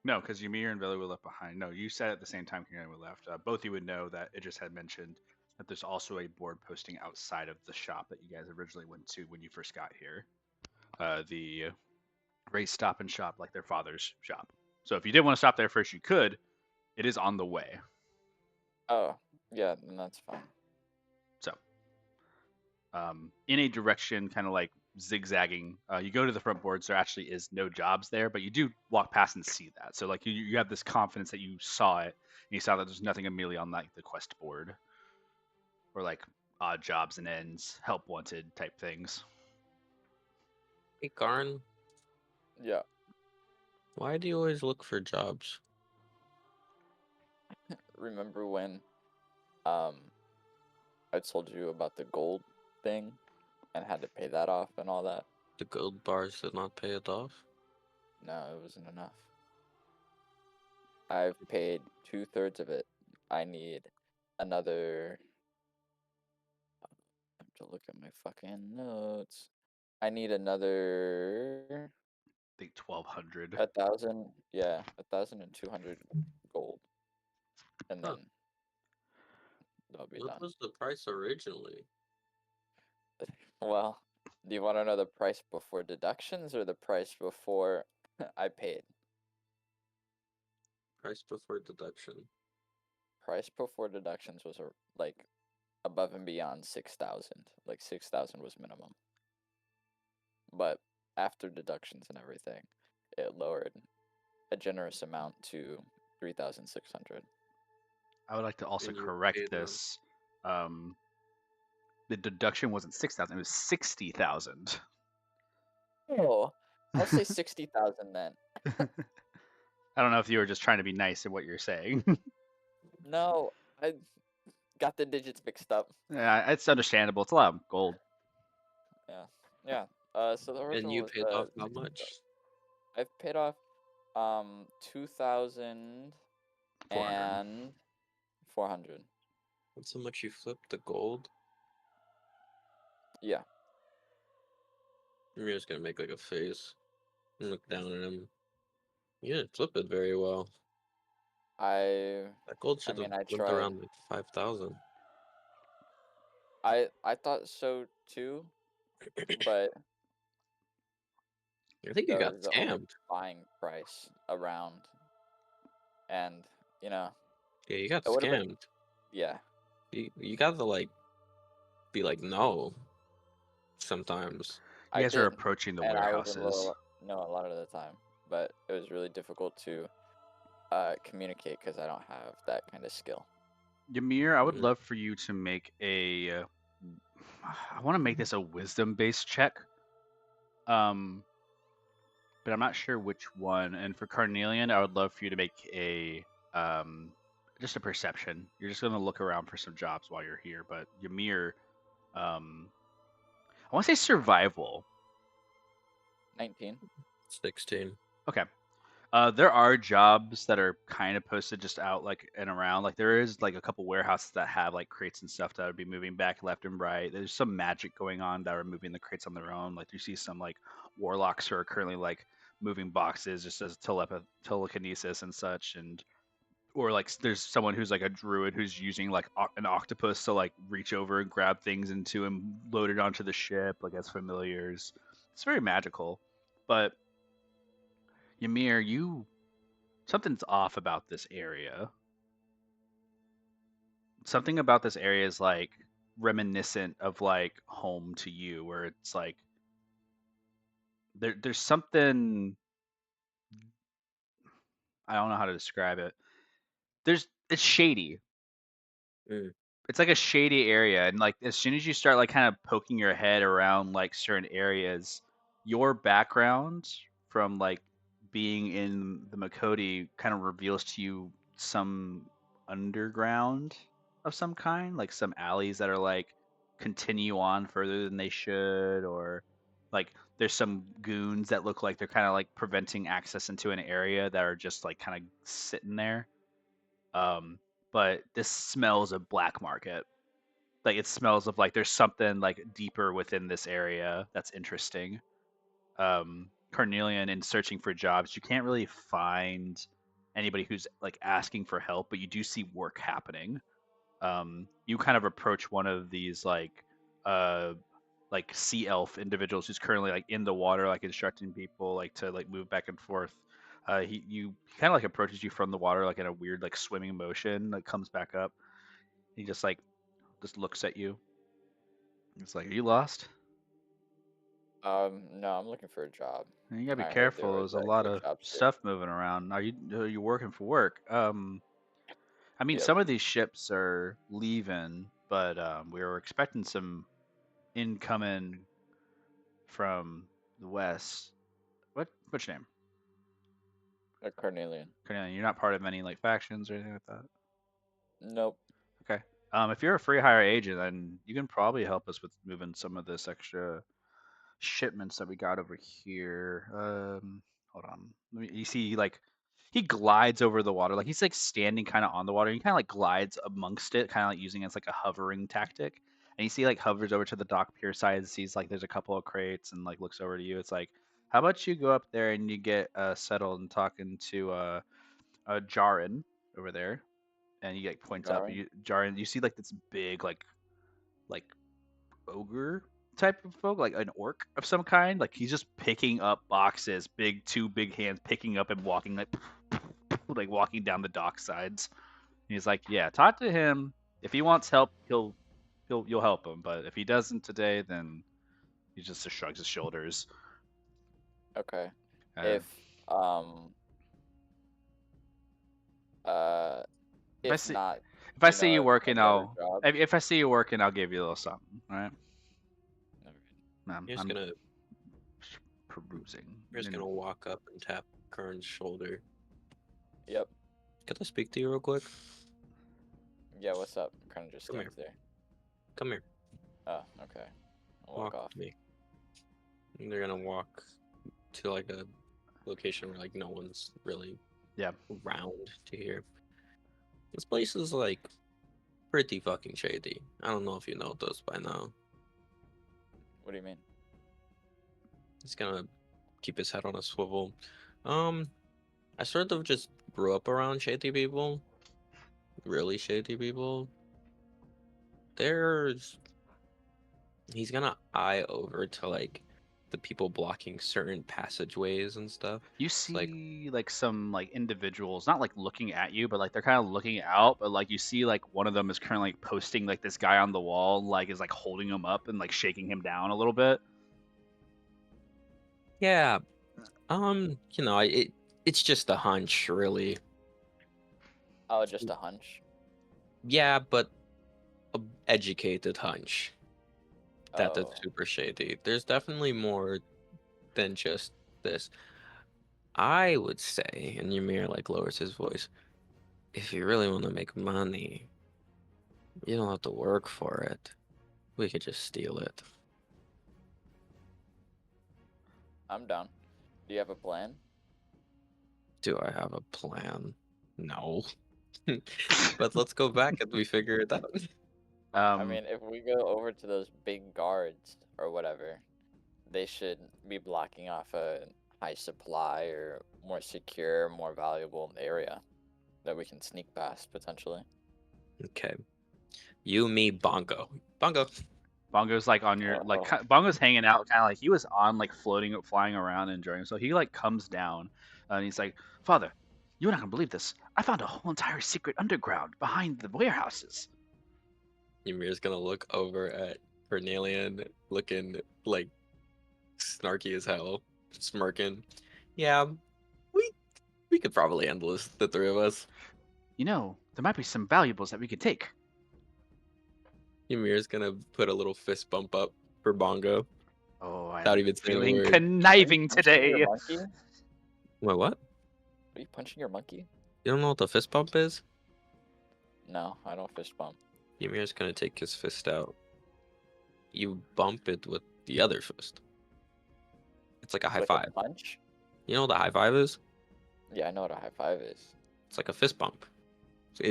no, because Ymir and Veli were left behind. No, you said at the same time Cornelia left. Both of you would know that Idris had mentioned that there's also a board posting outside of the shop that you guys originally went to when you first got here. The Ray Stop and Shop, like their father's shop. So if you did want to stop there first, you could. It is on the way. Oh, yeah, then that's fine. So, in a direction, kind of like zigzagging, you go to the front boards. There actually is no jobs there, but you do walk past and see that. So, like, you have this confidence that you saw it, and you saw that there's nothing immediately on like the quest board, or like odd jobs and ends, help wanted type things. Hey, Karn. Yeah. Why do you always look for jobs? Remember when I told you about the gold thing and had to pay that off and all that? The gold bars did not pay it off? No, it wasn't enough. I've paid 2/3 of it. I need another. I have to look at my fucking notes. I need another I think 1,200. 1,000. Yeah, 1,200 gold, and Huh. then that'll be What done. was the price originally? Well, do you want to know the price before deductions or the price before I paid? Price before deduction. Price before deductions was like above and beyond 6,000. Like 6,000 was minimum. But after deductions and everything, it lowered a generous amount to 3,600. I would like to also And you correct paid them. this. The deduction wasn't 6,000; it was 60,000. Oh, I'll say 60,000 then. I don't know if you were just trying to be nice in what you're saying. No, I got the digits mixed up. Yeah, it's understandable. It's a lot of gold. Yeah. So the original And you was, paid off how 60,000. much? I've paid off 2,000 400. and 400. That's how much you flipped the gold? Yeah. You're just gonna make like a face and look down at him. You didn't flip it very well. I That gold should have mean, I flipped tried. around like 5,000. I thought so too, but I think you that got was the only scammed. buying price around, and you know, Yeah, you got it would have been. scammed. Yeah, You gotta like be like no sometimes. You I guys are did, approaching the and I was in warehouses. no a lot of the time, but it was really difficult to communicate because I don't have that kind of skill. Ymir, I would Mm. love for you to make a. I want to make this a wisdom-based check. But I'm not sure which one. And for Carnelian, I would love for you to make a just a perception. You're just gonna look around for some jobs while you're here. But Ymir, I want to say survival. 19. 16. Okay. There are jobs that are kind of posted just out like and around. Like there is like a couple warehouses that have like crates and stuff that would be moving back left and right. There's some magic going on that are moving the crates on their own. Like you see some like warlocks who are currently like moving boxes just as telekinesis and such, and or like there's someone who's like a druid who's using like an octopus to like reach over and grab things into and load it onto the ship like as familiars. It's very magical, but Ymir, something's off about this area. Something about this area is like reminiscent of like home to you, where it's like there's something, I don't know how to describe it. It's shady. Mm. It's like a shady area, and like as soon as you start like kind of poking your head around like certain areas, your background from like being in the Makoti kind of reveals to you some underground of some kind, like some alleys that are like continue on further than they should, or like there's some goons that look like they're kind of like preventing access into an area that are just like kind of sitting there. um but this smells of black market. Like it smells of like there's something like deeper within this area that's interesting. Carnelian, in searching for jobs, you can't really find anybody who's like asking for help, but you do see work happening. You kind of approach one of these uh sea elf individuals who's currently like in the water, like instructing people like to like move back and forth. He kind of like approaches you from the water like in a weird like swimming motion, like comes back up. He just looks at you. It's like, are you lost? No, I'm looking for a job. And you gotta be I heard there careful. was There's a a lot good of job too. stuff moving around. Are you working for work? I mean, Yep. some of these ships are leaving, but we were expecting some incoming from the west. What's your name? A Carnelian. Cornelia, you're not part of any like factions or anything like that. Nope. Okay. If you're a free hire agent, then you can probably help us with moving some of this extra shipments that we got over here. Hold on. You see, like he glides over the water, like he's like standing kind of on the water. He kind of like glides amongst it, kind of like using it as like a hovering tactic. And you see, like hovers over to the dock pier side, and sees like there's a couple of crates, and like looks over to you. It's like, how about you go up there and you get settled and talking to Jarin over there, and he like points up. Jarring. Jarin, you see like this big like ogre type of folk, like an orc of some kind. Like he's just picking up boxes, two big hands, picking up and walking like walking down the dock sides. And he's like, yeah, talk to him. If he wants help, you'll help him. But if he doesn't today, then he just shrugs his shoulders. Okay. Uh, If um uh if I if see not, if I you see know you of working, any other jobs. if I see you working, I'll give you a little something. All right. You're just I'm gonna perusing. you're just You know. gonna walk up and tap Kern's shoulder. Yep. Can I speak to you real quick? Yeah, what's up? Kind of just Come stands there. Come here. Oh, okay. I'll walk off. with me. And they're gonna walk to like a location where like no one's really around to hear. This place is like pretty fucking shady. I don't know if you know this by now. What do you mean? He's gonna keep his head on a swivel. I sort of just grew up around shady people. Really shady people. There's He's gonna eye over to like the people blocking certain passageways and stuff. You It's like, see like some like individuals, not like looking at you, but like they're kind of looking out. But like you see like one of them is currently like posting like this guy on the wall, like is like holding him up and like shaking him down a little bit. yeah, it's just a hunch, really. Oh, just a hunch. Yeah, but a educated hunch that it's Oh, super shady. There's definitely more than just this. I would say, and Ymir like lowers his voice, if you really want to make money, you don't have to work for it. We could just steal it. I'm down. Do you have a plan? Do I have a plan? No. But let's go back and we figure it out. I mean, if we go over to those big guards or whatever, they should be blocking off a high supply or more secure, more valuable area that we can sneak past potentially. Okay. You, me, Bongo. Bongo. Bongo's like on your like Oh, Bongo's hanging out, kind of like he was on like floating, flying around, enjoying. So he like comes down, and he's like, "Father, you're not gonna believe this. I found a whole entire secret underground behind the warehouses." Ymir's gonna look over at Cornelian, looking like snarky as hell, smirking. Yeah, we we could probably handle this, the three of us. You know, there might be some valuables that we could take. Ymir's gonna put a little fist bump up for Bongo Oh, without I'm even saying a feeling word. are you conniving punching your today. monkey? What? Are you punching your monkey? You don't know what the fist bump is? No, I don't fist bump. Ymir's gonna take his fist out. You bump it with the other fist. It's like a high With five. a punch? You know what a high five is? Yeah, I know what a high five is. It's like a fist bump. So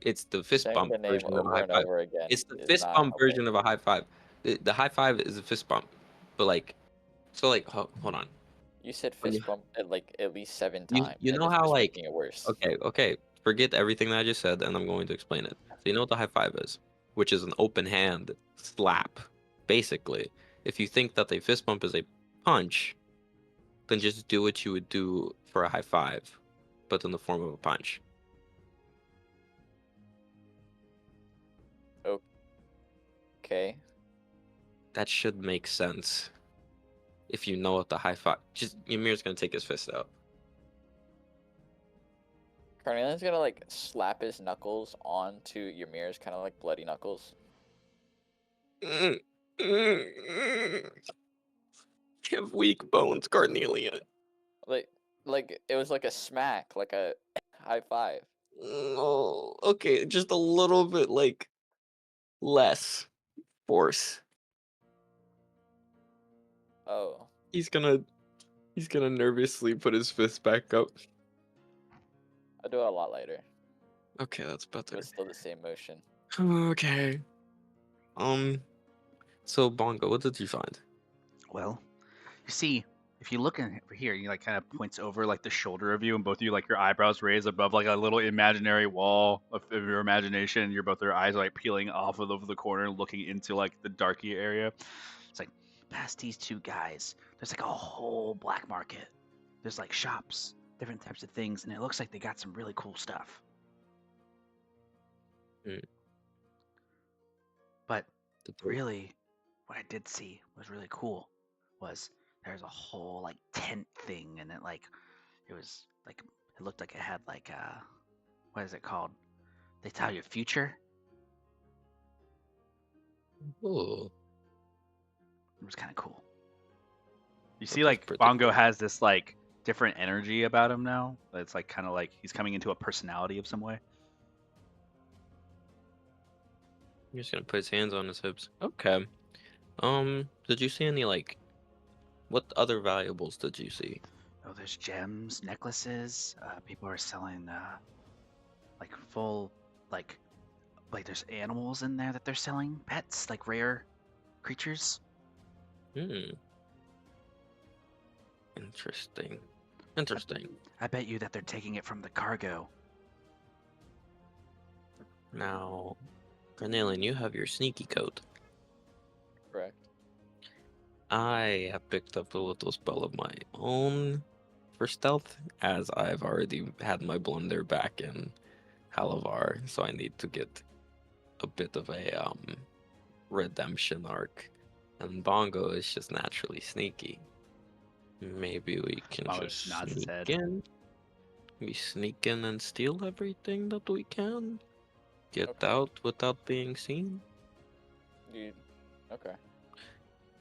it's the fist Saying bump the name version of a over high and five. over again It's the is fist not bump helping. version of a high five. The high five is a fist bump, but like, so like, hold on. You said When fist bump at least 7 you times, you and know it's how just like, making it worse. okay, forget everything that I just said, and I'm going to explain it. So you know what the high five is, which is an open hand slap, basically. If you think that the fist bump is a punch, then just do what you would do for a high five, but in the form of a punch. Okay. That should make sense. If you know what the high five, just Ymir's gonna take his fist out. Carnelian's gonna like slap his knuckles onto Ymir's kind of like bloody knuckles. You have weak bones, Carnelian. Like it was like a smack, like a high five. Oh, okay, just a little bit like less force. Oh, He's gonna nervously put his fist back up. I'll do it a lot later, Okay, that's but better. it's still the same motion. Okay. So Bongo, what did you find? Well, you see, if you look in over here, you like kind of points over like the shoulder of you, and both of you like your eyebrows raised above like a little imaginary wall of your imagination. Your both their eyes are like peeling off of over the corner, looking into like the darky area. It's like past these two guys, there's like a whole black market. There's like shops, different types of things, and it looks like they got some really cool stuff. Hmm. But The really, what I did see was really cool. Was there's a whole like tent thing, and it was like it looked like it had like what is it called? They tell you future. Oh, It was kind of cool. You that see, is like pretty Bongo cool. has this like different energy about him now. It's like kind of like he's coming into a personality of some way. You're just gonna put his hands on his hips. Okay. Did you see any like what other valuables did you see? Oh, there's gems, necklaces. People are selling like full like there's animals in there that they're selling, pets, like rare creatures. Hmm. Interesting. Interesting. I bet you that they're taking it from the cargo. Now, Cornelian, you have your sneaky code. Correct. I have picked up a little spell of my own for stealth, as I've already had my blunder back in Halavar, so I need to get a bit of a redemption arc. And Bongo is just naturally sneaky. Maybe we can Bongo just nods his sneak head. in. We sneak in and steal everything that we can. Get Okay. out without being seen. You okay?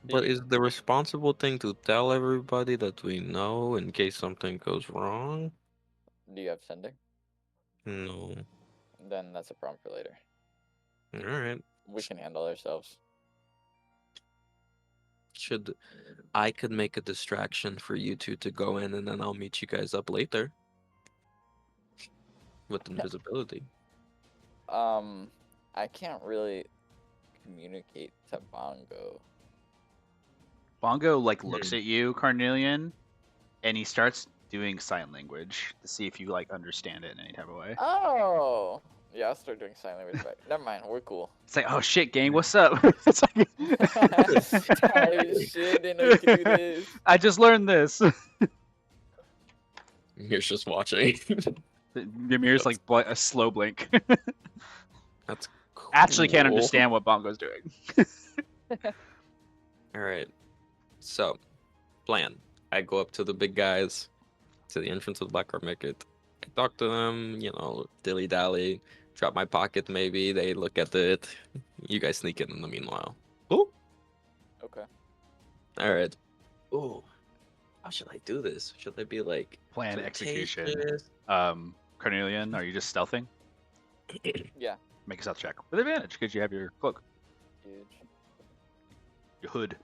But you- is the responsible thing to tell everybody that we know in case something goes wrong? Do you have sending? No. Then that's a problem for later. Alright. We can handle ourselves. I could make a distraction for you two to go in and then I'll meet you guys up later. With invisibility. I can't really communicate to Bongo. Bongo like looks at you, Carnelian, and he starts doing sign language to see if you like understand it in any type of way. Oh, yeah. I'll start doing sign language back. Never mind. We're cool. It's like, oh shit, gang, what's up? It's like, Oh shit! Didn't know you could do this. I just learned this. Here's just watching. Ymir's like a slow blink. That's cool. Actually can't understand what Bongo's doing. Alright. So, plan. I go up to the big guys, to the entrance of the Black Car Market. I talk to them, dilly-dally, drop my pocket maybe, they look at it. You guys sneak in the meanwhile. Oh, Okay. alright. Oh, how should I do this? Should I be like... Plan execution. flirtatious? Carnelian, are you just stealthing? Yeah. Make a stealth check with advantage because you have your cloak, Huge. your hood.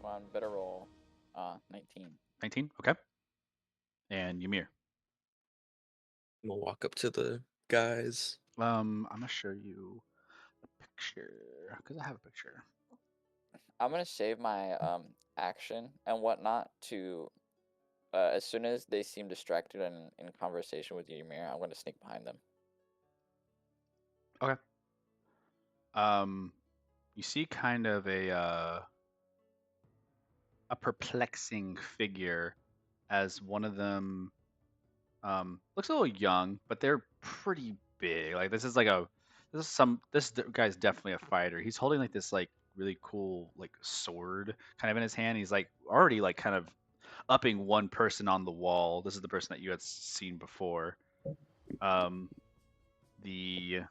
Come on, better roll. 19. 19. Okay. And Ymir. I'm gonna walk up to the guys. I'm gonna show you a picture because I have a picture. I'm gonna save my action and whatnot to as soon as they seem distracted and in conversation with Ymir, I'm gonna sneak behind them. Okay. You see kind of a perplexing figure as one of them looks a little young, but they're pretty big. Like this guy's definitely a fighter. He's holding like this like really cool like sword kind of in his hand. He's like already like kind of upping one person on the wall. This is the person that you had seen before. The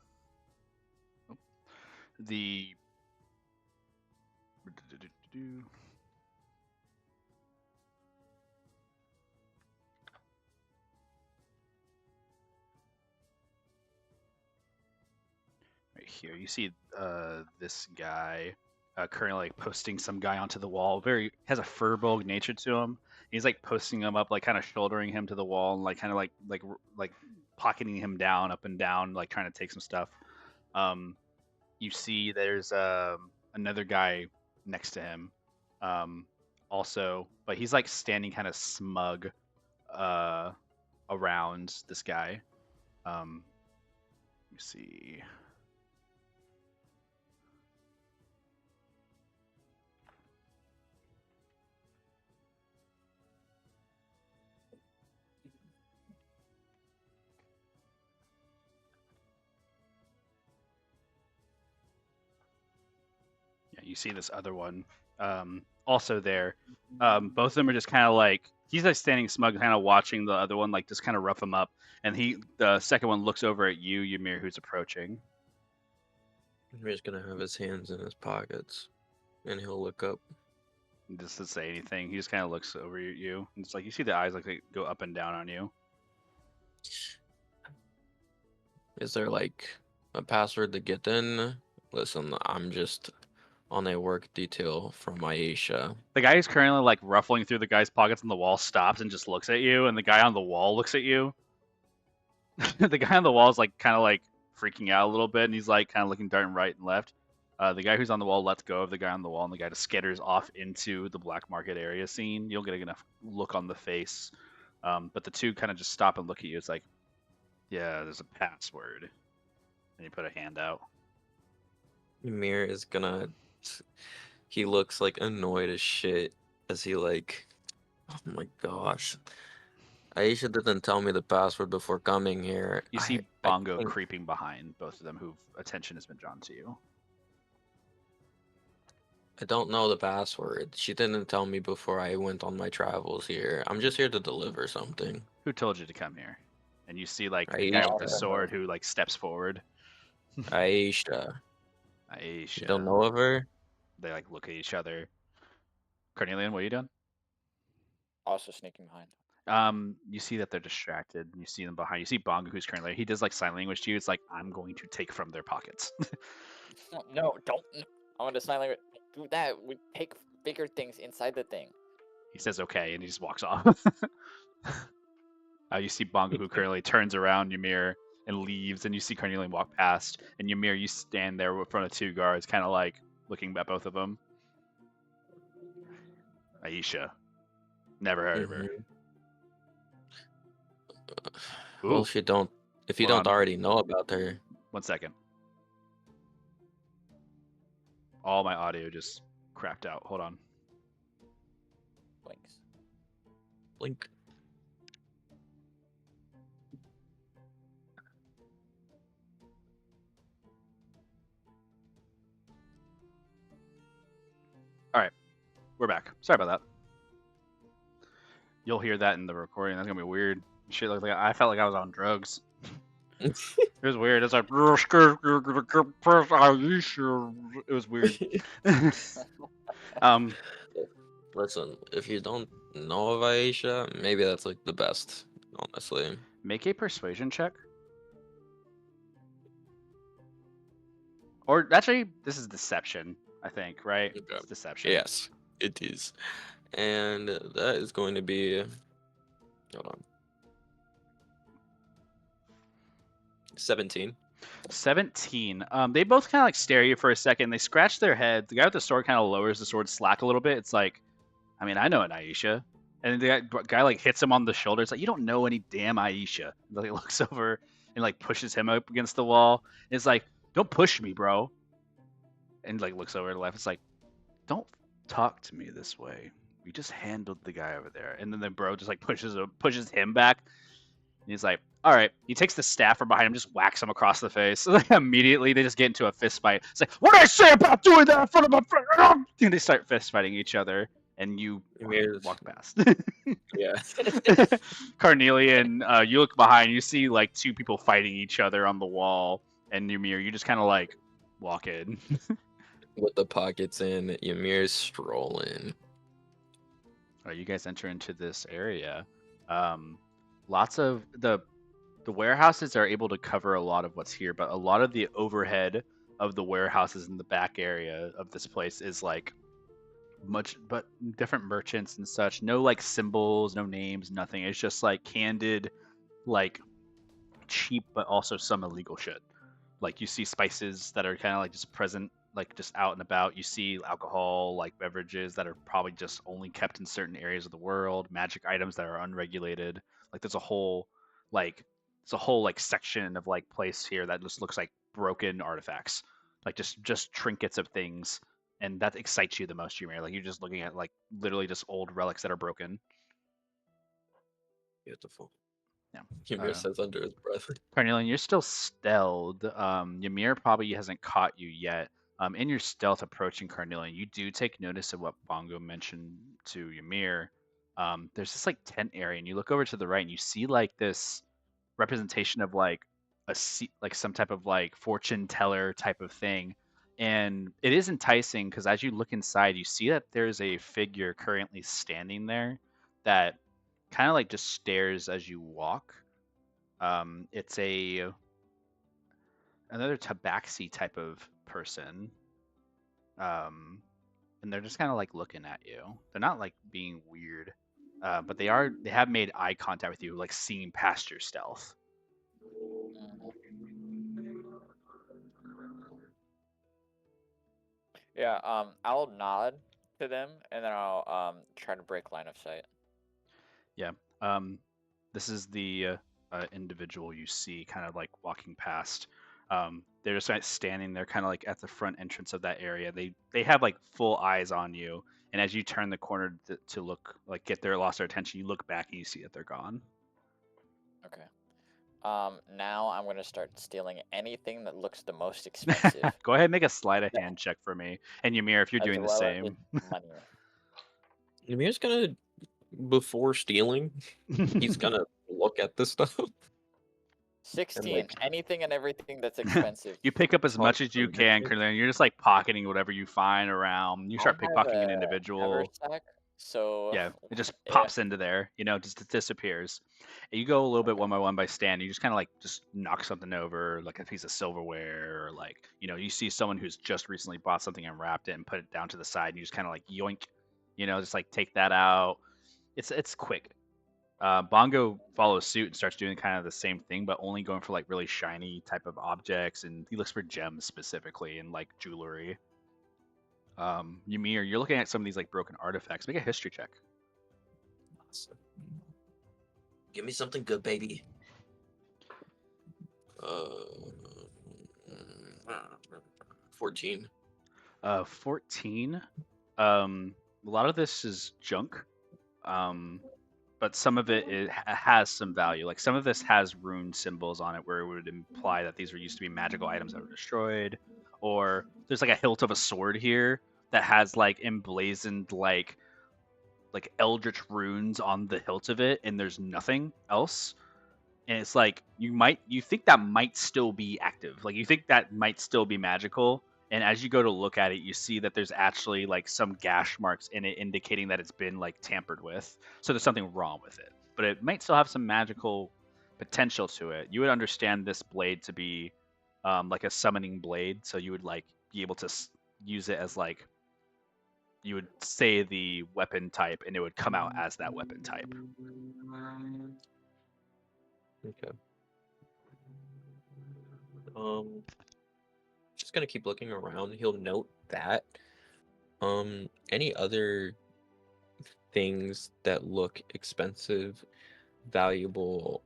right here, you see this guy currently like posting some guy onto the wall. Very has a furbolg nature to him. He's like posting him up, like kind of shouldering him to the wall, and like kind of like pocketing him down, up and down, like trying to take some stuff. You see there's another guy next to him, also, but he's like standing kind of smug around this guy. Let me see. You see this other one also there. Both of them are just kind of like he's like standing smug, kind of watching the other one, like just kind of rough him up. And the second one looks over at you, Ymir, who's approaching. Ymir's gonna have his hands in his pockets, and he'll look up. Just to say anything, he just kind of looks over at you. And it's like you see the eyes like they go up and down on you. Is there like a password to get in? Listen, I'm just on a work detail from Aisha. The guy who's currently like ruffling through the guy's pockets on the wall stops and just looks at you, and the guy on the wall looks at you. The guy on the wall is like kind of like freaking out a little bit, and he's like kind of looking dark and right and left. The guy who's on the wall lets go of the guy on the wall, and the guy just skitters off into the black market area scene. You don't get enough look on the face, but the two kind of just stop and look at you. It's like, yeah, there's a password, and you put a hand out. Ymir is gonna. He looks like annoyed as shit as he like. Oh my gosh. Aisha didn't tell me the password before coming here. You see I Bongo think- creeping behind both of them, whose attention has been drawn to you. I don't know the password. She didn't tell me before I went on my travels here. I'm just here to deliver something. Who told you to come here? And you see like the guy Aisha. with the sword who like steps forward. Aisha. Aisha. You don't know of her? They like look at each other. Cornelian, what are you doing? Also sneaking behind. You see that they're distracted. You see them behind. You see Bongo, who's currently he does like sign language to you. It's like I'm going to take from their pockets. No, don't. I want to sign language. Do that. We take bigger things inside the thing. He says okay, and he just walks off. You see Bongo, who currently turns around Ymir and leaves, and you see Cornelian walk past, and Ymir, you stand there in front of two guards, kind of like looking at both of them. Aisha, never heard of her. Well, Ooh, if you don't Hold on. already know about her. 1 second. All my audio just crapped out. Hold on. Blinks. Blink. We're back. Sorry about that. You'll hear that in the recording. That's gonna be weird. Shit, like I felt like I was on drugs. It was weird. It's like it was weird. Listen, if you don't know of Aisha, maybe that's like the best, honestly. Make a persuasion check. Or actually, this is deception, I think, right? Okay. It's deception. Yes, it is. And that is going to be, hold on, 17. 17. They both kind of like stare at you for a second. They scratch their head. The guy with the sword kind of lowers the sword slack a little bit. It's like, I mean, I know an Aisha. And the guy like hits him on the shoulder. It's like, you don't know any damn Aisha. And like looks over and like pushes him up against the wall. It's like, don't push me, bro. And like looks over to the left. It's like, don't talk to me this way. We just handled the guy over there. And then the bro just like pushes him back. And he's like, all right. He takes the staff from behind him, just whacks him across the face. Immediately, they just get into a fist fight. It's like, what did I say about doing that in front of my friend? And they start fist fighting each other. And you Ymir's- walk past. Yeah. Carnelian, you look behind. You see like two people fighting each other on the wall. And Ymir, you just kind of like walk in. With the pockets in, Ymir's strolling. All right, you guys enter into this area. Lots of the warehouses are able to cover a lot of what's here, but a lot of the overhead of the warehouses in the back area of this place is like much, but different merchants and such. No like symbols, no names, nothing. It's just like candid, like cheap, but also some illegal shit. Like you see spices that are kind of like just present, like just out and about. You see alcohol, like beverages that are probably just only kept in certain areas of the world. Magic items that are unregulated. Like there's a whole like section of like place here that just looks like broken artifacts, like just trinkets of things, and that excites you the most, Ymir. Like you're just looking at like literally just old relics that are broken. Beautiful. Yeah. Ymir says under his breath. Carnelian, you're still stealthed. Ymir probably hasn't caught you yet. In your stealth approaching Carnelian, you do take notice of what Bongo mentioned to Ymir. There's this like tent area, and you look over to the right, and you see like this representation of like like some type of like fortune teller type of thing, and it is enticing because as you look inside, you see that there's a figure currently standing there that kind of like just stares as you walk. It's another tabaxi type of person. And they're just kind of like looking at you. They're not like being weird, but they have made eye contact with you, like seeing past your stealth. Yeah, I'll nod to them and then I'll try to break line of sight. Yeah. This is the individual you see kind of like walking past. They're just like standing there, kind of like at the front entrance of that area. They have like full eyes on you, and as you turn the corner to look, like lost their attention, you look back and you see that they're gone. Okay. Now I'm gonna start stealing anything that looks the most expensive, Go ahead and make a sleight of hand check for me, and Ymir, if you're as doing the well as same. money. Ymir's gonna, before stealing, he's gonna look at this stuff. 16. Anything and everything that's expensive. You pick up as Hard much as to you can, imagine. Cornelius. You're just like pocketing whatever you find around. You start I have pickpocketing an a individual. haversack, so Yeah, it just yeah, pops into there, just disappears. And you go a little bit okay. one by one by stand. You just kind of like just knock something over, like a piece of silverware, or like you see someone who's just recently bought something and wrapped it and put it down to the side. And you just kind of like yoink, just like take that out. It's quick. Bongo follows suit and starts doing kind of the same thing, but only going for like really shiny type of objects, and he looks for gems specifically and like jewelry. Ymir, you're looking at some of these like broken artifacts. Make a history check. Awesome. Give me something good, baby. 14. 14. A lot of this is junk, but some of it has some value. Like some of this has rune symbols on it, where it would imply that these were used to be magical items that were destroyed. Or there's like a hilt of a sword here that has like emblazoned like eldritch runes on the hilt of it, and there's nothing else. And it's like you think that might still be active, like you think that might still be magical, and as you go to look at it, you see that there's actually like some gash marks in it indicating that it's been like tampered with, so there's something wrong with it, but it might still have some magical potential to it. You would understand this blade to be like a summoning blade, so you would like be able to use it as like you would say the weapon type and it would come out as that weapon type. Okay. Just gonna keep looking around. He'll note that. Any other things that look expensive, valuable,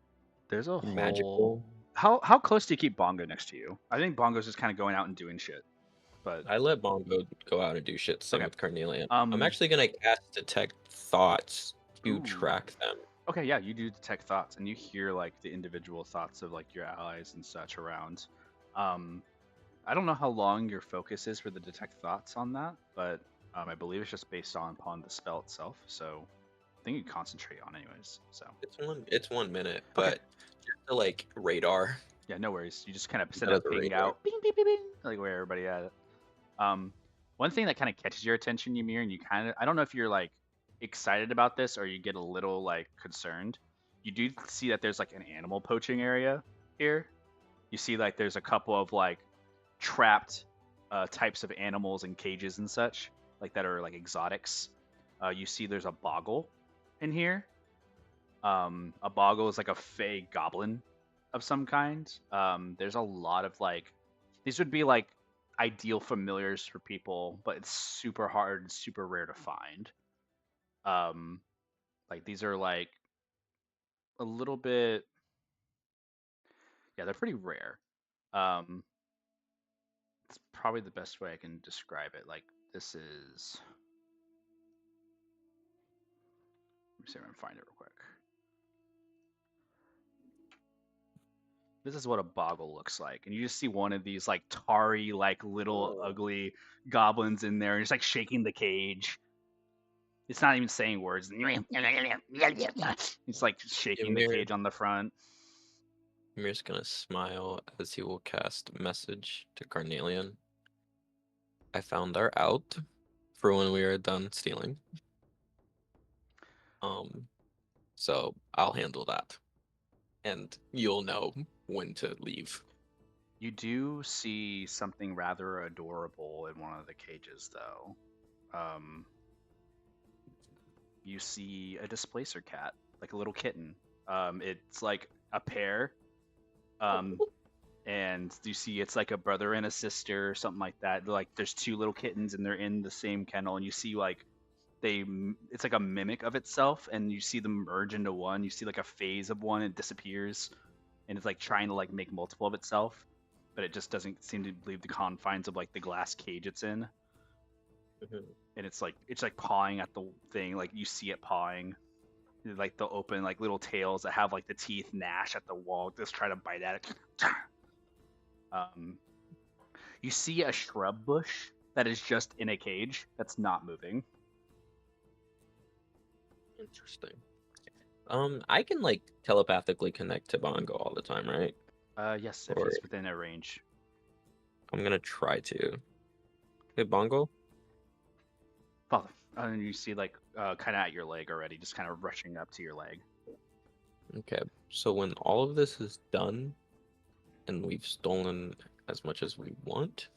There's a magical? How close do you keep Bongo next to you? I think Bongo's just kind of going out and doing shit. But I let Bongo go out and do shit. Some Okay. with Carnelian. I'm actually gonna cast Detect Thoughts to Ooh. track them. Okay, yeah, you do detect thoughts, and you hear like the individual thoughts of like your allies and such around. I don't know how long your focus is for the detect thoughts on that, but I believe it's just based upon the spell itself. So I think you concentrate on anyways. So It's 1 minute, Okay. but just to like radar. Yeah, no worries. You just kind of send That a is a ping radar. out, bing, bing, bing, bing, like where everybody at it. One thing that kind of catches your attention, Ymir, and I don't know if you're like excited about this or you get a little like concerned. You do see that there's like an animal poaching area here. You see like there's a couple of like trapped types of animals in cages and such, like that are like exotics. You see there's a boggle in here. A boggle is like a fey goblin of some kind. There's a lot of like these would be like ideal familiars for people, but it's super hard and super rare to find. Like these are like a little bit, yeah, they're pretty rare. It's probably the best way I can describe it. Like this is, let me see if I can find it real quick. This is what a boggle looks like, and you just see one of these like tarry, like little ugly goblins in there, and just like shaking the cage. It's not even saying words. It's like shaking the Ymir, cage on the front. Ymir's gonna smile as he will cast message to Carnelian. I found our out for when we are done stealing. So I'll handle that. And you'll know when to leave. You do see something rather adorable in one of the cages, though. You see a displacer cat, like a little kitten. It's like a pair. and you see it's like a brother and a sister, or something like that. Like there's two little kittens, and they're in the same kennel, and you see like it's like a mimic of itself, and you see them merge into one. You see like a phase of one, and it disappears, and it's like trying to like make multiple of itself, but it just doesn't seem to leave the confines of like the glass cage it's in. And it's like pawing at the thing, like you see it pawing, like the open like little tails that have like the teeth gnash at the wall, just try to bite at it. You see a shrub bush that is just in a cage that's not moving. Interesting. I can like telepathically connect to Bongo all the time, right? Yes, if Or- he's within a range. I'm gonna try to. Hey, Bongo. Father, and you see like kind of at your leg already, just kind of rushing up to your leg. Okay, so when all of this is done, and we've stolen as much as we want,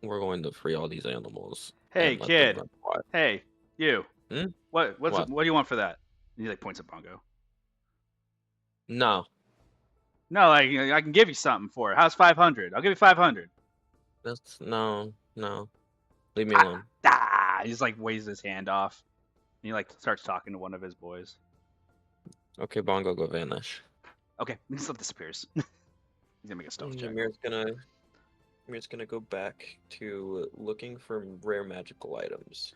we're going to free all these animals. Hey, and let them kid. run wild. Hey, you. Hmm? What What? do you want for that? And he like points at Bongo. No, No, like I can give you something for it. How's 500? I'll give you 500. that's no. Leave me alone. He just like waves his hand off. And he like starts talking to one of his boys. Okay, Bongo, go vanish. Okay, he just disappears. He's gonna make a stealth check. Jameer's gonna go back to looking for rare magical items.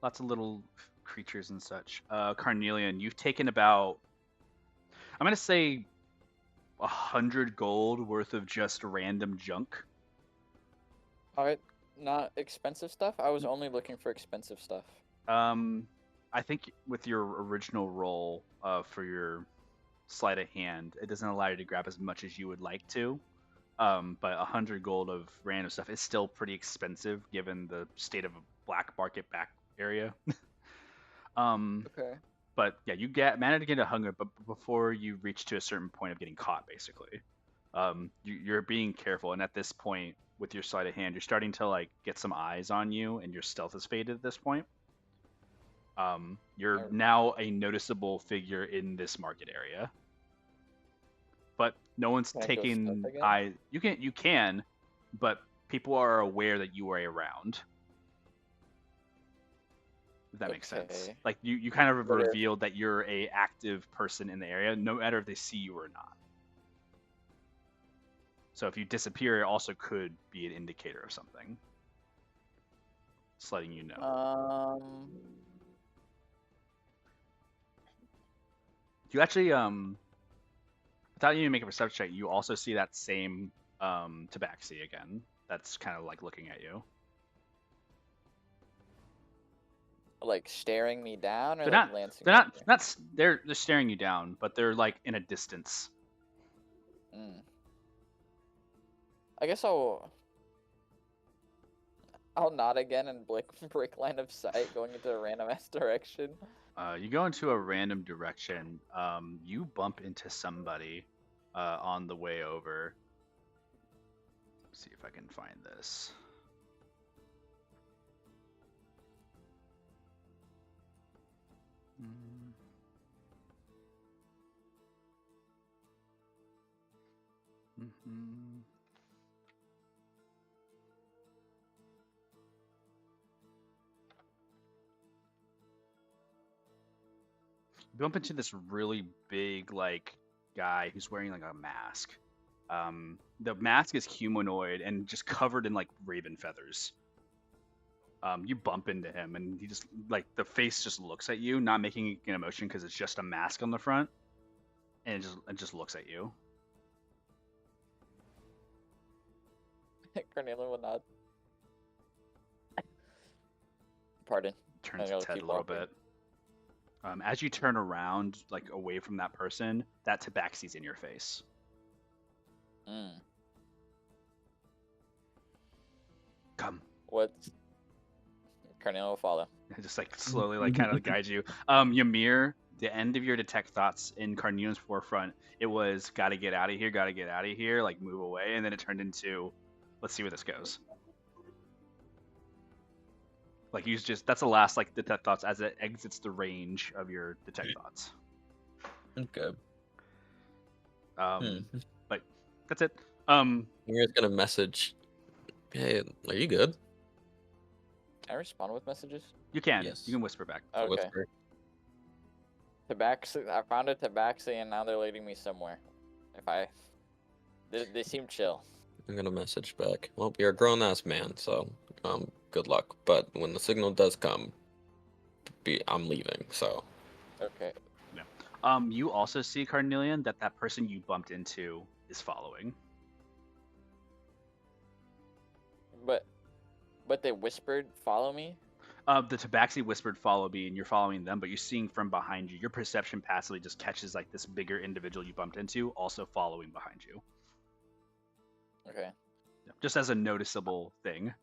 Lots of little creatures and such. Carnelian, you've taken about, I'm gonna say, 100 gold worth of just random junk. Alright, not expensive stuff? I was only looking for expensive stuff. I think with your original roll for your sleight of hand, it doesn't allow you to grab as much as you would like to. But 100 gold of random stuff is still pretty expensive given the state of a black market back area. Okay. But yeah, you manage to get 100, but before you reach to a certain point of getting caught, basically, you're being careful. And at this point, with your sleight of hand, you're starting to like get some eyes on you, and your stealth is faded at this point. You're now a noticeable figure in this market area, but no one's Can I go taking stealth again? eye. You can, but people are aware that you are around. If that makes sense. Okay. Like you kind of But if- revealed that you're a active person in the area, no matter if they see you or not. So if you disappear, it also could be an indicator of something. Just letting you know. You actually without you make a perception check, you also see that same tabaxi again. That's kind of like looking at you. Like staring me down, or They're like not. glancing They're at not. me? Not. They're staring you down, but they're like in a distance. Mm. I guess I'll nod again and break line of sight, going into a random ass direction. You go into a random direction. You bump into somebody on the way over. Let's see if I can find this. Mm-hmm. You bump into this really big like guy who's wearing like a mask. The mask is humanoid and just covered in like raven feathers. You bump into him and he just like the face just looks at you, not making an emotion because it's just a mask on the front, and it just looks at you. Cornelia will nod. Pardon. Turns I its gotta head a keep little walking. bit. As you turn around, like away from that person, that tabaxi's in your face. Mm. Come. What's Cornelia will follow. Just like slowly, like kind of guides you. Ymir, the end of your detect thoughts in Carnelian's forefront, it was gotta get out of here, like move away, and then it turned into, let's see where this goes. Like you just that's the last like detect thoughts as it exits the range of your detect thoughts. Okay. But That's it. You're just gonna message, "Hey, are you good?" Can I respond with messages? You can. Yes. You can whisper back. So Okay. whisper. Tabaxi, I found a tabaxi and now they're leading me somewhere. They seem chill. I'm gonna message back. Well, you're a grown ass man, so good luck. But when the signal does come, I'm leaving. So Okay. You also see, Carnelian, that person you bumped into is following. But they whispered, "Follow me." The Tabaxi whispered, "Follow me," and you're following them, but you're seeing from behind you. Your perception passively just catches like this bigger individual you bumped into, also following behind you. Okay. Just as a noticeable thing.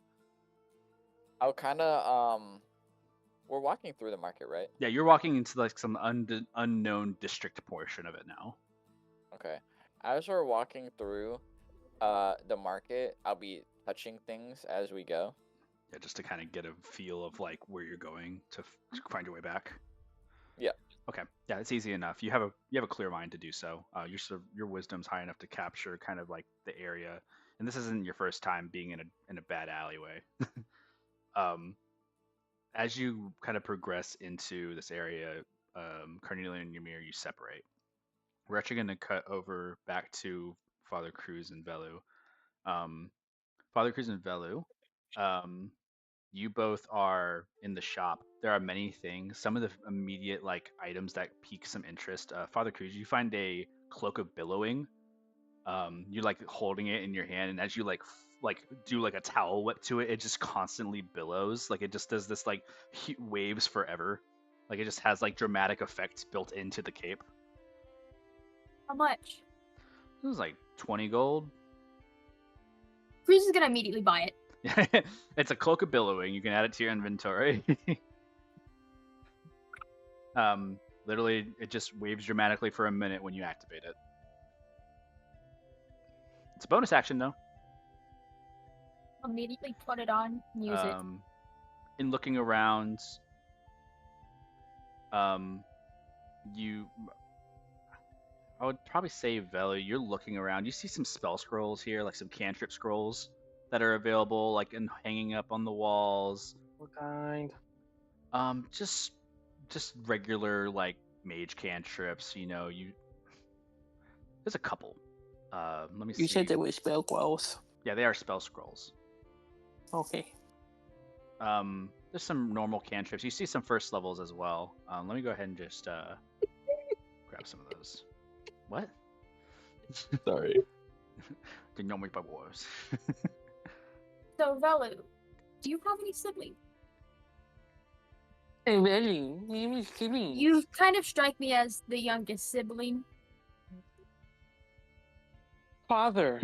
I'll kind of We're walking through the market, right? Yeah, you're walking into like some unknown district portion of it now. Okay. As we're walking through the market, I'll be touching things as we go. Yeah, just to kind of get a feel of like where you're going to find your way back. Yeah. Okay. Yeah, it's easy enough. You have a clear mind to do so. Your wisdom's high enough to capture kind of like the area, and this isn't your first time being in a bad alleyway. As you kind of progress into this area, Carnelian and Ymir, you separate. We're actually going to cut over back to Father Cruz and Velu. Father Cruz and Velu, you both are in the shop. There are many things. Some of the immediate like items that pique some interest. Father Cruz, you find a cloak of billowing. You're like holding it in your hand, and as you like do like a towel whip to it, it just constantly billows. Like it just does this like waves forever. Like it just has like dramatic effects built into the cape. How much? It was like 20 gold. Cruz is gonna immediately buy it. It's a cloak of billowing. You can add it to your inventory. Literally, it just waves dramatically for a minute when you activate it. It's a bonus action though. Immediately put it on and use it. In looking around, I would probably say, Velu, you're looking around. You see some spell scrolls here, like some cantrip scrolls that are available, like and hanging up on the walls. What kind? Just regular like mage cantrips. There's a couple. Let me see. You said they were spell scrolls. Yeah, they are spell scrolls. Okay. There's some normal cantrips. You see some first levels as well. Let me go ahead and just grab some of those. What? sorry. The normal wars. So, Velu, do you have any siblings? Hey, really? You You kind of strike me as the youngest sibling. Father.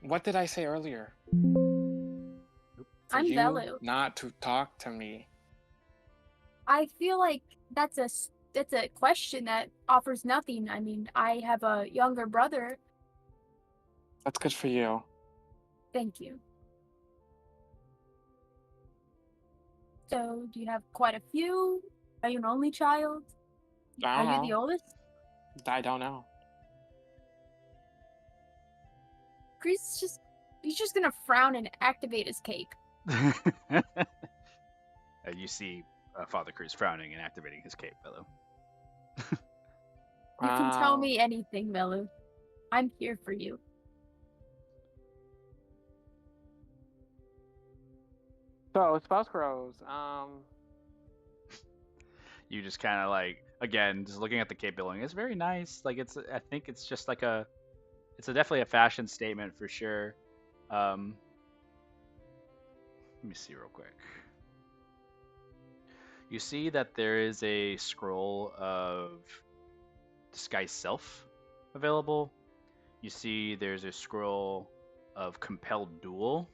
What did I say earlier? For I'm you Velu. not to talk to me. I feel like that's a question that offers nothing. I mean, I have a younger brother. That's good for you. Thank you. So, do you have quite a few? Are you an only child? I Are don't you the know. oldest? I don't know. Chris he's just gonna frown and activate his cape. You see Father Cruz frowning and activating his cape, Velu. You can tell Wow. me anything, Velu. I'm here for you. So, spell scrolls. You just kind of like, again, just looking at the cape billowing. It's very nice. Like I think it's just like it's definitely a fashion statement for sure. Let me see real quick. You see that there is a scroll of Disguise Self available. You see there's a scroll of Compelled Duel.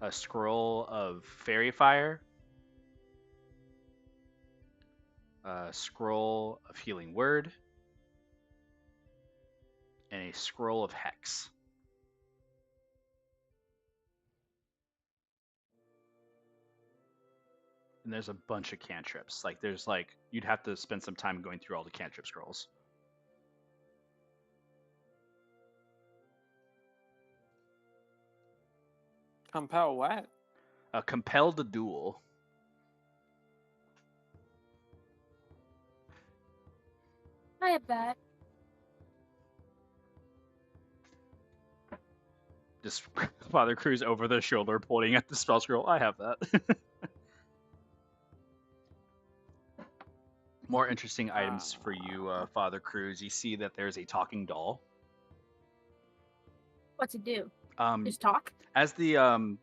A scroll of Fairy Fire. A scroll of Healing Word. And a scroll of Hex. And there's a bunch of cantrips. Like there's like you'd have to spend some time going through all the cantrip scrolls. Compel what? Compelled to duel. I have that. Just Father Cruz over the shoulder pointing at the spell scroll. I have that. More interesting items for you, Father Cruz. You see that there's a talking doll. What's it do? Um, Just talk? as the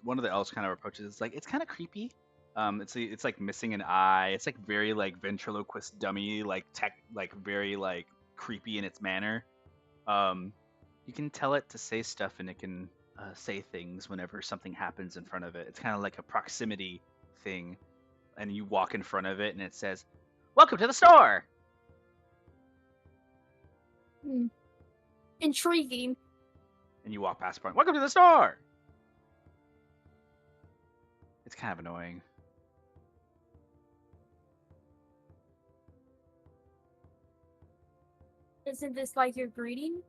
one of the elves kind of approaches, it's kind of creepy. It's like missing an eye. It's like very like ventriloquist dummy, like very like creepy in its manner. You can tell it to say stuff, and it can say things whenever something happens in front of it. It's kind of like a proximity thing, and you walk in front of it, and it says, "Welcome to the store." Intriguing. And you walk past front. Welcome to the store. It's kind of annoying. Isn't this like your greeting?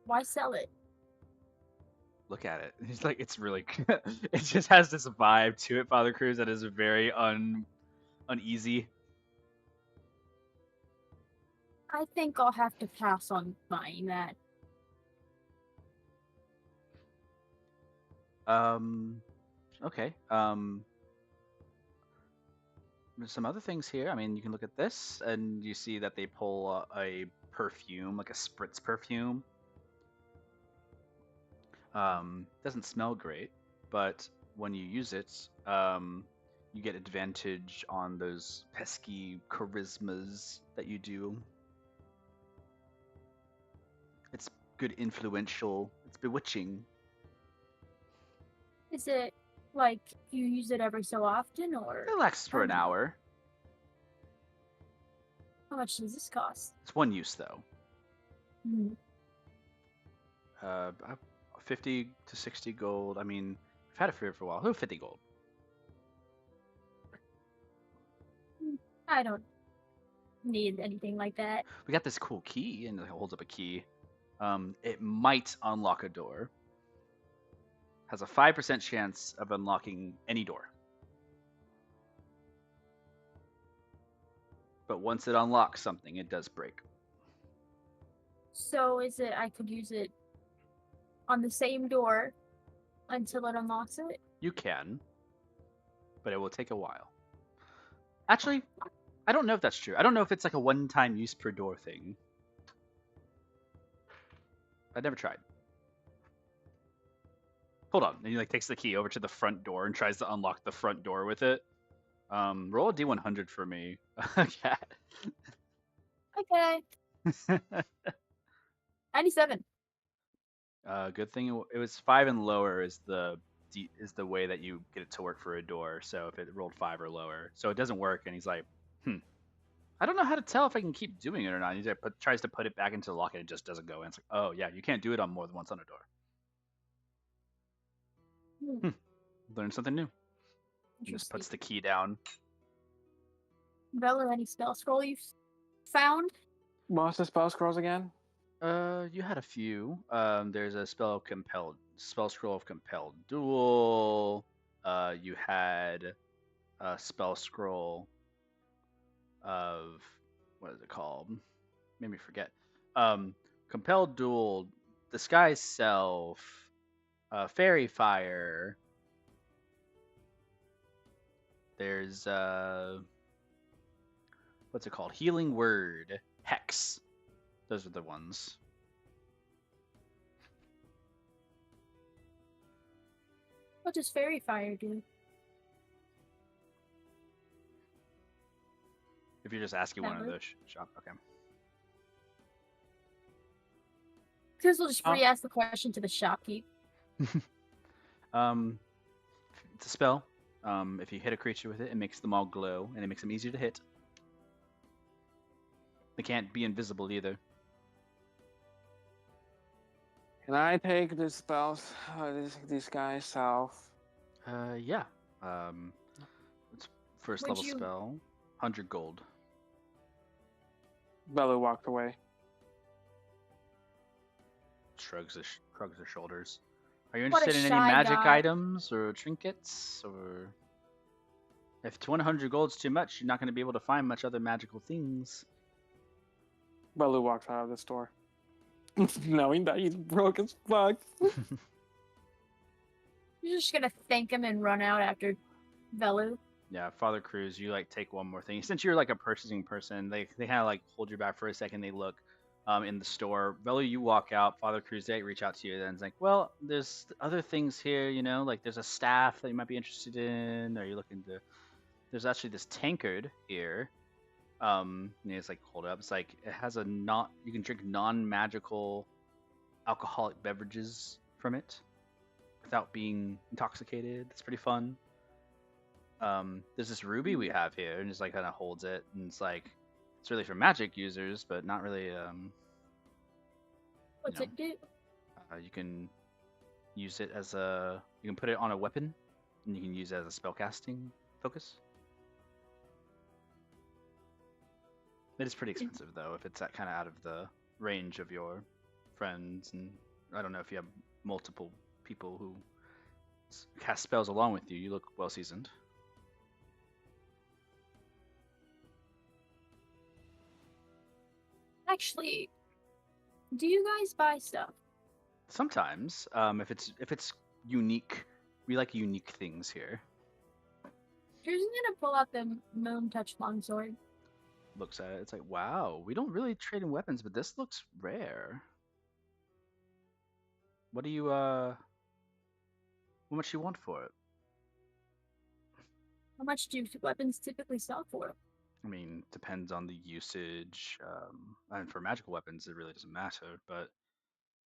Why sell it? Look at it. It's like it's really. It just has this vibe to it, Father Cruz, that is very uneasy. I think I'll have to pass on buying that. Okay. There's some other things here. I mean, you can look at this, and you see that they pull a perfume, like a spritz perfume. Doesn't smell great, but when you use it, you get advantage on those pesky charismas that you do. It's good, influential. It's bewitching. Is it like you use it every so often, or It lasts for an permanent? hour. How much does this cost? It's one use though. Hmm. 50 to 60 gold. I mean, I've had it for a while. Oh, 50 gold. I don't need anything like that. We got this cool key, and it holds up a key. It might unlock a door. Has a 5% chance of unlocking any door. But once it unlocks something, it does break. So is it I could use it on the same door until it unlocks it? You can, but it will take a while. Actually, I don't know if that's true. I don't know if it's like a one-time use per door thing. I never tried. Hold on. And he like takes the key over to the front door and tries to unlock the front door with it. Roll a D100 for me. Okay. Okay. 97. Good thing it was 5 and lower is the way that you get it to work for a door. So if it rolled 5 or lower, so it doesn't work, and he's like, I don't know how to tell if I can keep doing it or not. He tries to put it back into the lock, and it just doesn't go. And it's like, oh yeah, you can't do it on more than once on a door. Learn something new. He just puts the key down. Bella, any spell scroll you've found? What's the spell scrolls again? You had a few. There's a spell scroll of compelled duel. You had a spell scroll of, what is it called? Made me forget. Compelled duel, disguise self, fairy fire. There's what's it called? Healing word, hex. Those are the ones. What does fairy fire do? If you're just asking one of Never. those shop, okay. Because we'll just re-ask the question to the shopkeep. It's a spell. If you hit a creature with it, it makes them all glow, and it makes them easier to hit. They can't be invisible either. Can I take the spells? This guy's self. Yeah. It's first Would level you- spell. 100 gold. Bella walked away. Shrugs her shoulders. Are you What a interested in any shy magic guy. items or trinkets? Or if 100 gold's too much, you're not going to be able to find much other magical things. Balu walks out of the store, knowing that he's broke as fuck. You're just gonna thank him and run out after Velu. Yeah, Father Cruz, you like take one more thing. Since you're like a purchasing person, they kind of like hold you back for a second. They look in the store. Velu, you walk out. Father Cruz, they reach out to you and it's like, well, there's other things here, you know, like there's a staff that you might be interested in. Are you looking to? There's actually this tankard here. And it's like hold up. It's like it has a not. You can drink non-magical alcoholic beverages from it without being intoxicated. It's pretty fun. There's this ruby we have here, and just like kind of holds it, and it's like it's really for magic users, but not really. What's know. it do? You can use it as a. You can put it on a weapon, and you can use it as a spellcasting focus. It is pretty expensive though, if it's that kind of out of the range of your friends, and I don't know if you have multiple people who cast spells along with you. You look well seasoned. Actually, do you guys buy stuff? Sometimes, if it's unique, we like unique things here. Drew's gonna pull out the Moon Touch longsword. Looks at it, it's like, wow, we don't really trade in weapons, but this looks rare. What do you how much you want for it? How much do weapons typically sell for? I mean, depends on the usage. And for magical weapons, it really doesn't matter. But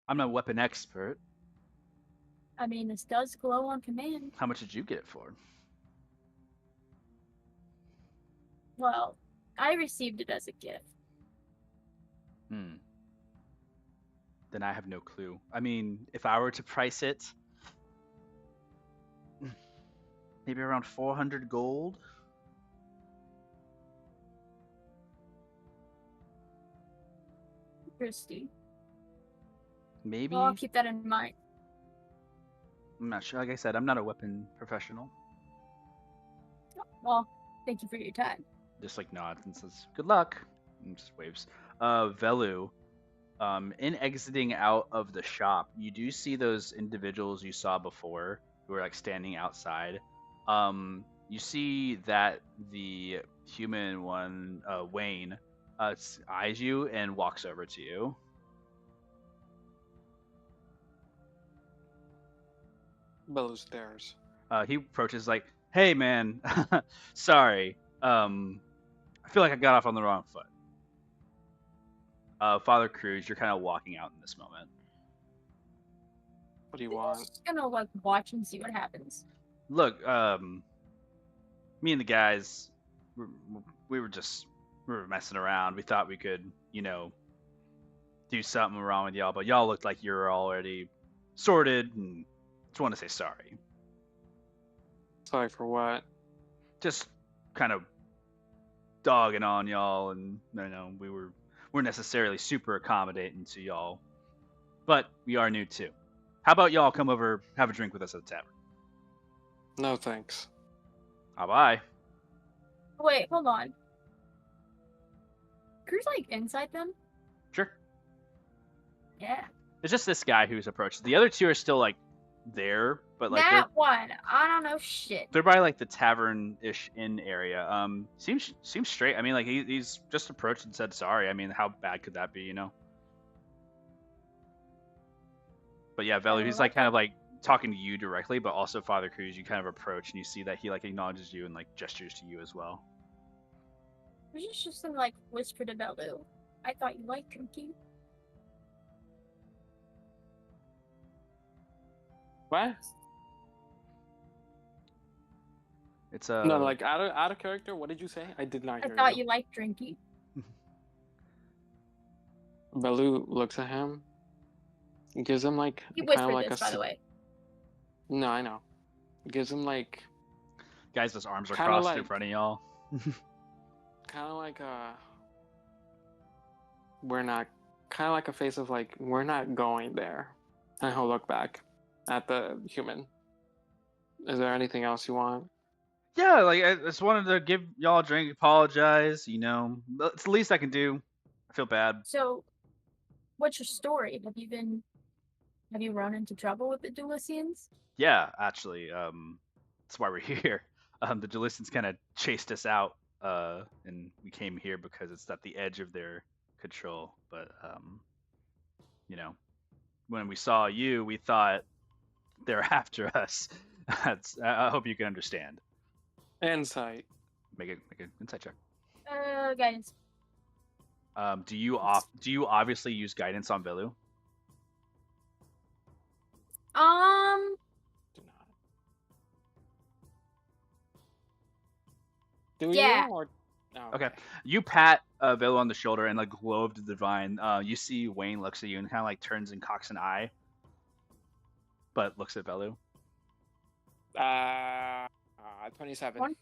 I'm not a weapon expert. I mean, this does glow on command. How much did you get it for? Well, I received it as a gift. Then I have no clue. I mean, if I were to price it, maybe around 400 gold. Interesting. Maybe. Well, I'll keep that in mind. I'm not sure. Like I said, I'm not a weapon professional. Well, thank you for your time. Just like nods and says, "Good luck," and just waves. Velu, in exiting out of the shop, you do see those individuals you saw before who were like standing outside. You see that the human one, Wayne, eyes you and walks over to you. Balu stares. He approaches like, "Hey, man, sorry. I feel like I got off on the wrong foot." Father Cruz, you're kind of walking out in this moment. What do you I'm want? just gonna like watch and see what happens. Look, me and the guys, we were messing around. We thought we could, do something wrong with y'all, but y'all looked like you were already sorted, and just want to say sorry. Sorry for what? Just kind of dogging on y'all, and we weren't necessarily super accommodating to y'all, but we are new too. How about y'all come over, have a drink with us at the tavern? No thanks. Bye. Wait, hold on. Crew's like inside them? Sure. Yeah. It's just this guy who's approached. The other two are still like there, but like That one. I don't know shit. they're by like the tavern-ish inn area. Seems straight. I mean, like he's just approached and said sorry. I mean, how bad could that be, But yeah, Velu, he's like kind of like talking to you directly, but also Father Cruz, you kind of approach and you see that he like acknowledges you and like gestures to you as well. There's just some like whisper to Velu. I thought you liked drinking. What? It's No, like out of character. What did you say? I did not I hear thought you liked drinking. Balu looks at him. Gives him like He kind of whispered like this, by the way. No, I know. Gives him like guys, those arms are kinda crossed in like- front of y'all. kind of like we're not kind of like a face of like we're not going there, and he'll look back at the human. Is there anything else you want? Yeah, like I just wanted to give y'all a drink, apologize. It's the least I can do. I feel bad. So, what's your story? Have you run into trouble with the Dulicians? Yeah, actually, that's why we're here. The Jalisans kind of chased us out, and we came here because it's at the edge of their control. But you know, when we saw you, we thought they're after us. I hope you can understand. Insight. Make an insight check. Guidance. Do you obviously use guidance on Velu? Do not. Do Yeah. you or? Oh, Okay. You pat Velu on the shoulder and like glow of the divine. You see Wayne looks at you and kind of like turns and cocks an eye, but looks at Velu. 27.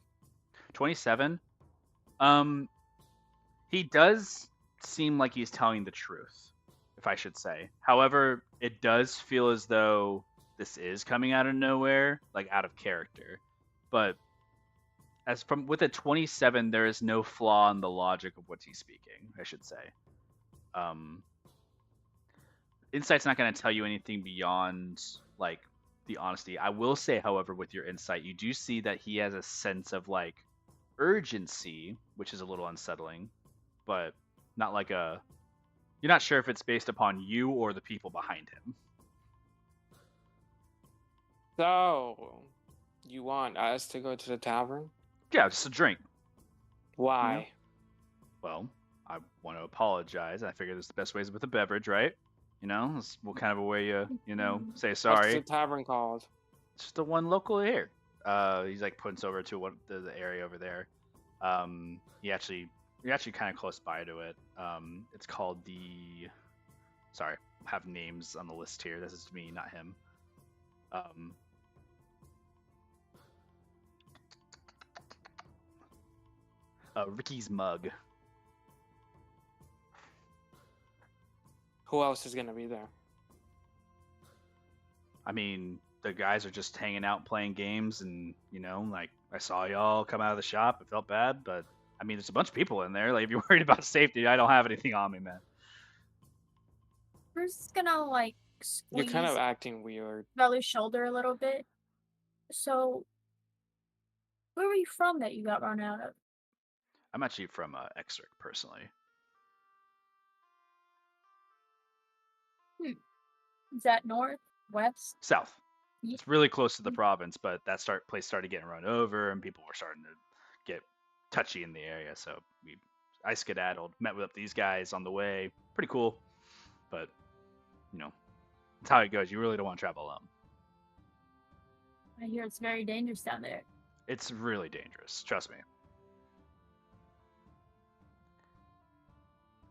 27. He does seem like he's telling the truth, if I should say. However, it does feel as though this is coming out of nowhere, like out of character. But with a 27, there is no flaw in the logic of what he's speaking, I should say. Insight's not going to tell you anything beyond like the honesty. I will say, however, with your insight, you do see that he has a sense of like urgency, which is a little unsettling, but not like you're not sure if it's based upon you or the people behind him. So, you want us to go to the tavern? Yeah, just a drink. Why? Well, I want to apologize. I figure this is the best ways with a beverage, right? It's what kind of a way say What's sorry. the tavern called? It's just the one local here. He's like points over to the area over there. You're actually kind of close by to it. It's called the. Sorry, I have names on the list here. This is me, not him. Ricky's Mug. Who else is gonna be there? I mean, the guys are just hanging out playing games, and like I saw y'all come out of the shop. It felt bad, but I mean, there's a bunch of people in there. Like, if you're worried about safety, I don't have anything on me, man. We're just gonna like You're squeeze kind of acting weird. Bella's shoulder a little bit. So, where were you from that you got run out of? I'm actually from Exric, personally. Is that north, west? South. Ye- It's really close to the province, but that place started getting run over, and people were starting to get touchy in the area. So I skedaddled, met with these guys on the way. Pretty cool, but that's how it goes. You really don't want to travel alone. I hear it's very dangerous down there. It's really dangerous. Trust me.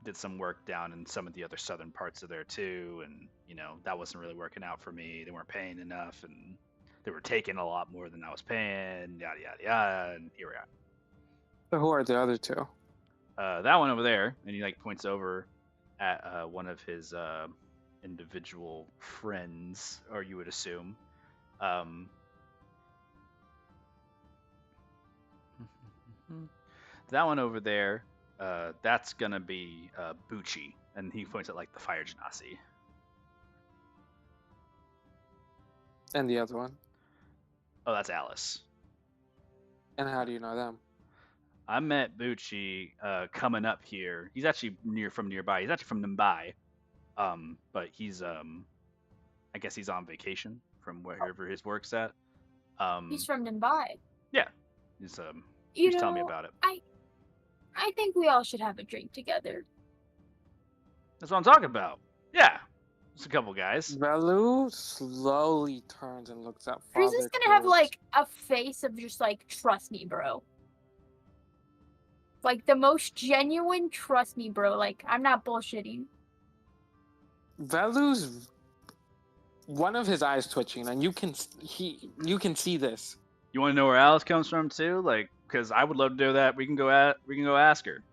Did some work down in some of the other southern parts of there too, and that wasn't really working out for me. They weren't paying enough, and they were taking a lot more than I was paying. Yada yada yada, and here we are. So who are the other two? That one over there, and he like points over at one of his individual friends, or you would assume. That one over there. That's gonna be Bucci, and he points at like the fire genasi. And the other one? Oh, that's Alice. And how do you know them? I met Bucci coming up here. He's actually from nearby. He's actually from Mumbai, but he's I guess he's on vacation from wherever his work's at. He's from Mumbai. Yeah, he's telling me about it. I think we all should have a drink together. That's what I'm talking about. Yeah, just a couple guys. Velu slowly turns and looks at Father Friza's gonna have like a face of just like, trust me, bro. Like the most genuine, trust me, bro. Like, I'm not bullshitting. Velu's one of his eyes twitching, and you can see this. You want to know where Alice comes from too? Like, because I would love to do that. We can go ask her.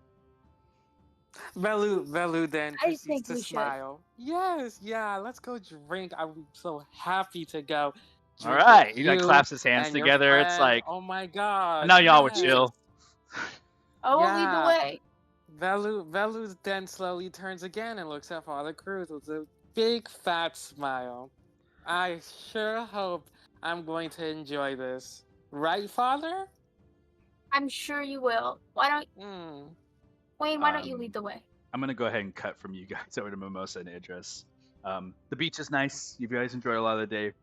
Velu then I proceeds think to we should. smile. Yes, yeah, let's go drink. I'm so happy to go All drink with right. He like you claps his hands and your together. It's friend. like, Oh my and god, now y'all would yes. chill. I will lead the Yeah. way. Velu then slowly turns again and looks at Father Cruz with a big fat smile. I sure hope I'm going to enjoy this. Right, Father? I'm sure you will. Why don't Hmm. Wayne? Why don't you lead the way? I'm gonna go ahead and cut from you guys over to Mimosa and Idris. The beach is nice. You guys enjoyed a lot of the day.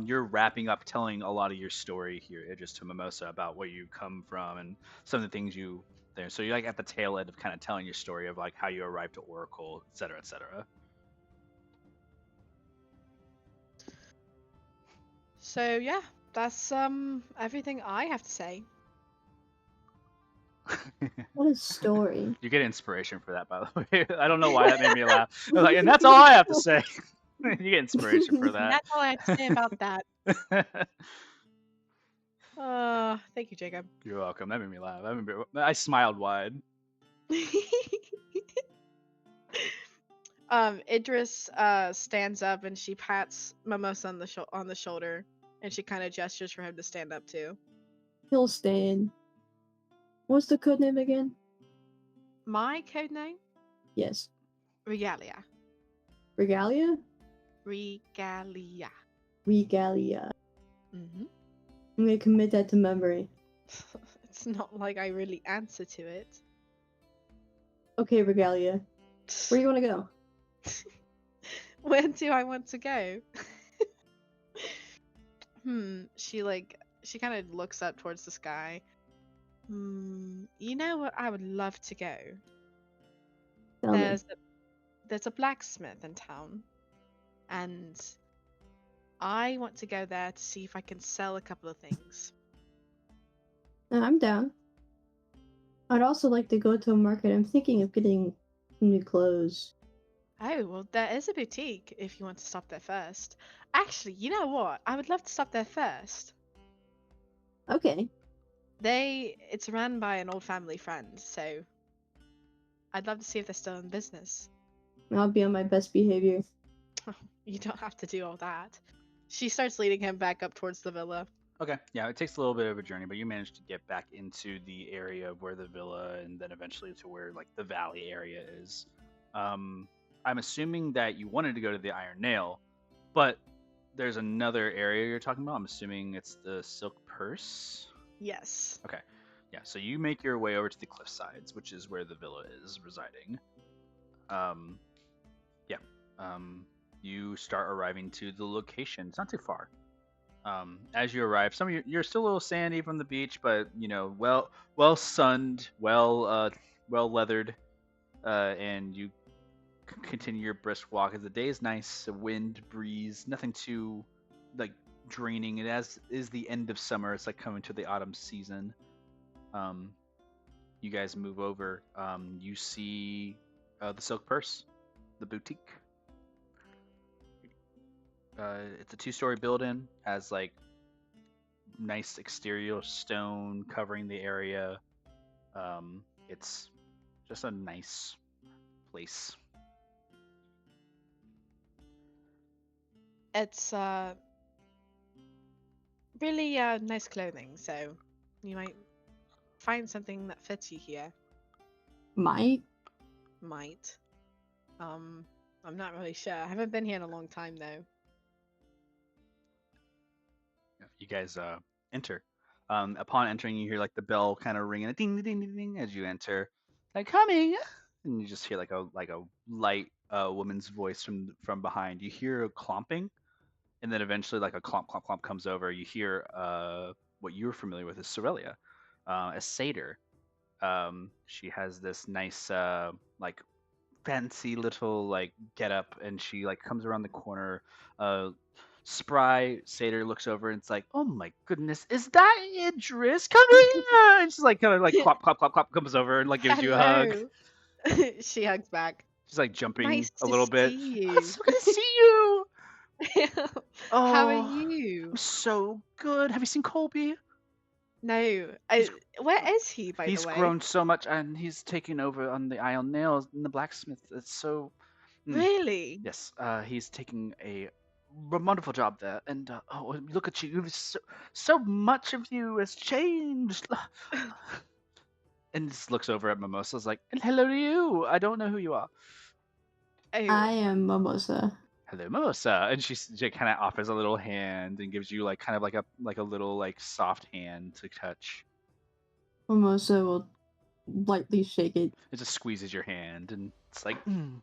You're wrapping up telling a lot of your story here, Idris, to Mimosa about where you come from and some of the things you there. So you're like at the tail end of kind of telling your story of like how you arrived at Oracle, et cetera, et cetera. So yeah, that's everything I have to say. What a story. You get inspiration for that, by the way. I don't know why that made me laugh. I was like, and that's all I have to say. You get inspiration for And that. that's all I have to say about that. Thank you, Jacob. You're welcome. That made me laugh. I smiled wide. Idris stands up and she pats Mimosa on the shoulder, and she kind of gestures for him to stand up too. He'll stand. What's the code name again? My code name? Yes. Regalia. Regalia? Regalia. Regalia. Mm-hmm. I'm gonna commit that to memory. It's not like I really answer to it. Okay, Regalia. Where you wanna go? Where do I want to go? She kind of looks up towards the sky. You know what? I would love to go. Tell me. There's a blacksmith in town, and I want to go there to see if I can sell a couple of things. I'm down. I'd also like to go to a market. I'm thinking of getting some new clothes. Oh, well, there is a boutique if you want to stop there first. Actually, you know what? I would love to stop there first. Okay. It's run by an old family friend, so I'd love to see if they're still in business. I'll be on my best behavior. You don't have to do all that. She starts leading him back up towards the villa. Okay, yeah, it takes a little bit of a journey, but you managed to get back into the area of where the villa and then eventually to where like the valley area is. I'm assuming that you wanted to go to the Iron Nail, but there's another area you're talking about. I'm assuming it's the Silk Purse. Yes. Okay, yeah. So you make your way over to the cliff sides, which is where the villa is residing. You start arriving to the location. It's not too far. As you arrive, some of you're still a little sandy from the beach, but you know, well sunned, well leathered, and you continue your brisk walk as the day is nice, a wind, breeze, nothing too like draining. It is the end of summer. It's like coming to the autumn season. You guys move over. You see the Silk Purse, the boutique. It's a 2-story building, has like nice exterior stone covering the area. It's just a nice place. It's really nice clothing, so you might find something that fits you here. Might? Might. I'm not really sure. I haven't been here in a long time though. You guys enter. Upon entering, you hear like the bell kind of ringing, a ding, ding, ding, ding, as you enter. Like coming, and you just hear like a light woman's voice from behind. You hear a clomping, and then eventually like a clomp clomp clomp comes over. You hear what you're familiar with is Sorelia, a satyr. She has this nice like fancy little like get up, and she like comes around the corner. Spry satyr looks over and it's like, oh my goodness, is that Idris? Come here! And she's like kind of like clop clop clop clop comes over and like gives you a hug. Hello. She hugs back. She's like jumping Nice a to little bit. see Oh, you. it's so good to see you. How Oh, are you? I'm so good. Have you seen Colby? No. He's- Where is he, by the He's way? grown so much, and he's taking over on the iron nails in the blacksmith. It's so. Really? Yes, he's taking a wonderful job there. And oh, look at you! So much of you has changed. And just looks over at Mimosa's like, and hello to you. I don't know who you are. Oh, I am Mimosa. Hello, Mimosa. And she kind of offers a little hand and gives you like kind of like a little like soft hand to touch. Mimosa will lightly shake it. It just squeezes your hand, and it's like, and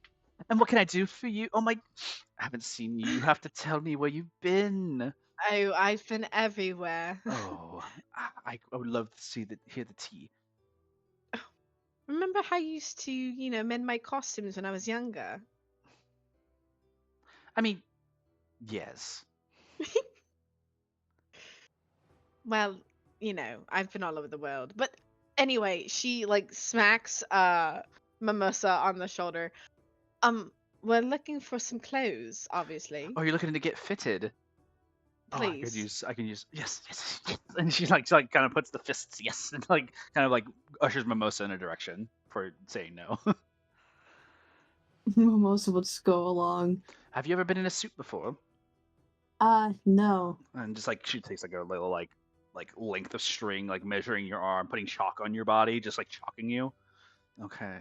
what can I do for you? Oh my, I haven't seen you. You have to tell me where you've been. oh, I've been everywhere. Oh, I would love to hear the tea. Remember how I used to, mend my costumes when I was younger? I mean, yes. Well, I've been all over the world. But anyway, she like smacks Mimosa on the shoulder. We're looking for some clothes, obviously. Oh, you're looking to get fitted. Oh, Please. I can use, yes, yes, yes. And she like kind of puts the fists, yes, and like kind of like ushers Mimosa in a direction for saying no. Mimosa will just go along. Have you ever been in a suit before? No. And just like she takes like a little like length of string, like measuring your arm, putting chalk on your body, just like chalking you. Okay,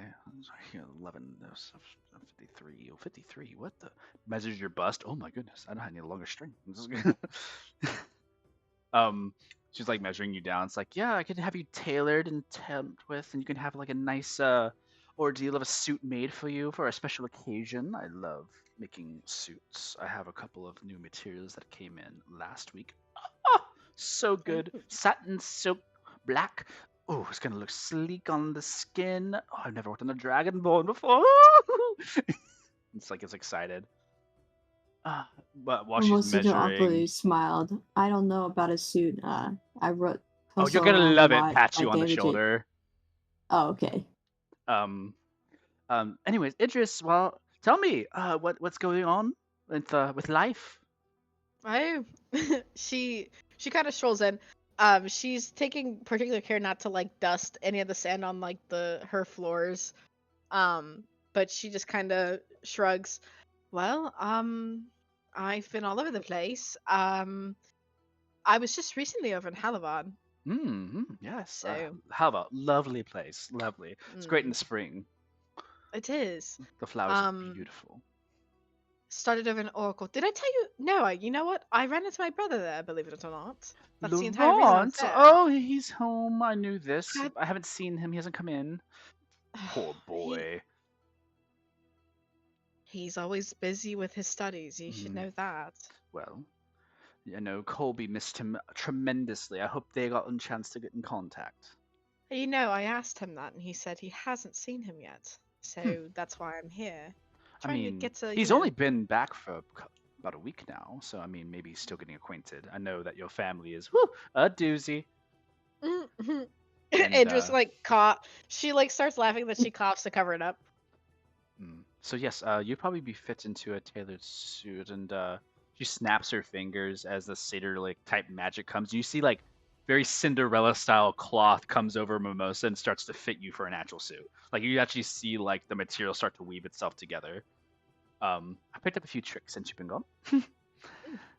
11, 53, 53. What the? Measures your bust. Oh my goodness, I need a longer string. She's like measuring you down. It's like, yeah, I could have you tailored and temped with, and you can have like a nice ordeal of a suit made for you for a special occasion. I love making suits. I have a couple of new materials that came in last week. Oh, so good. Satin silk black. Oh, it's gonna look sleek on the skin. Oh, I've never worked on a dragonborn before. It's like it's excited. But while she's Mimosa just awkwardly measuring, smiled. I don't know about a suit. I wrote oh, you're hustle gonna around a love it. lot. Pat I you on the gave it to. shoulder. Oh, okay. Anyways, Idris, well, tell me, what's going on with life? Oh, she kind of strolls in. She's taking particular care not to like dust any of the sand on like her floors. But she just kind of shrugs. Well, I've been all over the place. I was just recently over in Halibon, Yes. so How about lovely place, lovely. It's great in mm, the spring. it is. The flowers are Um, beautiful. started over in Oracle. Did I tell you? No, you know what? I ran into my brother there, believe it or not. That's the entire reason I was Laurent, there. oh, he's home. I knew this. Had- I haven't seen him. He hasn't come in. Poor He, boy. he's always busy with his studies. You should Mm, know that. well, Colby missed him tremendously. I hope they got a chance to get in contact. I asked him that, and he said he hasn't seen him yet. So that's why I'm here. I Trying to mean, get to, he's only been back for about a week now, so I mean, maybe he's still getting acquainted. I know that your family is a doozy. and And, just like cough. She like starts laughing, but she coughs to cover it up. So yes, you'd probably be fit into a tailored suit, and she snaps her fingers as the satyr like type magic comes. You see like very Cinderella style cloth comes over Mimosa and starts to fit you for an actual suit. Like you actually see like the material start to weave itself together. I picked up a few tricks since you've been gone.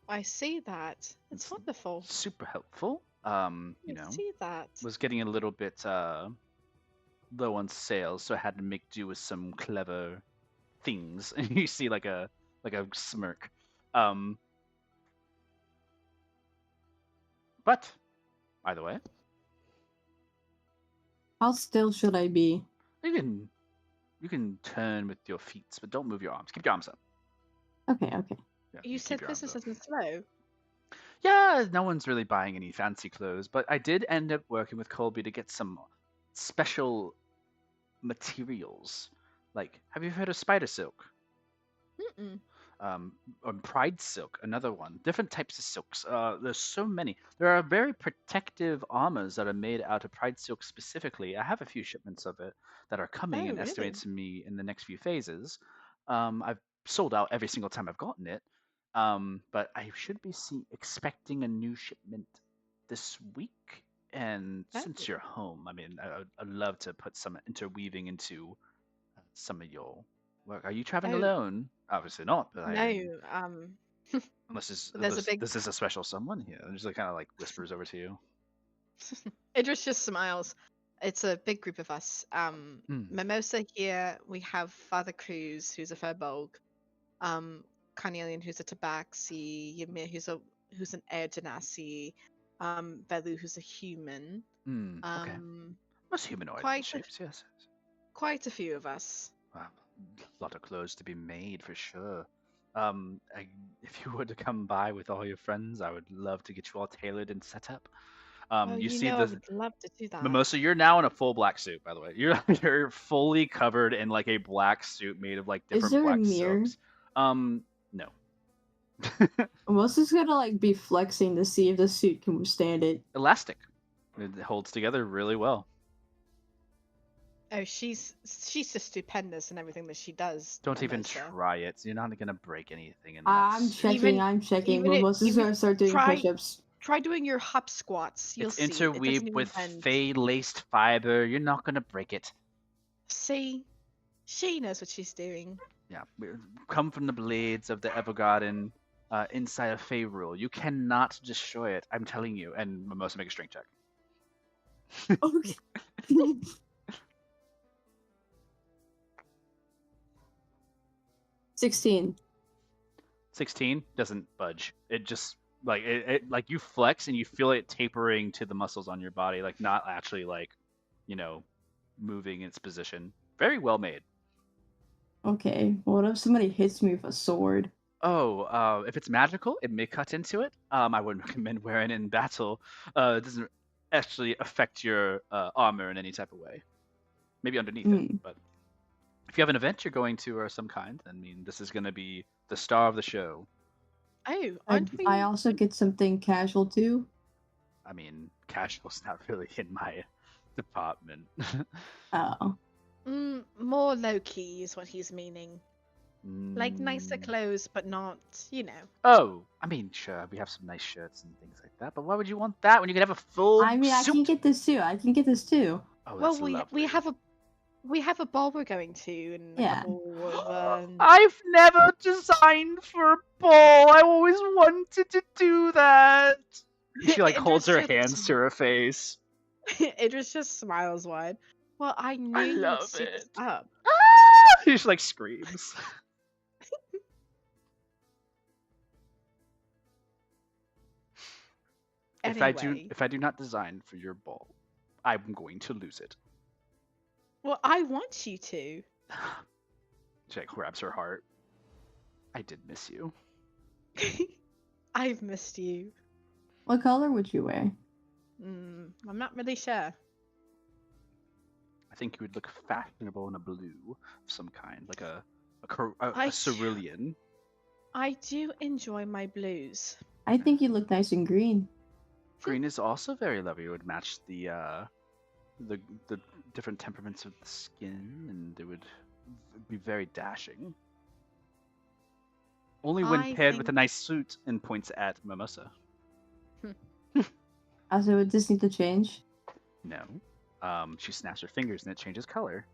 I see that. It's wonderful. Super helpful. I see that. Was getting a little bit low on sales, so I had to make do with some clever things. And you see like a smirk. But either way, How still should I be? you can turn with your feet, but don't move your arms. Keep your arms up. Okay. Yeah, You keep said your arms business up. has been slow. Yeah, no one's really buying any fancy clothes, but I did end up working with Colby to get some special materials. Like, have you heard of spider silk? Mm-mm. Or pride silk, another one. Different types of silks. There's so many. There are very protective armors that are made out of pride silk specifically. I have a few shipments of it that are coming Oh, and really? estimated to me in the next few phases. I've sold out every single time I've gotten it. But I should be expecting a new shipment this week, And Oh. since you're home, I mean, I'd love to put some interweaving into some of your work. Are you traveling Oh, alone? Obviously not, but I mean, no. There's a big. this is a special someone here. And just like kind of like whispers over to you. Idris just smiles. It's a big group of us. Hmm. Mimosa here. We have Father Cruz, who's a Firbolg. Carnelian, who's a Tabaxi. Ymir, who's an Air Genasi. Velu, who's a human. Hmm. Okay. Most humanoid Quite a, shapes, yes. quite a few of us. Wow. A lot of clothes to be made for sure. If you were to come by with all your friends, I would love to get you all tailored and set up. Oh, You you see know I the would love to do that. Mimosa, you're now in a full black suit, by the way. You're fully covered in like a black suit made of like Is different there a black mirror? silks. No. Almost is gonna like be flexing to see if the suit can withstand it. Elastic. It holds together really well. Oh, she's just stupendous in everything that she does. Don't even Mimosa. try it. You're not gonna break anything in that I'm suit. checking. I'm checking. even Mimosa's even gonna start doing try- push-ups. Try doing your hop squats. You'll It's see. It doesn't interweaved even with bend. fey laced fiber. You're not gonna break it. See, she knows what she's doing. Yeah, we come from the blades of the Evergarden inside of Fey rule. You cannot destroy it. I'm telling you. And Mimosa, make a strength check. Okay. 16. 16 doesn't budge. It just like it like you flex and you feel it tapering to the muscles on your body, like not actually like, moving its position. Very well made. Okay. What if somebody hits me with a sword? Oh, if it's magical, it may cut into it. I wouldn't recommend wearing it in battle. It doesn't actually affect your armor in any type of way. Maybe underneath it, but if you have an event you're going to or some kind, I mean, this is going to be the star of the show. Oh, aren't we? I also get something casual too. I mean, casual's not really in my department. Oh. More low key is what he's meaning. Like nicer clothes, but not, Oh, I mean, sure, we have some nice shirts and things like that, but why would you want that when you can have a full I mean, suit? I can get this too. Oh, well, that's lovely. we have a ball we're going to, and a Yeah. couple of, I've never designed for a ball. I always wanted to do that. She like holds her hands to her face. Idris just smiles wide. Well, I knew I you would love suit us it. up. She just like screams. Anyway. If I do not design for your ball, I'm going to lose it. Well, I want you to. She like grabs her heart. I did miss you. I've missed you. What color would you wear? I'm not really sure. I think you would look fashionable in a blue of some kind, like a cerulean. I do enjoy my blues. I think you look nice in green. Green is also very lovely. It would match the different temperaments of the skin, and it would be very dashing. Only when paired with a nice suit, and points at Mimosa. Also, would this need to change? No. She snaps her fingers and it changes color.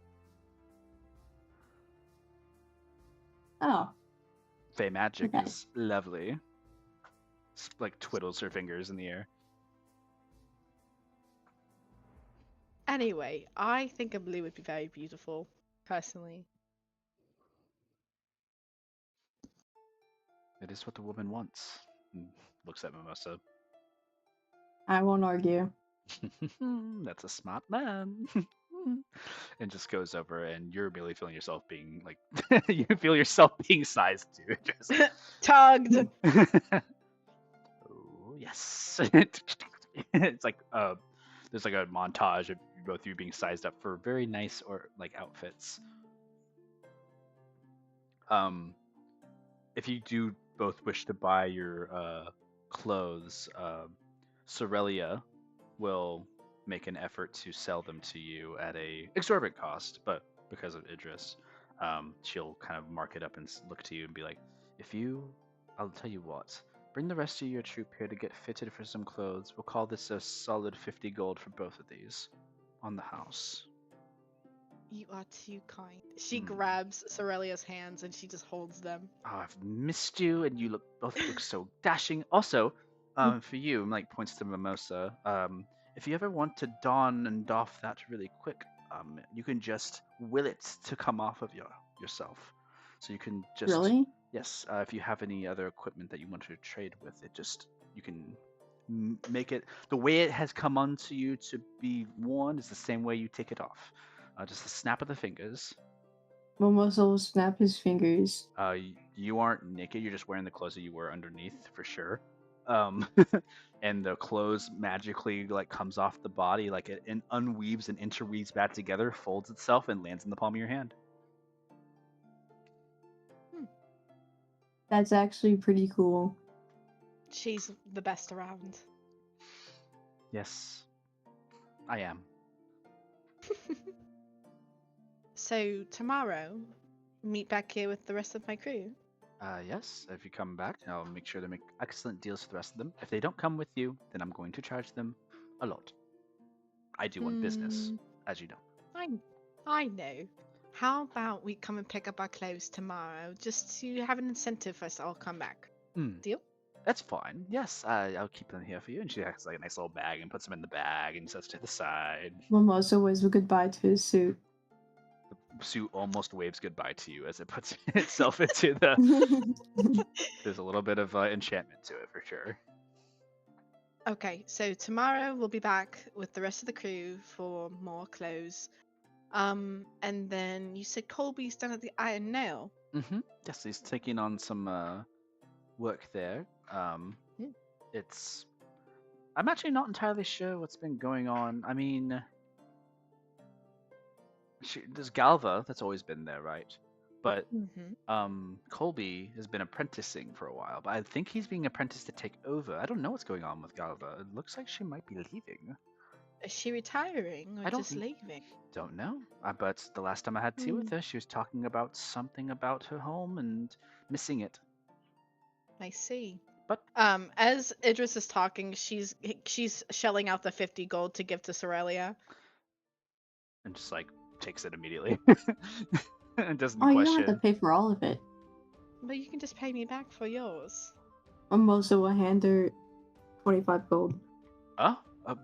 Oh. Fey magic Okay. is lovely. Like twiddles her fingers in the air. Anyway, I think a blue would be very beautiful, personally. It is what the woman wants. And looks at Mimosa. I won't argue. That's a smart man. And just goes over, and you're immediately feeling yourself being like, you feel yourself being sized too. Just... Tugged. Oh yes. It's like there's like a montage of both of you being sized up for very nice or like outfits. If you do both wish to buy your clothes, Sorelia will make an effort to sell them to you at a exorbitant cost, but because of Idris, she'll kind of mark it up and look to you and be like, I'll tell you what, Bring the rest of your troop here to get fitted for some clothes. We'll call this a solid 50 gold for both of these. On the house. You are too kind. She Hmm. grabs Sorelia's hands and she just holds them. Oh, I've missed you, and you both look so dashing. Also, for you, like points to Mimosa. If you ever want to don and doff that really quick, you can just will it to come off of yourself. So you can just Really? yes. If you have any other equipment that you want to trade with, you can make it the way it has come onto you to be worn is the same way you take it off. Just a snap of the fingers. Mimosa will snap his fingers. You aren't naked. You're just wearing the clothes that you were underneath for sure. And the clothes magically like comes off the body, like it and unweaves and interweaves back together, folds itself, and lands in the palm of your hand. That's actually pretty cool. She's the best around. Yes, I am. So tomorrow, meet back here with the rest of my crew. Yes. If you come back, I'll make sure to make excellent deals for the rest of them. If they don't come with you, then I'm going to charge them a lot. I do want business, as you know. I know. How about we come and pick up our clothes tomorrow, just to have an incentive for us to all come back? Deal? That's fine. Yes, I'll keep them here for you. And she has like a nice little bag and puts them in the bag and sets to the side. Mimosa waves a goodbye to his suit. The suit almost waves goodbye to you as it puts itself into the. There's a little bit of enchantment to it for sure. Okay, so tomorrow we'll be back with the rest of the crew for more clothes. And then you said Colby's done at the Iron Nail. Yes, he's taking on some work there. It's. I'm actually not entirely sure what's been going on. I mean, there's Galva that's always been there, right? But Colby has been apprenticing for a while, but I think he's being apprenticed to take over. I don't know what's going on with Galva. It looks like she might be leaving. Is she retiring or I don't just leaving? Don't know. But the last time I had tea with her, she was talking about something about her home and missing it. I see. But as Idris is talking, she's shelling out the 50 gold to give to Sorelia. And just like takes it immediately. And doesn't Oh, you question. don't have to pay for all of it. But you can just pay me back for yours. Mimosa will hand her 25 gold.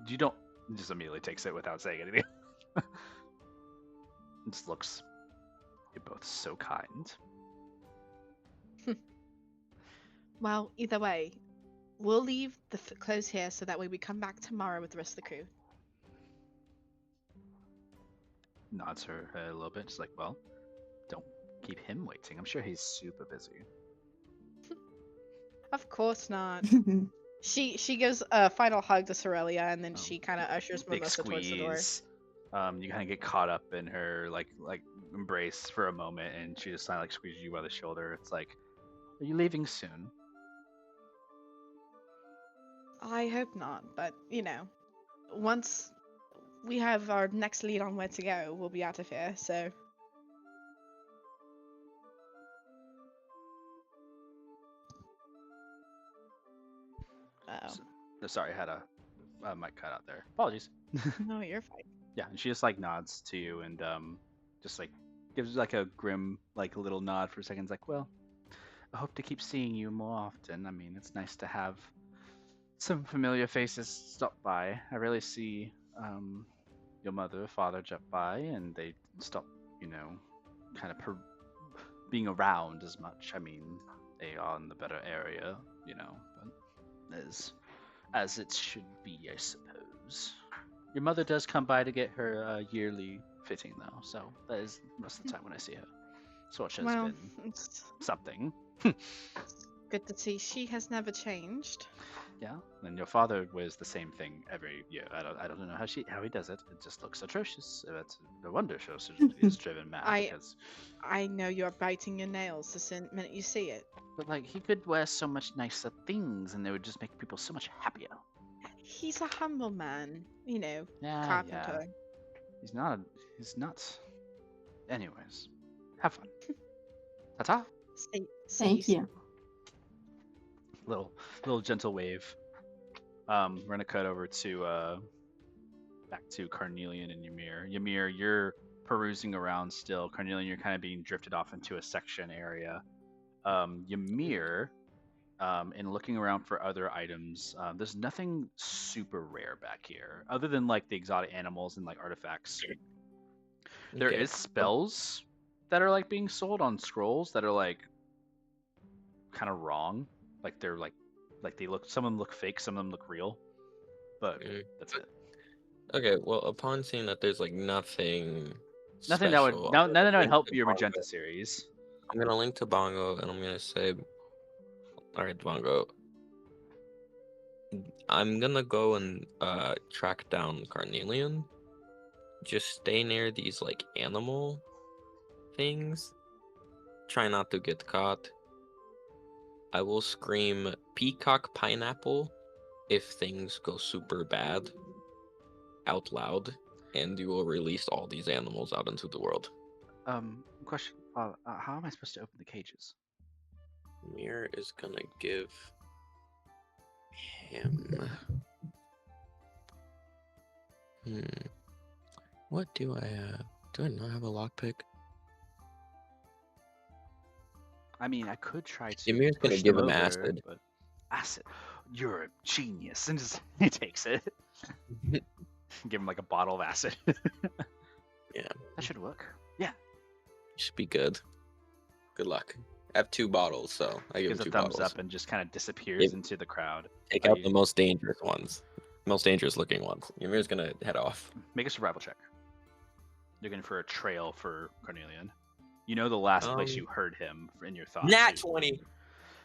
You don't. Just immediately takes it without saying anything. Just looks. You're both so kind. Well, either way, we'll leave the clothes here so that way we come back tomorrow with the rest of the crew. Nods her head a little bit. She's like, well, don't keep him waiting. I'm sure he's super busy. Of course not. She gives a final hug to Sorelia, and then she kind of ushers Mimosa towards the door. You kind of get caught up in her like embrace for a moment, and she just kind of like squeezes you by the shoulder. It's like, are you leaving soon? I hope not, but once we have our next lead on where to go, we'll be out of here. So. Sorry, I had a mic cut out there. Apologies. No, you're fine. Yeah, and she just like nods to you and just like gives like a grim like little nod for a second. It's like, well, I hope to keep seeing you more often. I mean, it's nice to have some familiar faces stop by. I rarely see your mother, father jump by, and they stop, kind of being around as much. I mean, they are in the better area, but as it should be, I suppose. Your mother does come by to get her yearly fitting, though, so that is most of the time when I see her. So it has been something. Good to see she has never changed. Yeah, and your father wears the same thing every year. I don't know how he does it. It just looks atrocious. It's no wonder is driven mad. I know you're biting your nails the minute you see it. But like he could wear so much nicer things, and they would just make people so much happier. He's a humble man, carpenter. Yeah. He's not. Anyways, have fun. Ta-ta. See Thank you. little gentle wave. We're gonna cut over to back to Carnelian and Ymir. Ymir, you're perusing around still. Carnelian, you're kind of being drifted off into a section area. Ymir, in looking around for other items, there's nothing super rare back here, other than like the exotic animals and like artifacts. There Okay. is spells that are like being sold on scrolls that are like kind of wrong. Like they're like they look. Some of them look fake. Some of them look real. But that's it. Okay, well, upon seeing that there's like nothing Nothing that would special, nothing that would link help to your Bongo. magenta series. I'm gonna link to Bongo and I'm gonna say, all right, Bongo, I'm gonna go and track down Carnelian. Just stay near these like animal things. Try not to get caught. I will scream peacock pineapple if things go super bad out loud, and you will release all these animals out into the world. Question. How am I supposed to open the cages? Mir is gonna give him. What do I have? Do I not have a lockpick? I mean, I could try to Ymir's gonna push give them him over, acid. but acid. You're a genius, and just he takes it. Give him like a bottle of acid. Yeah. That should work. Yeah. Should be good. Good luck. I have 2 bottles, so I give him Gives a 2 thumbs bottles. up and just kind of disappears into the crowd. Take out the most dangerous ones. Most dangerous looking ones. Ymir's gonna head off. Make a survival check. You're looking for a trail for Carnelian. You know the last place you heard him in your thoughts. Nat 20!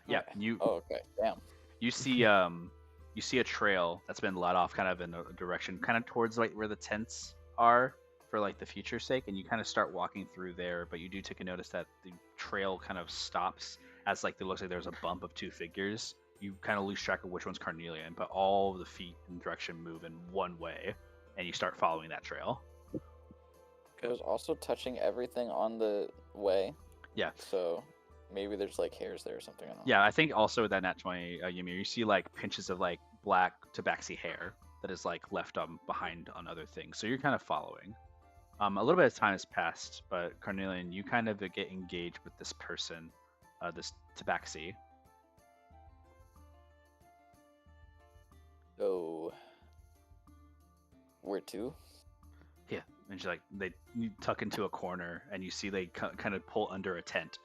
Yeah, you Oh, okay. Damn. you see a trail that's been let off kind of in a direction kind of towards like where the tents are for like the future's sake, and you kind of start walking through there, but you do take a notice that the trail kind of stops as like it looks like there's a bump of 2 figures. You kind of lose track of which one's Carnelian, but all the feet and direction move in one way, and you start following that trail. It was also touching everything on the way. Yeah. So maybe there's like hairs there or something. I don't know. Yeah, I think also with that nat 20, Ymir, you see like pinches of like black tabaxi hair that is like left behind on other things. So you're kind of following. A little bit of time has passed, but Carnelian, you kind of get engaged with this person, this tabaxi. Oh. Where to? Yeah, and she's like, you tuck into a corner, and you see they kind of pull under a tent.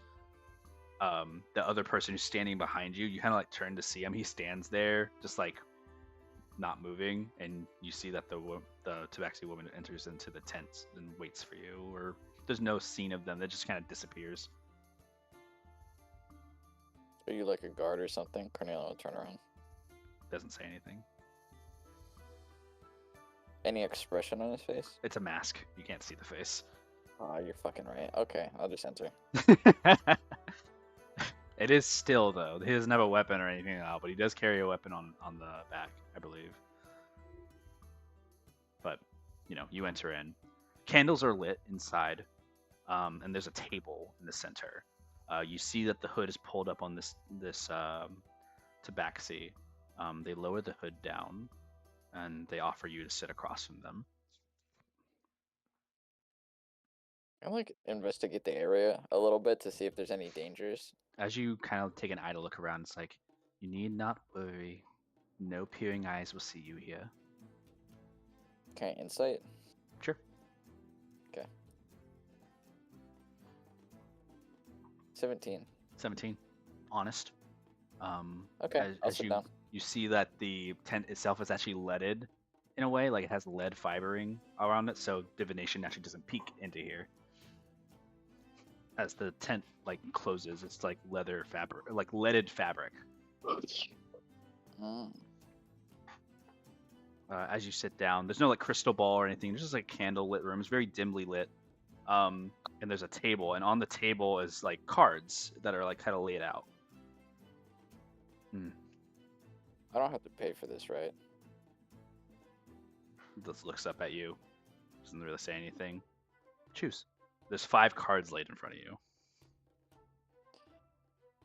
The other person who's standing behind you, you kind of like turn to see him. He stands there, just like not moving, and you see that the tabaxi woman enters into the tent and waits for you. Or there's no scene of them; that just kind of disappears. Are you like a guard or something? Cornelia will turn around. Doesn't say anything. Any expression on his face? It's a mask. You can't see the face. Oh, you're fucking right. Okay, I'll just enter. It is still though. He doesn't have a weapon or anything now, but he does carry a weapon on the back, I believe. But you enter in. Candles are lit inside, and there's a table in the center. You see that the hood is pulled up on this tabaxi. They lower the hood down, and they offer you to sit across from them. I like investigate the area a little bit to see if there's any dangers. As you kind of take an idle look around, it's like, you need not worry. No peering eyes will see you here. Okay, insight. Sure. Okay. 17. 17. Honest. Okay, I'll sit down. You see that the tent itself is actually leaded in a way, like it has lead fibering around it, so divination actually doesn't peek into here. As the tent like closes, it's like leather fabric, like leaded fabric. As you sit down, there's no like crystal ball or anything. There's just like candle lit room. It's very dimly lit. And there's a table, and on the table is like cards that are like kind of laid out. I don't have to pay for this, right? Just looks up at you. Doesn't really say anything. Choose. There's 5 cards laid in front of you.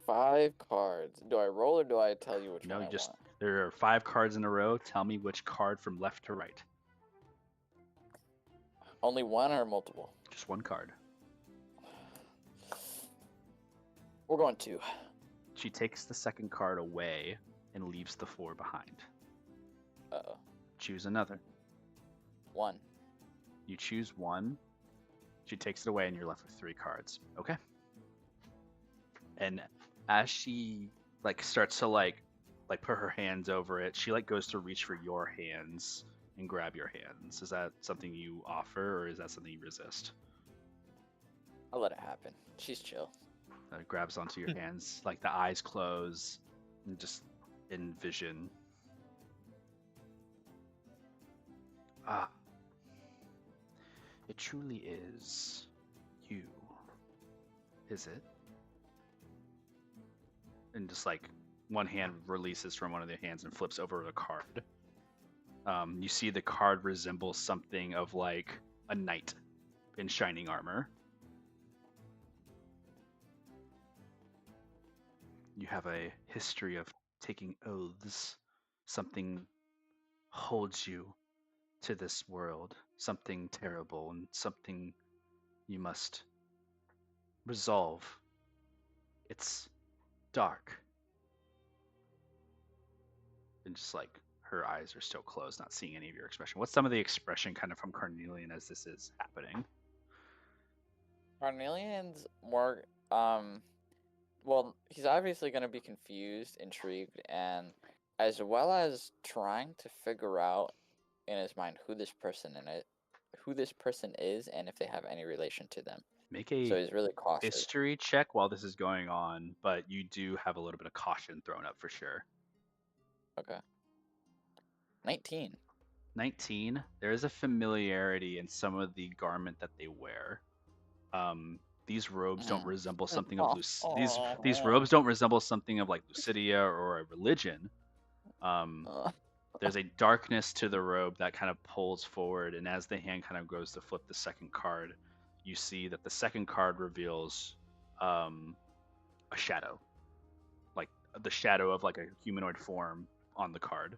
5 cards. Do I roll or do I tell you which No, one you I just want? there are 5 cards in a row. Tell me which card from left to right. Only one or multiple? Just one card. We're going 2. She takes the second card away and leaves the 4 behind. Uh-oh. Choose another. 1. You choose one. She takes it away, and you're left with 3 cards. Okay. And as she starts to put her hands over it, she goes to reach for your hands and grab your hands. Is that something you offer, or is that something you resist? I'll let it happen. She's chill. It grabs onto your hands, the eyes close, and just envision. Ah. It truly is you. Is it? And just one hand releases from one of the hands and flips over the card. You see the card resembles something of a knight in shining armor. You have a history of taking oaths. Something holds you to this world. Something terrible and something you must resolve. It's dark. And just her eyes are still closed, not seeing any of your expression. What's some of the expression kind of from Carnelian as this is happening? Carnelian's more, well, he's obviously going to be confused, intrigued, and as well as trying to figure out in his mind who this person is, and if they have any relation to them. Make So a he's really cautious. history check while this is going on, but you do have a little bit of caution thrown up for sure. Okay. 19. 19. There is a familiarity in some of the garment that they wear. These robes don't resemble something of these robes don't resemble something of Lucidia or a religion. There's a darkness to the robe that kind of pulls forward, and as the hand kind of goes to flip the second card, you see that the second card reveals a shadow, the shadow of a humanoid form on the card.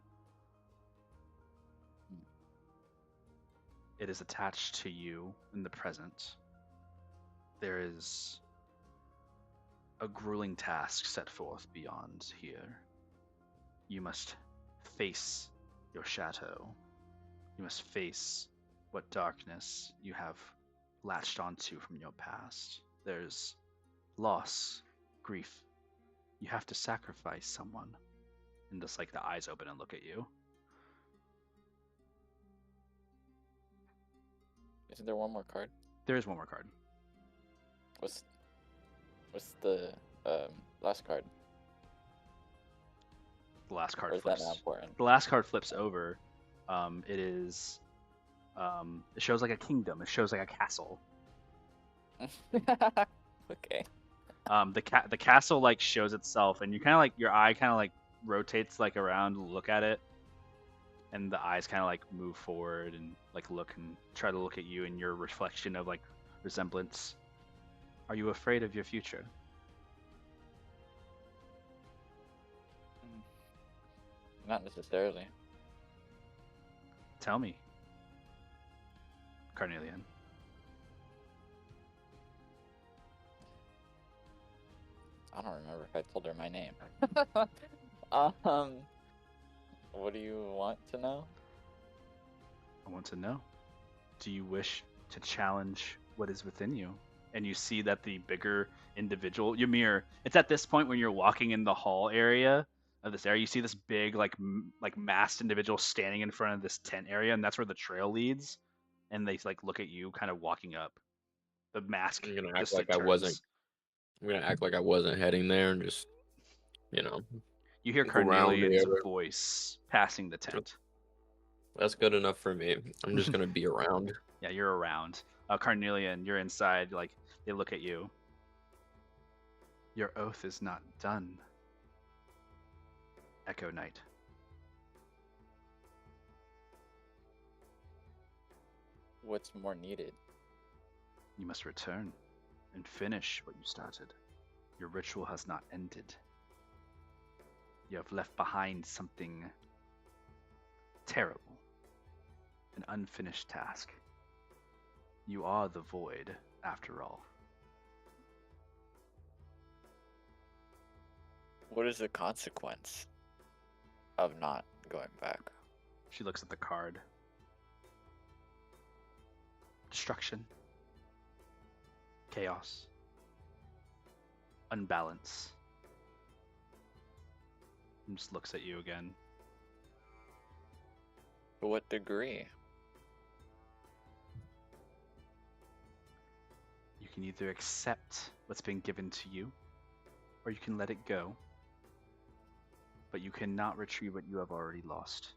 It is attached to you in the present. There is a grueling task set forth beyond here. You must face your shadow. You must face what darkness you have latched onto from your past. There's loss, grief. You have to sacrifice someone. And just the eyes open and look at you. Isn't there one more card? There is one more card. What's the last card? The last card Or is that flips. not important? The last card flips over. It is. It shows a kingdom. It shows a castle. Okay. The castle shows itself, and you kind of your eye kind of rotates around to look at it, and the eyes kind of move forward and look and try to look at you and your reflection of resemblance. Are you afraid of your future? Not necessarily. Tell me, Carnelian. I don't remember if I told her my name. What do you want to know? I want to know. Do you wish to challenge what is within you? And you see that the bigger individual, Ymir, it's at this point when you're walking in the hall area of this area, you see this big, masked individual standing in front of this tent area, and that's where the trail leads. And they look at you, kind of walking up. The mask. I'm gonna act like I wasn't. I'm gonna act like I wasn't heading there and just, You hear look around the Carnelian's area. voice passing the tent. That's good enough for me. I'm just gonna be around. Yeah, you're around. Carnelian, you're inside. They look at you. Your oath is not done, Echo Knight. What's more needed? You must return and finish what you started. Your ritual has not ended. You have left behind something terrible, an unfinished task. You are the void, after all. What is the consequence of not going back? She looks at the card. Destruction. Chaos. Unbalance. And just looks at you again. To what degree? You can either accept what's been given to you, or you can let it go. But you cannot retrieve what you have already lost.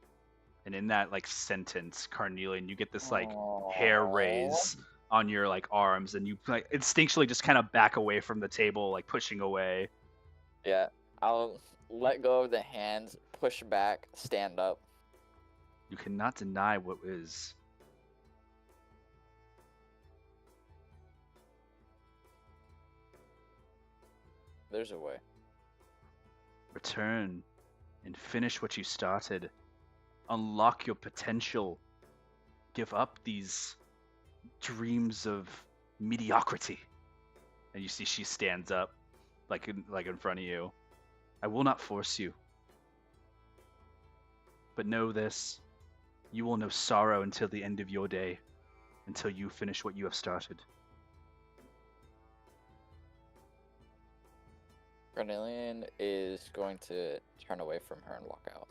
And in that like sentence, Carnelian, you get this like hair raise on your like arms, and you like instinctually just kind of back away from the table, like pushing away. Yeah, I'll let go of the hands, push back, stand up. You cannot deny what is. There's a way. Return and finish what you started. Unlock your potential. Give up these dreams of mediocrity. And you see she stands up, like in front of you. I will not force you. But know this. You will know sorrow until the end of your day, until you finish what you have started. Cornelian is going to turn away from her and walk out.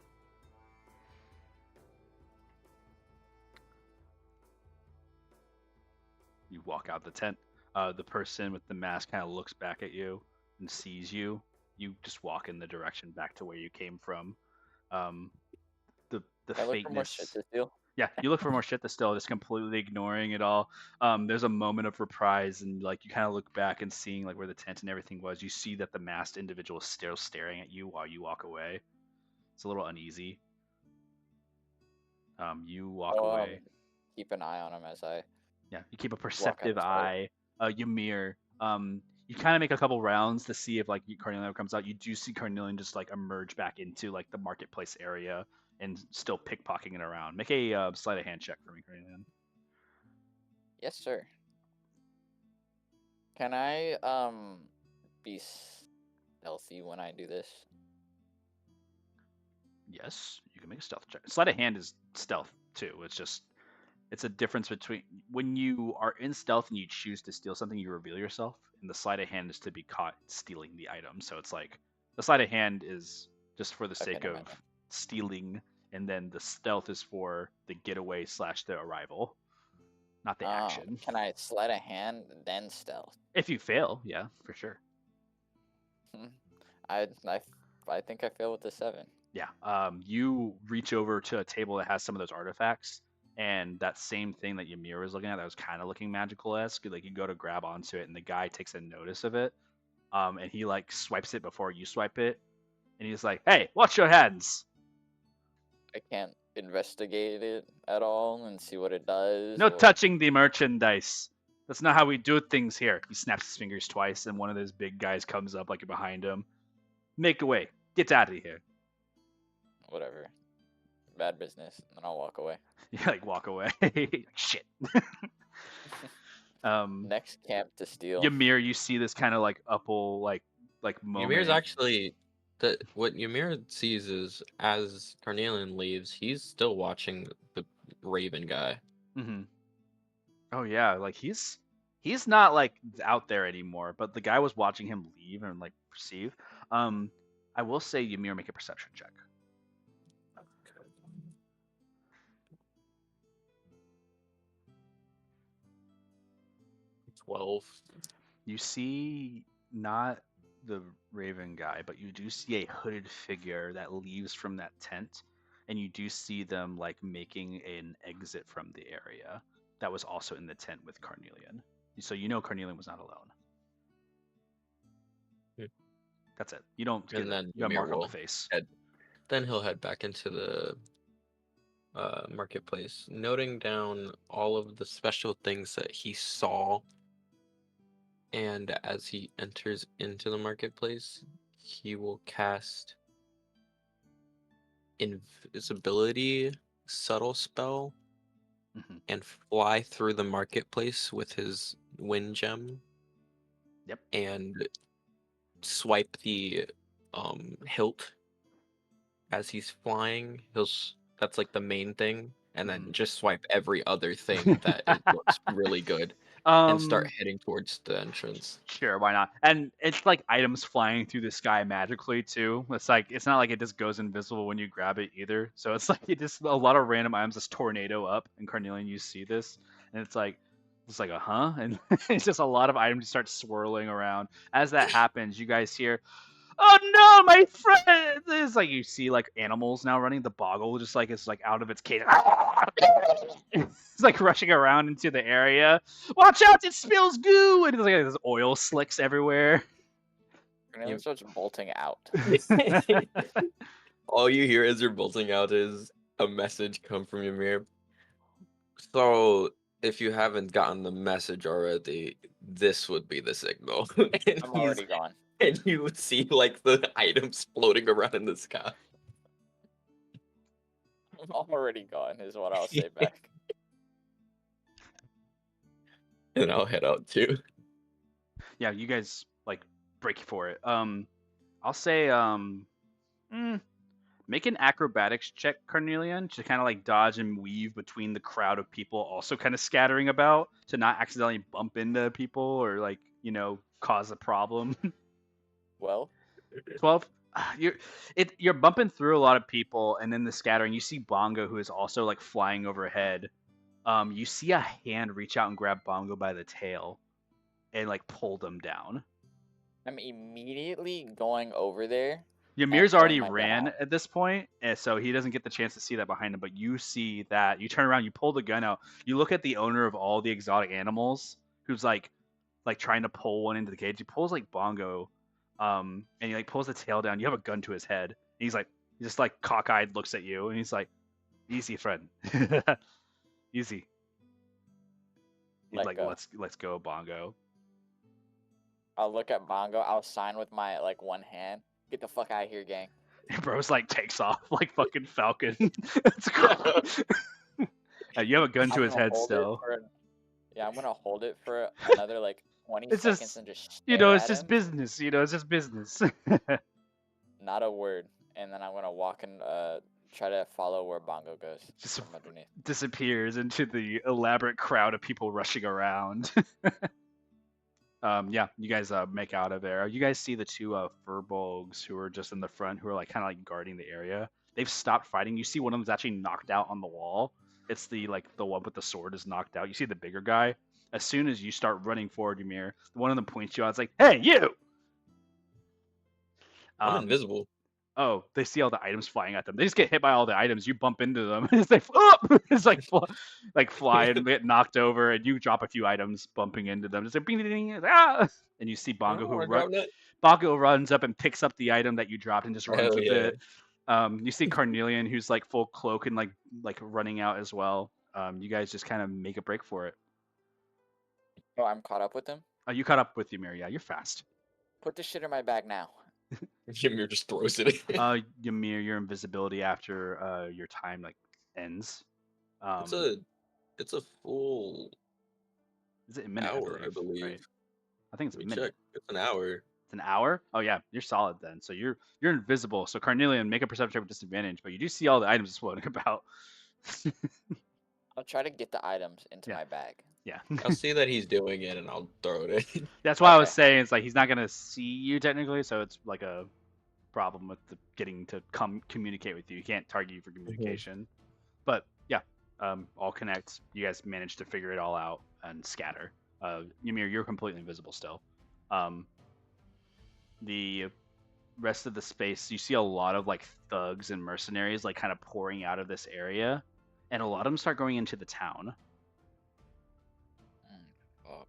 You walk out the tent. The person with the mask kind of looks back at you and sees you. You just walk in the direction back to where you came from. The I look for more shit faintness. to steal. Yeah, you look for more shit to steal, just completely ignoring it all. There's a moment of reprise, and like you kind of look back and seeing like where the tent and everything was. You see that the masked individual is still staring at you while you walk away. It's a little uneasy. You walk away. Keep an eye on him as I. Yeah, you keep a perceptive his way. eye. Ymir, you kind of make a couple rounds to see if like Carnelian comes out. You do see Carnelian just like emerge back into like the marketplace area and still pickpocketing it around. Make a sleight of hand check for me, Carnelian. Yes, sir. Can I be stealthy when I do this? Yes, you can make a stealth check. Sleight of hand is stealth too. It's a difference between when you are in stealth and you choose to steal something, you reveal yourself, and the sleight of hand is to be caught stealing the item. So it's like the sleight of hand is just for the sake of stealing, and then the stealth is for the getaway / the arrival, not the action. Can I sleight of hand then stealth? If you fail, yeah, for sure. I think I fail with the 7. Yeah. You reach over to a table that has some of those artifacts, and that same thing that Ymir was looking at that was kind of looking magical-esque, like you go to grab onto it, and the guy takes a notice of it, and he like swipes it before you swipe it, and he's like, "Hey, watch your hands." I can't investigate it at all and see what it does. No touching the merchandise. That's not how we do things here. He snaps his fingers twice, and one of those big guys comes up like behind him. Make away. Get out of here. Whatever. Bad business. And then I'll walk away. You like walk away. Shit. Next camp to steal. Ymir, you see this kind of like upple like moment. Ymir's actually what Ymir sees is as Carnelian leaves, he's still watching the Raven guy. Mm-hmm. Oh yeah, like he's not like out there anymore, but the guy was watching him leave and like perceive. I will say Ymir, make a perception check. 12. You see not the Raven guy, but you do see a hooded figure that leaves from that tent, and you do see them like making an exit from the area that was also in the tent with Carnelian. So you know Carnelian was not alone. That's it. You don't get you mark on the face. Then he'll head back into the marketplace, noting down all of the special things that he saw And as he enters into the marketplace, he will cast invisibility subtle spell Mhm. and fly through the marketplace with his wind gem Yep. and swipe the hilt as he's flying. That's like the main thing, and then just swipe every other thing that it looks really good and start heading towards the entrance. Sure, why not? And it's like items flying through the sky magically too. It's not like it just goes invisible when you grab it either. So it's like it just a lot of random items just tornado up. And Carnelian, you see this, and it's like a huh, and it's just a lot of items start swirling around. As that happens, you guys hear, "Oh no, my friend!" It's like you see like animals now running. The boggle just like it's like out of its cage. It's like rushing around into the area. Watch out! It spills goo, and it's like there's oil slicks everywhere. Cornelius starts bolting out. All you hear as you're bolting out is a message come from Ymir. So, if you haven't gotten the message already, this would be the signal. and I'm already gone. And you would see like the items floating around in the sky. I'm already gone, is what I'll say back. And I'll head out too. Yeah, you guys like break for it. I'll say make an acrobatics check, Carnelian, to kind of like dodge and weave between the crowd of people also kind of scattering about to not accidentally bump into people or like, cause a problem. Well, 12. You're bumping through a lot of people, and then the scattering. You see Bongo, who is also like flying overhead. You see a hand reach out and grab Bongo by the tail, and like pull them down. I'm immediately going over there. Ymir's pulling already my gun ran out. at this point, and so he doesn't get the chance to see that behind him. But you see that. You turn around, you pull the gun out. You look at the owner of all the exotic animals, who's like trying to pull one into the cage. He pulls like Bongo, and he like pulls the tail down. You have a gun to his head. And he's like, he just like cockeyed looks at you, and he's like, "Easy, friend, easy." He's Let like, go. "Let's go, Bongo." I'll look at Bongo. I'll sign with my one hand. Get the fuck out of here, gang. Bro's like takes off like fucking Falcon. Let's go. You have a gun to I'm his gonna head hold it still. Yeah, I'm gonna hold it for another 20 It's seconds just, and just stare it's at just him. business. It's just business. Not a word. And then I'm gonna walk and try to follow where Bongo goes Just from underneath. disappears into the elaborate crowd of people rushing around. Yeah, you guys make out of there. You guys see the two furbolgs who are just in the front, who are like kind of like guarding the area. They've stopped fighting. You see one of them's actually knocked out on the wall. It's the one with the sword is knocked out. You see the bigger guy. As soon as you start running forward, Ymir, one of them points you out. It's like, "Hey, you!" I'm invisible. Oh, they see all the items flying at them. They just get hit by all the items. You bump into them. It's like, oh! It's like fly and get knocked over, and you drop a few items, bumping into them. It's like, bing, ding, ding, ah! And you see Bongo Bongo runs up and picks up the item that you dropped and just runs with it. You see Carnelian, who's like full cloak and like running out as well. You guys just kind of make a break for it. Oh, I'm caught up with them? You caught up with Ymir. Yeah, you're fast. Put this shit in my bag now. Ymir just throws it. Ymir, your invisibility after your time ends. It's a full Is it a minute? hour, I believe. Right? I think it's a Let me minute. check. It's an hour. It's an hour? Oh yeah, you're solid then. So you're invisible. So Carnelian, make a perception check with disadvantage, but you do see all the items floating about. I'll try to get the items into Yeah. my bag. Yeah. I'll see that he's doing it and I'll throw it in. That's why I was Okay. saying it's like he's not gonna see you technically, so it's like a problem with getting to communicate with you. He can't target you for communication. But yeah, all connect. You guys managed to figure it all out and scatter. Ymir, you're completely invisible still. The rest of the space, you see a lot of like thugs and mercenaries like kind of pouring out of this area, and a lot of them start going into the town. Fuck.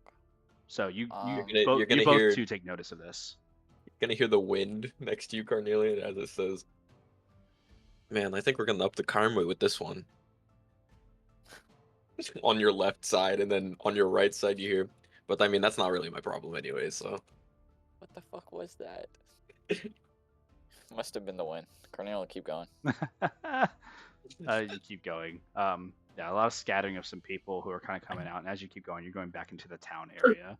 So you You're gonna both hear- two take notice of this. You're gonna hear the wind next to you, Carnelian, as it says, "Man, I think we're gonna up the crime rate with this one." On your left side, and then on your right side, you hear, But I mean, that's not really my problem anyway. So What the fuck was that? Must have been the wind. Cornel, keep going. You keep going. Yeah, a lot of scattering of some people who are kind of coming out, and as you keep going, you're going back into the town area.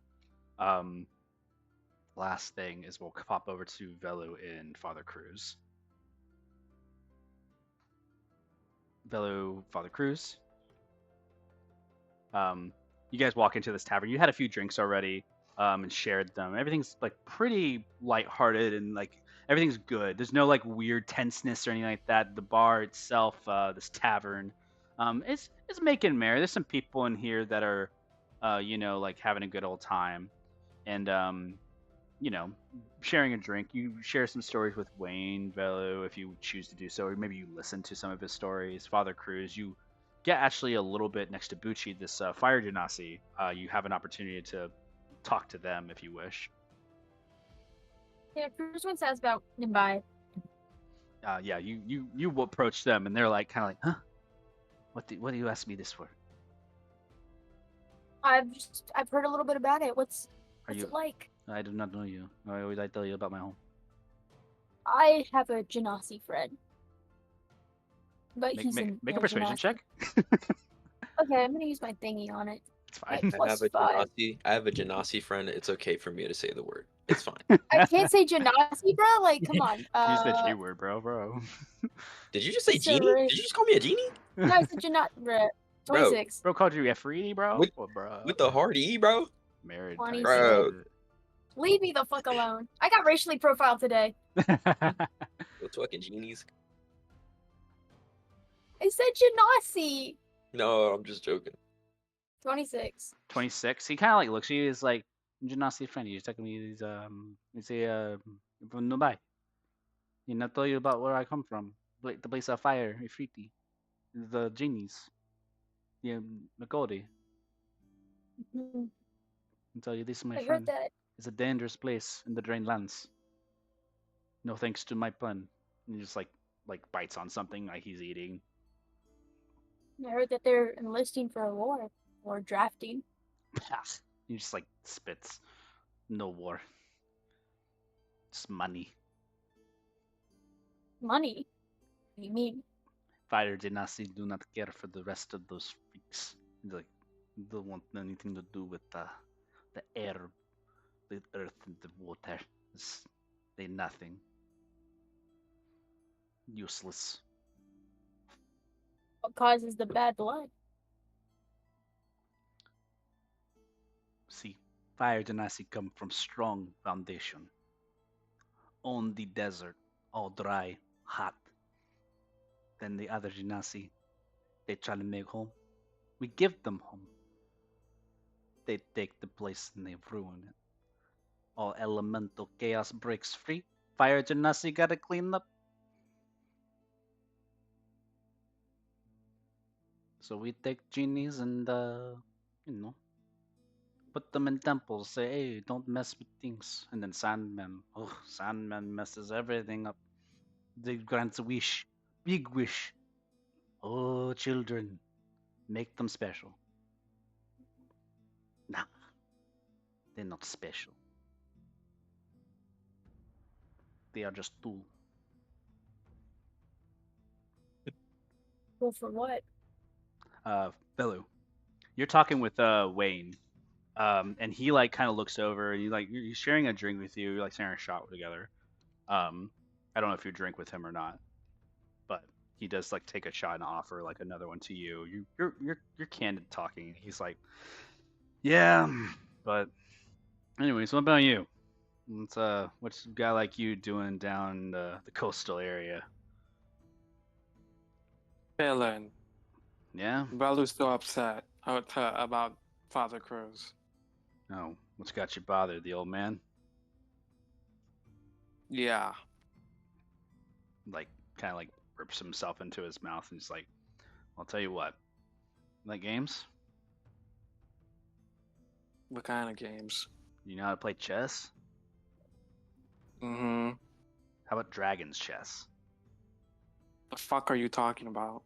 Last thing is we'll pop over to Velu and Father Cruz. Velu, Father Cruz. You guys walk into this tavern. You had a few drinks already, and shared them. Everything's like pretty lighthearted and like everything's good. There's no like weird tenseness or anything like that. The bar itself, this tavern, it's making merry. There's some people in here that are, like having a good old time, and sharing a drink. You share some stories with Wayne Velu if you choose to do so, or maybe you listen to some of his stories. Father Cruz, you get actually a little bit next to Bucci, this fire genasi. You have an opportunity to talk to them if you wish. Yeah, Cruz once asked about Nimbai. Yeah, you approach them and they're like kind of like, huh? What do you ask me this for? I've heard a little bit about it. What's you? it like? I do not know you. Why would I tell you about my home? I have a genasi friend, but make a persuasion check. Okay, I'm gonna use my thingy on it. It's fine. I have a genasi friend. It's okay for me to say the word. It's fine. I can't say genasi, bro. Like, come on. Use the G word, bro. Did you just say genie? Did you just call me a genie? No, I said genasi, bro. 26. Bro called you Efreeti, bro. With the hard E, bro. Married. 26. Bro. Leave me the fuck alone. I got racially profiled today. Those fucking genies. I said genasi. No, I'm just joking. 26. 26. He kind of like looks at you. He's like, genasi friend. He's talking to me. He's from Dubai. He not tell you about where I come from. The place of fire, Efreeti. The genies. Yeah, Makodi. Mhm. I'll tell you this, my I heard friend. that. It's a dangerous place in the Drained Lands. No thanks to my plan. And he just like bites on something like he's eating. I heard that they're enlisting for a war or drafting. He just like spits. No war. Just money. Money? What do you mean? Fire Genasi do not care for the rest of those freaks. Like, don't want anything to do with the air, the earth, and the water. They nothing. Useless. What causes the bad blood? See, Fire Genasi come from strong foundation. On the desert, all dry, hot. Then the other Genasi, they try to make home. We give them home. They take the place and they ruin it. All elemental chaos breaks free. Fire Genasi gotta clean up. So we take genies and, put them in temples. Say, hey, don't mess with things. And then Sandman messes everything up. They grants a wish. Big wish. Oh, children. Make them special. Nah. They're not special. They are just tool. Well, for what? Velu, you're talking with Wayne, and he like kind of looks over and you're sharing a drink with you, you're like sharing a shot together. I don't know if you drink with him or not, but he does like take a shot and offer like another one to you. You're candid talking. He's like, yeah, but anyways, what about you? What's a guy like you doing down the coastal area? Villain. Yeah. Balu's still upset about Father Cruz. Oh, what's got you bothered, the old man? Yeah. Like, kind of like rips himself into his mouth and he's like, I'll tell you what. Like games? What kind of games? You know how to play chess? Mm-hmm. How about Dragon's Chess? The fuck are you talking about?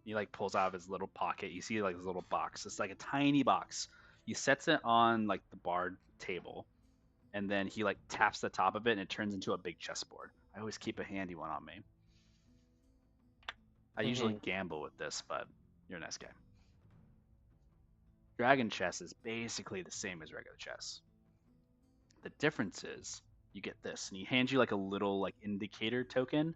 He like pulls out of his little pocket. You see like this little box. It's like a tiny box. He sets it on like the bar table, and then he like taps the top of it, and it turns into a big chessboard. I always keep a handy one on me. I usually gamble with this, but you're a nice guy. Dragon chess is basically the same as regular chess. The difference is you get this, and he hands you like a little like indicator token.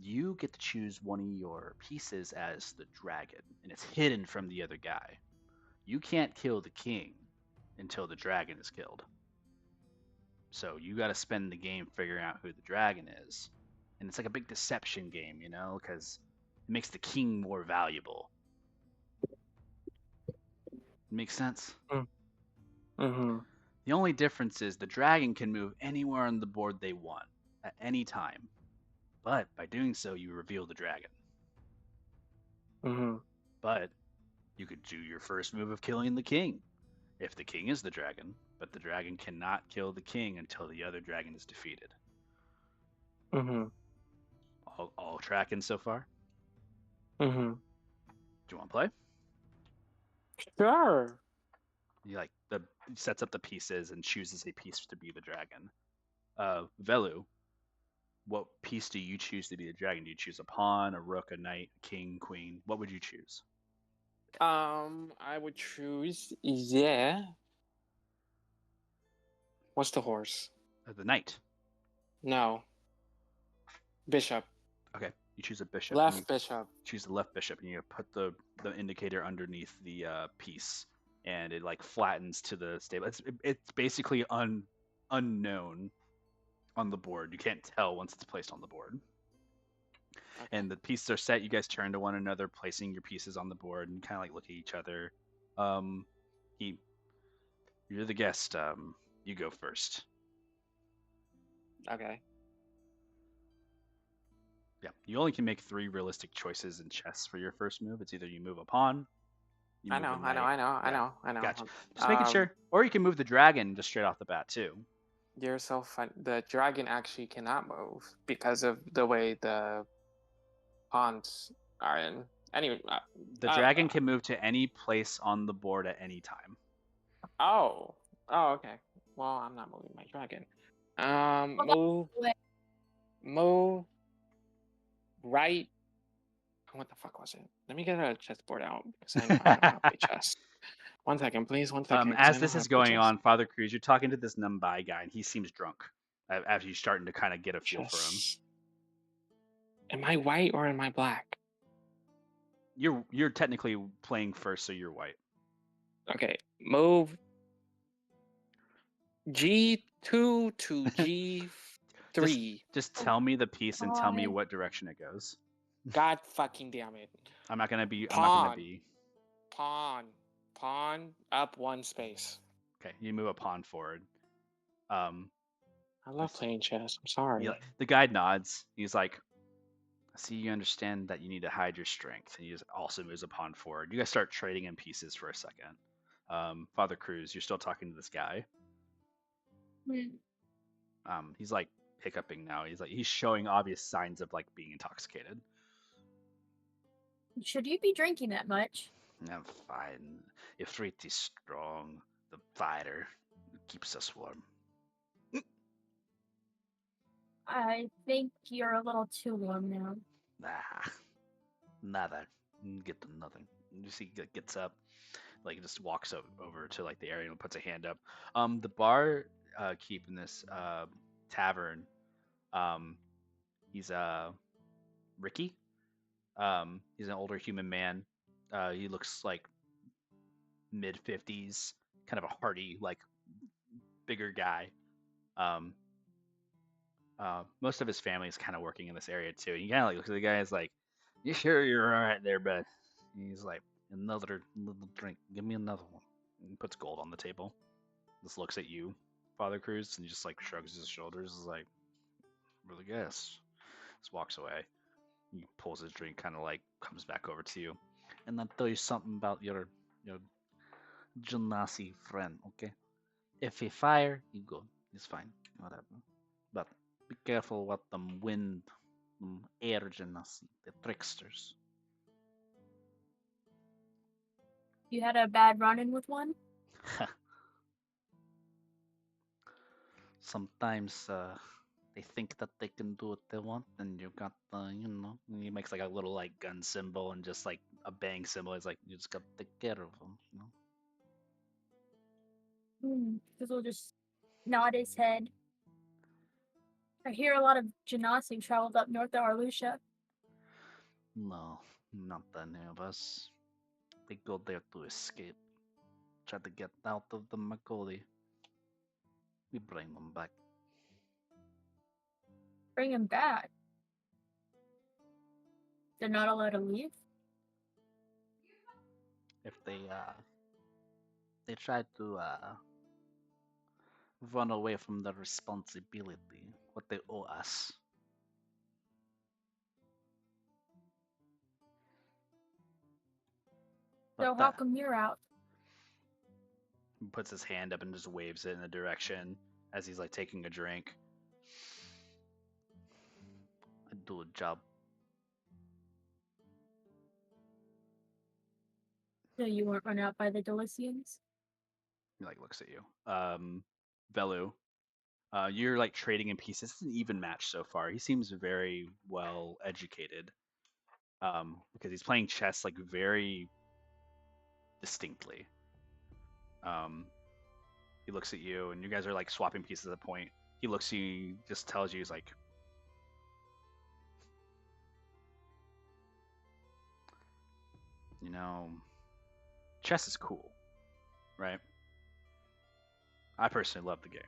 You get to choose one of your pieces as the dragon, and it's hidden from the other guy. You can't kill the king until the dragon is killed. So you got to spend the game figuring out who the dragon is, and it's like a big deception game, you know, because it makes the king more valuable. Makes sense? Mm-hmm. The only difference is the dragon can move anywhere on the board they want at any time, but by doing so, you reveal the dragon. Mm-hmm. But you could do your first move of killing the king if the king is the dragon, but the dragon cannot kill the king until the other dragon is defeated. Mm-hmm. All tracking so far? Mm-hmm. Do you want to play? Sure. He sets up the pieces and chooses a piece to be the dragon. Velu, what piece do you choose to be the dragon? Do you choose a pawn, a rook, a knight, a king, queen? What would you choose? I would choose What's the horse? The knight. No. Bishop. Okay, you choose a bishop. Left bishop. Choose the left bishop, and you put the indicator underneath the piece, and it like flattens to the stable. It's basically unknown on the board. You can't tell once it's placed on the board. Okay. And the pieces are set. You guys turn to one another, placing your pieces on the board, and kind of like look at each other. You're the guest. You go first. Okay. Yeah, you only can make 3 realistic choices in chess for your first move. It's either you move a pawn. I know. Gotcha. Just making sure. Or you can move the dragon just straight off the bat too. You're so fun. The dragon actually cannot move because of the way the pawns are in. Anyway, the dragon can move to any place on the board at any time. Oh, okay. Well, I'm not moving my dragon. Move right. What the fuck was it? Let me get a chessboard out because I know how to play chess. 1 second, please. 1 second. As this is going on, Father Cruz, you're talking to this Mumbai guy, and he seems drunk. After you're starting to kind of get a feel for him. Am I white or am I black? You're technically playing first, so you're white. Okay, move G2 to G3. Just tell me the piece and tell me what direction it goes. God fucking damn it! I'm not gonna be. Pawn up 1 space. Okay, you move a pawn forward. I love playing chess. I'm sorry. The guy nods. He's like, "I see you understand that you need to hide your strength." And he just also moves a pawn forward. You guys start trading in pieces for a second. Father Cruz, you're still talking to this guy. He's like hiccuping now. He's showing obvious signs of like being intoxicated. Should you be drinking that much? I'm fine. Ifrit is strong. The fighter keeps us warm. I think you're a little too warm now. Nada. Get to nothing. You see, he gets up, like just walks over to like the area and puts a hand up. The bar keep in this tavern. He's Ricky. He's an older human man. He looks like mid-50s, kind of a hearty, like bigger guy. Most of his family is kind of working in this area too. He kind of like looks at the guy. Is like, "You sure you're all right there, bud?" He's like, "Another little drink. Give me another one." And he puts gold on the table. Just looks at you, Father Cruz, and he just like shrugs his shoulders. Is like, "Really guess." Just walks away. He pulls his drink, kind of like comes back over to you, and I'll tell you something about your Janasi friend. Okay, if he fire, he go. He's fine. Whatever. But be careful what them wind, air Janasi, the tricksters. You had a bad run-in with one? Sometimes they think that they can do what they want, and you got the, and he makes like a little like gun symbol and just like a bang symbol. It's like you just got to take care of them. Fizzle just nod his head. I hear a lot of Genasi traveled up north of Arlucia. No, not any of us. They go there to escape, try to get out of the Makoli. We bring them back. Bring him back. They're not allowed to leave? If they try to run away from the responsibility, what they owe us. So how come you're out? He puts his hand up and just waves it in a direction as he's like taking a drink. I do a job. So you weren't run out by the Delicians? He like looks at you. Velu, you're like trading in pieces. It's an even match so far. He seems very well educated. Because he's playing chess like very distinctly. He looks at you, and you guys are like swapping pieces at a point. He looks at you, just tells you, he's like, chess is cool, right? I personally love the game.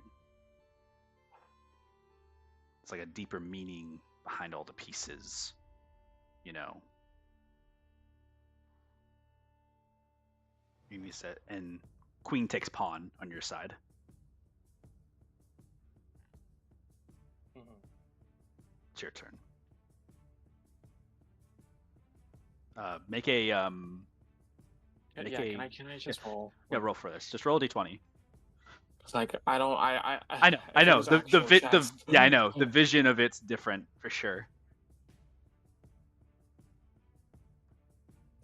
It's like a deeper meaning behind all the pieces, And he said, and queen takes pawn on your side. It's your turn. Make a Can I just roll? Yeah, roll for this. Just roll a d20. It's like I don't. I know. if it was actual chess. Yeah, I know. The vision of it's different for sure.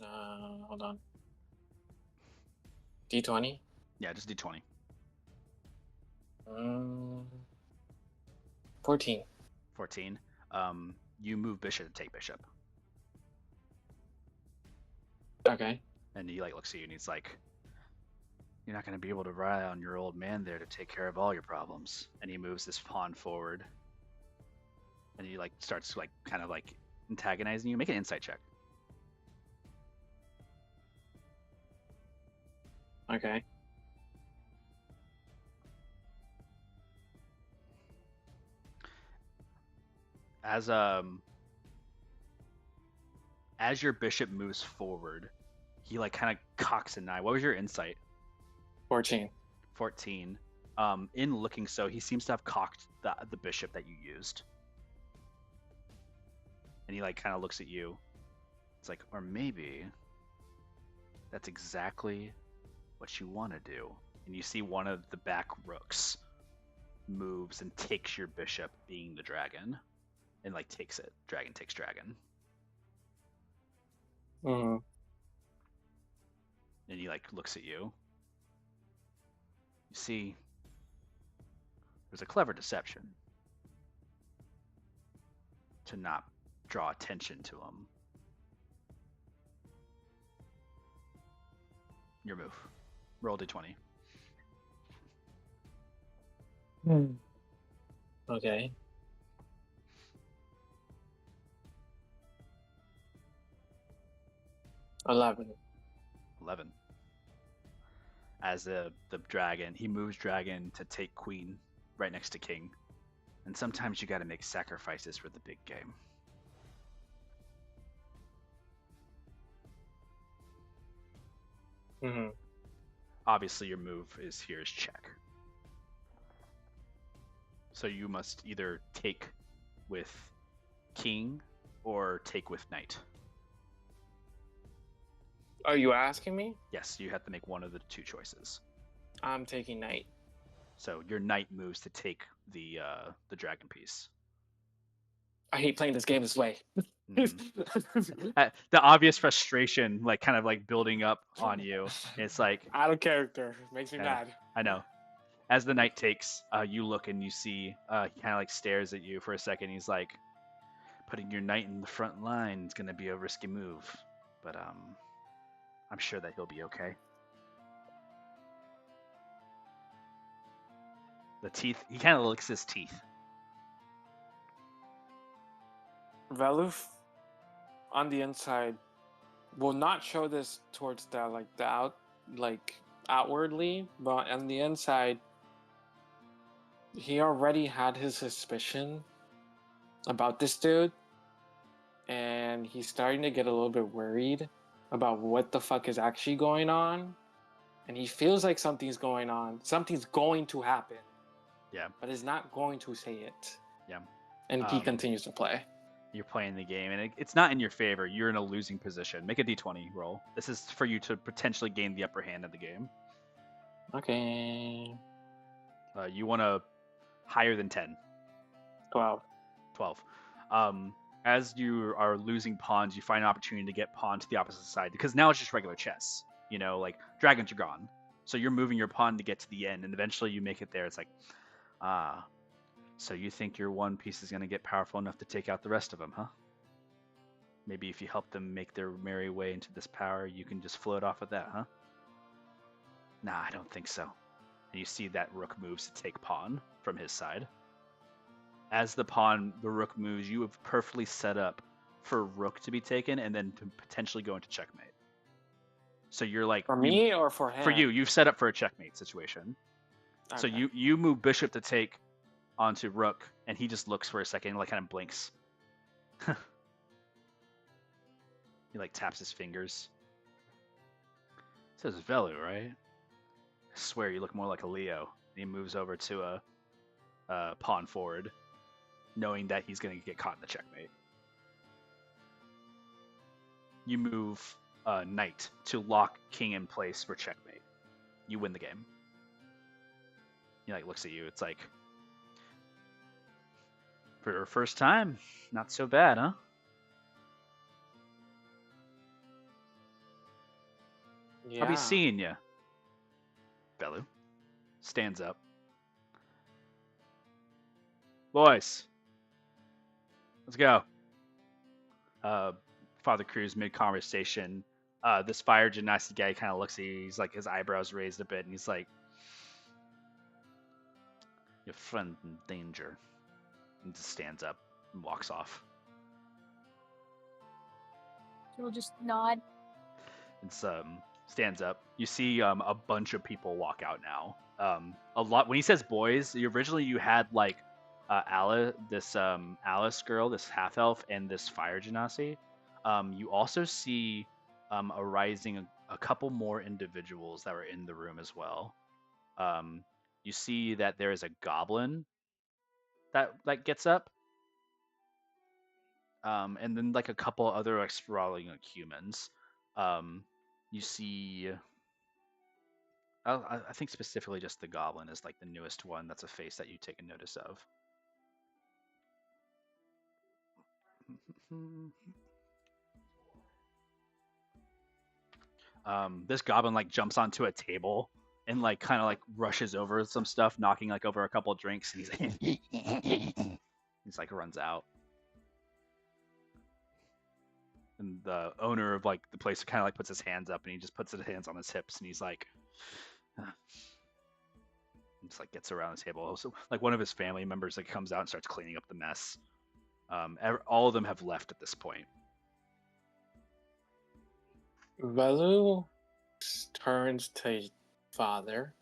Hold on. D20. Yeah, just d20. 14. 14. You move bishop to take bishop. Okay. And he like looks at you and he's like, "You're not going to be able to rely on your old man there to take care of all your problems." And he moves this pawn forward. And he like starts like kind of like antagonizing you. Make an insight check. Okay. As your bishop moves forward, he like kind of cocks an eye. What was your insight? 14. 14. In looking so, he seems to have cocked the bishop that you used. And he like kind of looks at you. It's like, or maybe that's exactly what you want to do. And you see one of the back rooks moves and takes your bishop, being the dragon, and like takes it. Dragon takes dragon. Mm-hmm. And he like looks at you. You see, there's a clever deception to not draw attention to him. Your move. Roll d20. Okay. $11. 11. As the dragon, he moves dragon to take queen right next to king. And sometimes you got to make sacrifices for the big game. Mm-hmm. Obviously, your move is check. So you must either take with king or take with knight. Are you asking me? Yes, you have to make one of the two choices. I'm taking knight. So your knight moves to take the dragon piece. I hate playing this game this way. The obvious frustration, like kind of like building up on you. It's like Out of character. Makes me Yeah. mad. I know. As the night takes, you look and you see he kind of like stares at you for a second. He's like, putting your knight in the front line is gonna be a risky move, but I'm sure that he'll be okay. The teeth. He kind of licks his teeth. Veluf on the inside will not show this towards like outwardly, but on the inside, he already had his suspicion about this dude, and he's starting to get a little bit worried about what the fuck is actually going on, and he feels like something's going on, something's going to happen. Yeah. But is not going to say it. Yeah. And he continues to play. You're playing the game, and it's not in your favor. You're in a losing position. Make a d20 roll. This is for you to potentially gain the upper hand of the game. Okay. You want to higher than 10. 12. 12. As you are losing pawns, you find an opportunity to get pawn to the opposite side, because now it's just regular chess. You know, like dragons are gone. So you're moving your pawn to get to the end, and eventually you make it there. It's like, so you think your one piece is going to get powerful enough to take out the rest of them, huh? Maybe if you help them make their merry way into this power, you can just float off of that, huh? Nah, I don't think so. And you see that rook moves to take pawn from his side. As the rook moves, you have perfectly set up for rook to be taken and then to potentially go into checkmate. So you're like... For me or for him? For you. You've set up for a checkmate situation. Okay. So you move bishop to take onto rook, and he just looks for a second and like kind of blinks. He like taps his fingers. It says Velu, right? I swear you look more like a Leo. And he moves over to a pawn forward, knowing that he's going to get caught in the checkmate. You move knight to lock king in place for checkmate. You win the game. He like looks at you. It's like, for your first time, not so bad, huh? Yeah. I'll be seeing you. Velu stands up. Boys, let's go. Father Cruz mid-conversation. This fire gymnastic guy kind of looks at you. He's like, his eyebrows raised a bit, and he's like, your friend in danger. And just stands up and walks off. We'll just nod. It's stands up. You see a bunch of people walk out now. A lot. When he says boys, originally you had like Alice girl, this half elf, and this fire genasi. You also see arising a couple more individuals that were in the room as well. You see that there is a goblin that gets up. And then like a couple other like sprawling like humans. You see, I think specifically just the goblin is like the newest one. That's a face that you take a notice of. This goblin like jumps onto a table and like kind of like rushes over some stuff, knocking like over a couple of drinks, and he's like, he's like runs out. And the owner of like the place kind of like puts his hands up, and he just puts his hands on his hips, and he's like, just like gets around the table. So like one of his family members like comes out and starts cleaning up the mess. All of them have left at this point. Velu turns to father.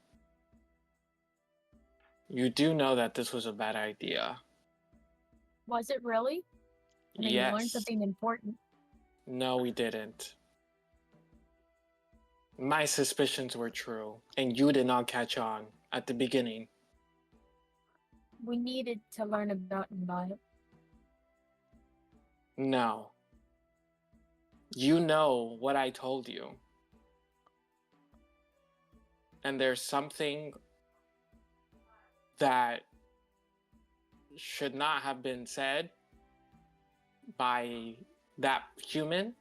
You do know that this was a bad idea. Was it really? I mean, you learned Yes. something important. No, we didn't. My suspicions were true, and you did not catch on at the beginning. We needed to learn about it. No. You know what I told you. And there's something that should not have been said by that human,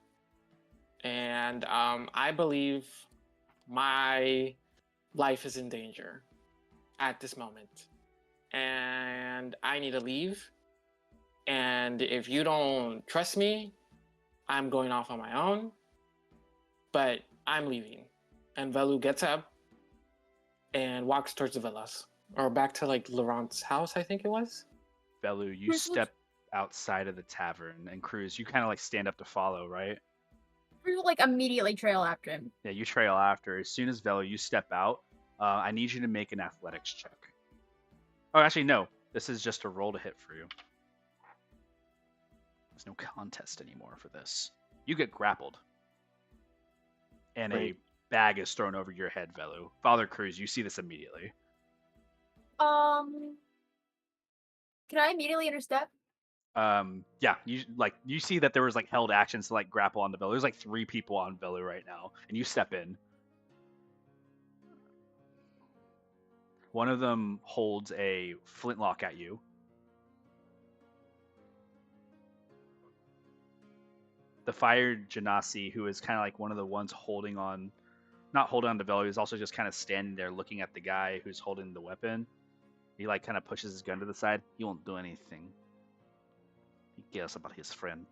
and I believe my life is in danger at this moment, and I need to leave. And if you don't trust me, I'm going off on my own. But I'm leaving. And Velu gets up and walks towards the villas, or back to like Laurent's house, I think it was. Velu, you Cruz looks- step outside of the tavern, and Cruz, you kind of like stand up to follow, right? Cruz will, like immediately trail after him. Yeah, you trail after. As soon as Velu, you step out, I need you to make an athletics check. Oh, actually, no. This is just a roll to hit for you. There's no contest anymore for this. You get grappled. And Great. a bag is thrown over your head, Velu. Father Cruz, you see this immediately. Can I immediately intercept? Yeah, you see that there was like held actions to like grapple on the Velu. There's like 3 people on Velu right now, and you step in. One of them holds a flintlock at you. The fired Genasi, who is kind of like one of the ones holding on, not holding on to Velu, he's also just kind of standing there looking at the guy who's holding the weapon. He like kind of pushes his gun to the side. He won't do anything. He cares about his friend.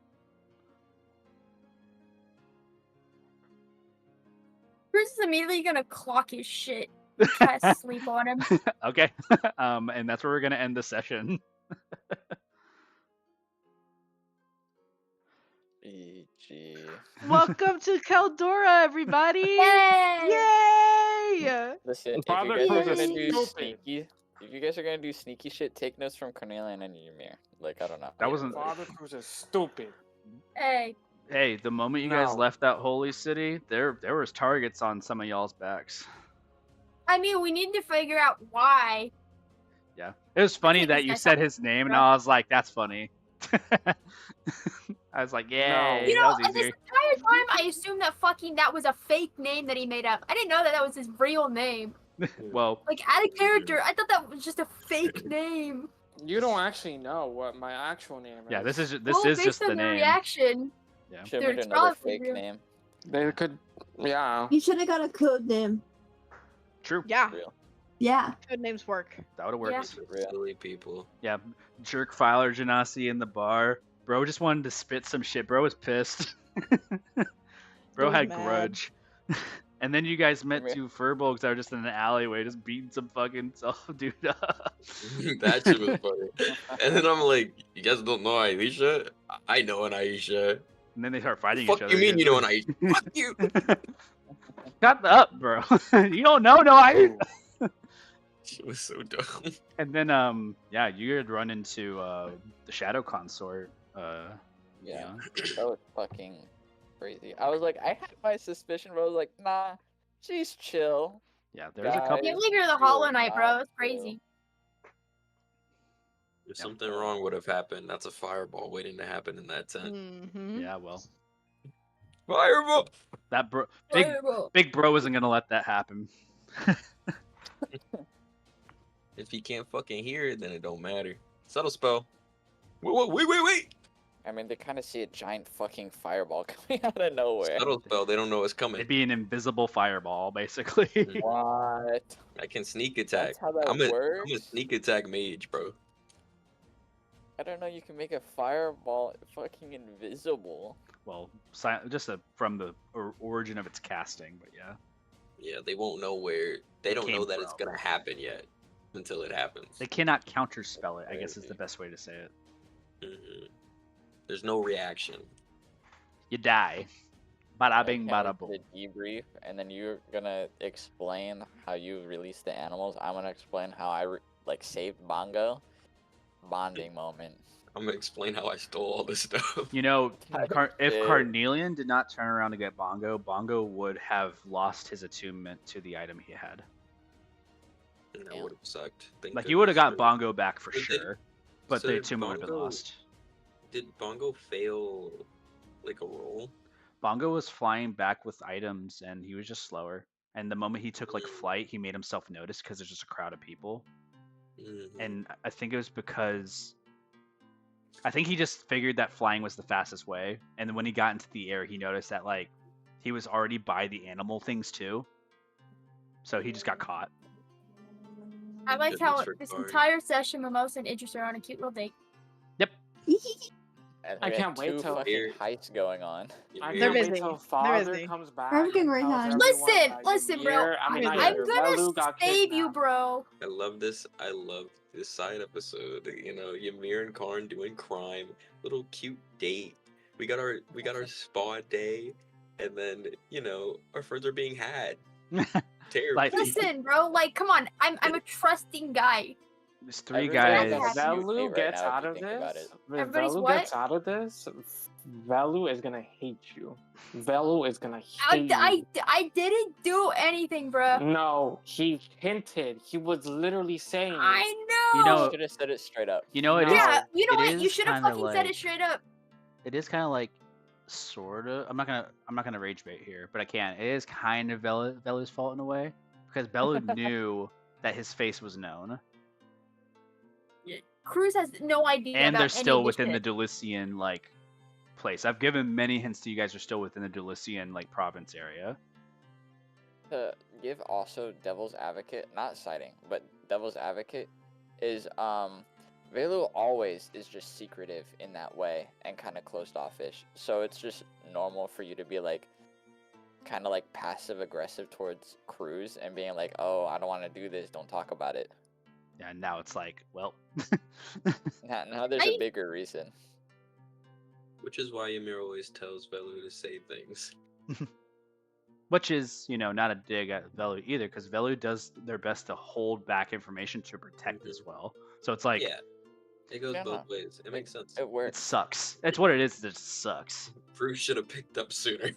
Cruz is immediately gonna clock his shit. Try to sleep on him. Okay. And that's where we're gonna end the session. GG. Welcome to Caldora, everybody! Yay! Yay! Listen, if Father you guys are Cruz gonna is do stupid. sneaky, if you guys are gonna do sneaky shit, take notes from Cornelian and Ymir. Like, I don't know. That wasn't- Father Cruz is stupid. Hey, Hey, the moment you guys No. left that holy city, there was targets on some of y'all's backs. I mean, we need to figure out why. Yeah. It was funny take that this you guy said out, his name, and bro. I was like, that's funny. I was like, yay, You that know, was this easier. entire time I assumed that was a fake name that he made up. I didn't know that was his real name. Well, Like, out of character, I thought that was just a fake name. You don't actually know what my actual name is. yeah, this is Well, just based on the the name. reaction, Yeah. Should They're have made another probably fake real. name. They could, yeah. You should have got a code name. True. Yeah, Real. Yeah. code names work. That would have Yeah. worked. Real. Silly people. Yeah. Jerk Filer Genasi in the bar. Bro just wanted to spit some shit. Bro was pissed. Bro was had mad. grudge. And then you guys met Ymir. 2 furbolgs that were just in an alleyway just beating some fucking dude up. That shit was funny. And then I'm like, you guys don't know Aisha? I know an Aisha. And then they start fighting Fuck each other. you mean you know an Aisha? Fuck you. Shut up, bro. You don't know, no, I. Shit was so dumb. And then, yeah, you had run into the Shadow Consort. Yeah, that was fucking crazy. I was like, I had my suspicion, but I was like, nah, she's chill. Yeah, there's a Guys. I couple. can't believe you're the You're Hollow Knight, bro. not It's crazy. If Yeah. something wrong would have happened, that's a fireball waiting to happen in that tent. Mm-hmm. Yeah, well, Fireball! that Oh, big bro isn't gonna let that happen. If he can't fucking hear it, then it don't matter. Subtle spell. Wait. I mean, they kind of see a giant fucking fireball coming out of nowhere. Subtle spell, they don't know it's It'd coming. be an invisible fireball, basically. What? I can sneak attack. That's how that I'm a works? sneak attack mage, bro. I don't know. You can make a fireball fucking invisible. Well, just from the origin of its casting, but yeah. Yeah, they won't know where. They don't know came that it's from. gonna happen yet until it happens. They cannot counterspell it, I guess is the best way to say it. Mhm. There's no reaction. You die. Bada bing, I can't bada boom. wait for the debrief, and then you're gonna explain how you released the animals. I'm gonna explain how I saved Bongo. Bonding moment. I'm gonna explain how I stole all this stuff. You know, if Yeah. Carnelian did not turn around to get Bongo, Bongo would have lost his attunement to the item he had. And that Yeah. would have sucked. Thank Like, you would have got goodness. Bongo back for Did they- sure, but so the did attunement would have been Bongo- lost. Did Bongo fail like a roll? Bongo was flying back with items, and he was just slower. And the moment he took, like, flight, he made himself notice because there's just a crowd of people. Mhm. And I think it was because I think he just figured that flying was the fastest way, and then when he got into the air, he noticed that like he was already by the animal things too, so he just got caught. I like Good how Mr. this Karn. entire session, Mimosa and Idris are on a cute little date. And I we can't had wait two till- fucking Here. heights going on. I Ymir, They're can't wait busy. till They're father busy. comes back. having a and great tells time. everyone Listen, that listen, bro. Ymir- I mean, not I'm Ymir, gonna Velu got save you, kidnapped. bro. I love this. I love this side episode. You know, Ymir and Karn doing crime, little cute date. We got our spa day, and then you know our friends are being had. Terribly. Like Listen, bro. Like, come on. I'm a trusting guy. there's three Everybody's guys- got If a cute Velu date right gets now, if out you of think about this, it. if Everybody's Velu what? gets out of this, Velu is gonna hate you. Velu is gonna hate I didn't do anything, bro. you. No, he hinted. He was literally saying. I know. You know- Should have said it straight up. you know it No. is. Yeah, you know it what? You is should have kinda fucking said like- it straight up. It is kind of like sort of. I'm not gonna rage bait here, but I can. It is kind of Velu's fault in a way because Velu knew that his face was known, Cruz has no idea. and about they're any still of this within the shit. Dulissian like place. I've given many hints to you guys are still within the Dulissian like province area. To give also Devil's Advocate, not citing, but Devil's Advocate is Velu always is just secretive in that way and kind of closed offish. So it's just normal for you to be like kind of like passive aggressive towards Cruz and being like, "Oh, I don't want to do this. Don't talk about it." Yeah, and now it's like, well, Now there's a bigger reason. Which is why Ymir always tells Velu to say things. which is not a dig at Velu either, because Velu does their best to hold back information to protect as well. So it's like, Yeah, it goes Yeah, both no. ways. It makes sense. It it works. sucks. It's what it is. It just sucks. Bruce should have picked up sooner.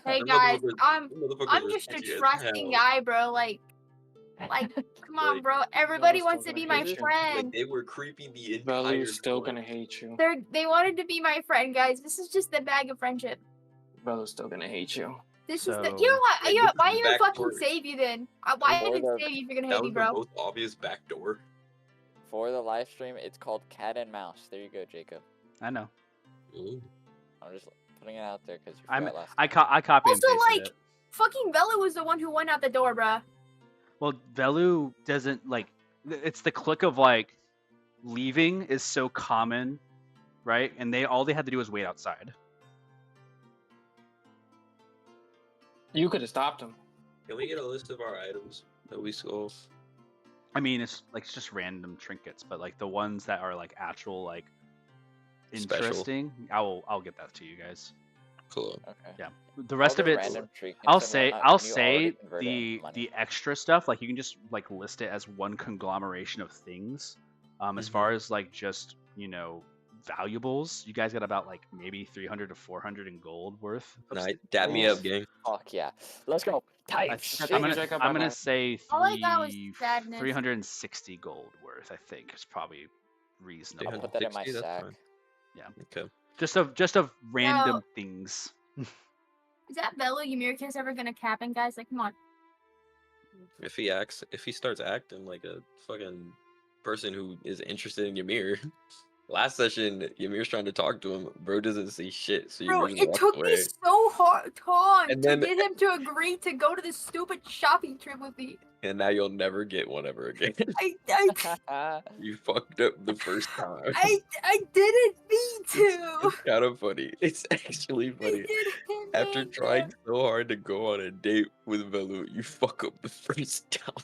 Hey Them guys, motherfuckers- I'm them motherfuckers I'm were just a sketchy as trusting hell. guy, bro. Like, come on, Like- bro. Everybody Velu's wants still to be gonna my hate you. friend. Like they were creepy the entire Velu's still time. gonna hate you. They wanted to be my friend, guys. This is just the bag of friendship. Velu's still gonna hate you. This is the. So- You know what? Like, You know, this why is even fucking backdoor. save you then? Why Or even the- save you if you're gonna That hate me, was bro? the most obvious backdoor. For the live stream, it's called Cat and Mouse. There you go, Jacob. I know. Ooh. I'm just putting it out there because you I'm forgot last I time. copy and Also, pasted like, it. fucking Velu was the one who went out the door, bruh. Well, Velu doesn't like. It's the click of like leaving is so common, right? And all they had to do was wait outside. You could have stopped him. Can we get a list of our items that we stole? I mean, it's just random trinkets, but like the ones that are like actual like Special. interesting, I'll get that to you guys. Cool. Okay. Yeah. The rest All of the it's random trinkets I'll and say whatnot, I'll can you already say convert it into the money? extra stuff like you can just like list it as one conglomeration of things. As far as like just valuables, you guys got about like maybe 300 to 400 in gold worth. Of Nah, dab me up, things. gang. Fuck yeah. Let's go. I Type think- shit. I'm gonna Jacob, I'm gonna bye-bye. say All I got was sadness. 360 gold worth. I think is probably reasonable. I'll put that in my 360, that's sack. fine. Yeah. Okay. Just of random things. Is that Velu Ymirki's ever gonna cap him, guys? Like, come on. If he starts acting like a fucking person who is interested in Ymir. Last session, Ymir's trying to talk to him. Bro doesn't say shit, so Bro, Ymir it walks took away. me so hard time And to then- get him to agree to go to this stupid shopping trip with me. And now you'll never get one ever again. I You fucked up the first time. I didn't mean to. It's kind of funny. It's actually I funny. didn't After mean trying to. so hard to go on a date with Velu, you fuck up the first time.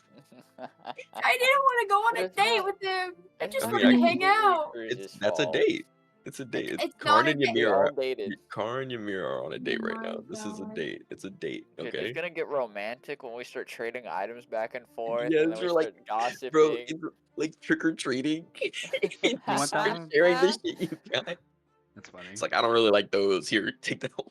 I didn't want to go on a It's date not- with him. I It's just I not wanted mean, to I hang can- out. That's a date. It's a date. It's Karn not a and date. We Ymir all are dated. Karn and Ymir are on a date Oh right now. my This is a God. date. It's a date. Dude, Okay. it's gonna get romantic when we start trading items back and forth, Yes, and then we we're start like, gossiping. Bro, it's like trick or treating. You want start that? sharing the shit you got. That's funny. It's like I don't really like those. Here, take that one.